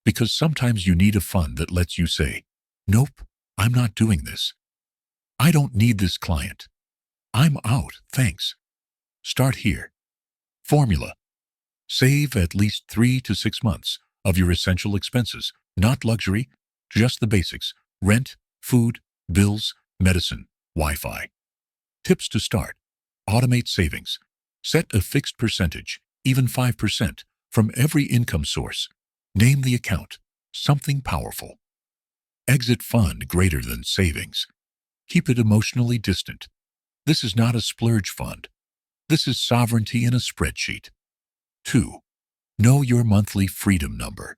because sometimes you need a fund that lets you say, nope, I'm not doing this. I don't need this client. I'm out, thanks. Start here. Formula: save at least 3 to 6 months of your essential expenses, not luxury, just the basics: rent, food, bills, medicine, Wi-Fi. Tips to start: automate savings. Set a fixed percentage, even 5%, from every income source. Name the account, something powerful. Exit fund greater than savings. Keep it emotionally distant. This is not a splurge fund. This is sovereignty in a spreadsheet. 2. Know your monthly freedom number.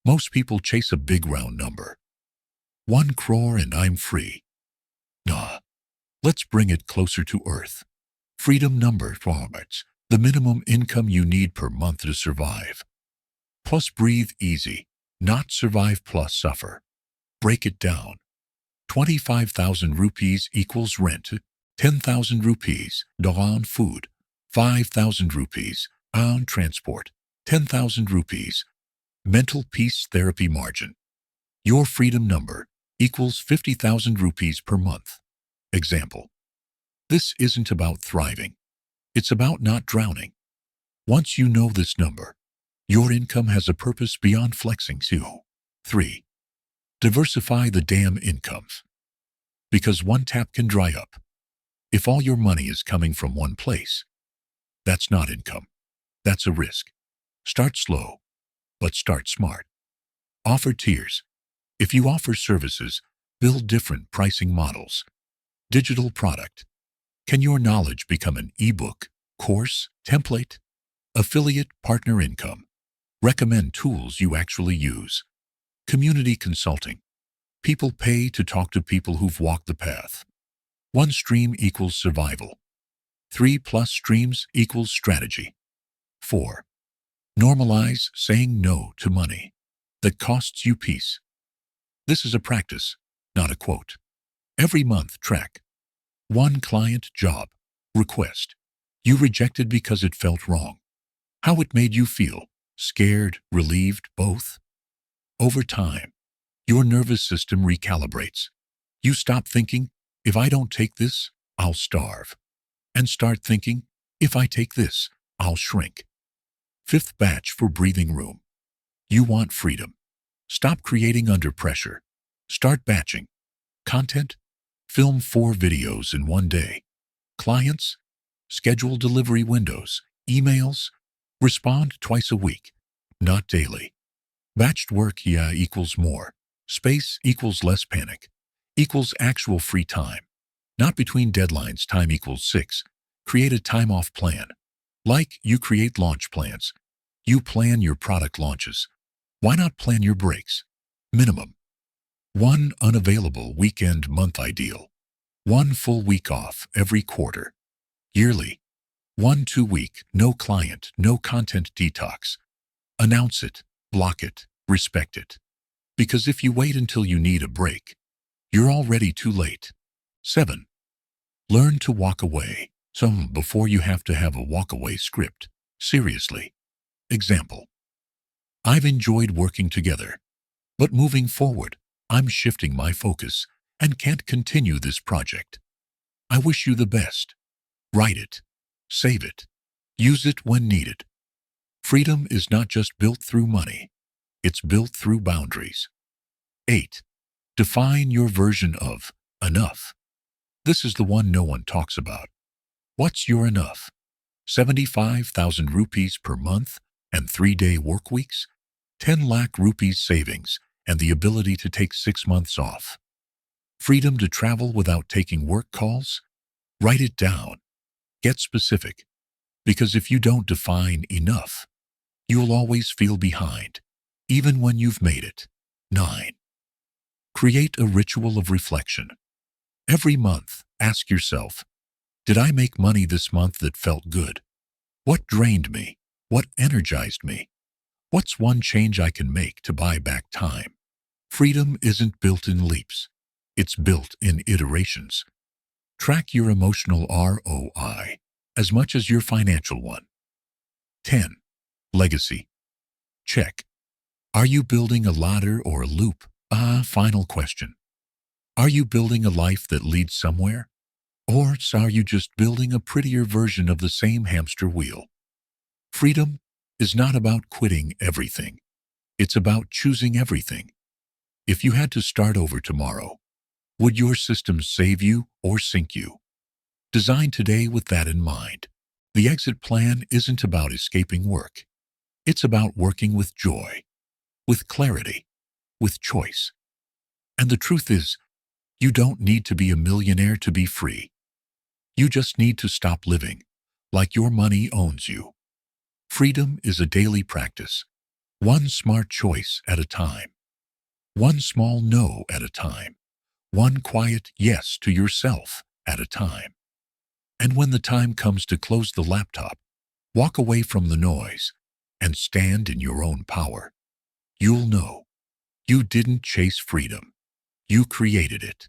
Most people chase a big round number. 1 crore and I'm free. Nah, let's bring it closer to earth. Freedom number formats: the minimum income you need per month to survive. Plus breathe easy, not survive plus suffer. Break it down. 25,000 rupees equals rent, 10,000 rupees on food, 5,000 rupees on transport, 10,000 rupees mental peace therapy margin. Your freedom number equals 50,000 rupees per month. Example: this isn't about thriving. It's about not drowning. Once you know this number, your income has a purpose beyond flexing too. 3. Diversify the damn incomes. Because one tap can dry up. If all your money is coming from one place, that's not income. That's a risk. Start slow, but start smart. Offer tiers. If you offer services, build different pricing models. Digital product. Can your knowledge become an ebook, course, template? Affiliate partner income. Recommend tools you actually use. Community consulting. People pay to talk to people who've walked the path. 1 stream equals survival. 3+ streams equals strategy. 4. Normalize saying no to money that costs you peace. This is a practice, not a quote. Every month, track one client job request you rejected because it felt wrong. How it made you feel, scared, relieved, both. Over time, your nervous system recalibrates. You stop thinking, if I don't take this, I'll starve, and start thinking, if I take this, I'll shrink. Fifth batch for breathing room. You want freedom. Stop creating under pressure. Start batching. Content, film 4 videos in one day. Clients, schedule delivery windows. Emails, respond twice a week, not daily. Batched work, equals more. Space equals less panic. Equals actual free time. Not between deadlines, time equals 6. Create a time-off plan. Like you create launch plans. You plan your product launches. Why not plan your breaks? Minimum. 1 unavailable weekend month ideal. 1 full week off every quarter. Yearly. 1 2-week, no client, no content detox. Announce it, block it, respect it. Because if you wait until you need a break, you're already too late. 7. Learn to walk away. Before you have to have a walk-away script. Seriously. Example. I've enjoyed working together, but moving forward, I'm shifting my focus and can't continue this project. I wish you the best. Write it. Save it. Use it when needed. Freedom is not just built through money. It's built through boundaries. 8. Define your version of enough. This is the one no one talks about. What's your enough? 75,000 rupees per month and 3-day work weeks? 10 lakh rupees savings and the ability to take 6 months off. Freedom to travel without taking work calls? Write it down. Get specific. Because if you don't define enough, you'll always feel behind, even when you've made it. 9. Create a ritual of reflection. Every month, ask yourself, did I make money this month that felt good? What drained me? What energized me? What's one change I can make to buy back time? Freedom isn't built in leaps. It's built in iterations. Track your emotional ROI as much as your financial one. 10. Legacy. Check. Are you building a ladder or a loop? Final question. Are you building a life that leads somewhere? Or are you just building a prettier version of the same hamster wheel? Freedom is not about quitting everything. It's about choosing everything. If you had to start over tomorrow, would your system save you or sink you? Design today with that in mind. The exit plan isn't about escaping work. It's about working with joy, with clarity, with choice. And the truth is, you don't need to be a millionaire to be free. You just need to stop living like your money owns you. Freedom is a daily practice, one smart choice at a time, one small no at a time, one quiet yes to yourself at a time. And when the time comes to close the laptop, walk away from the noise and stand in your own power, you'll know you didn't chase freedom. You created it.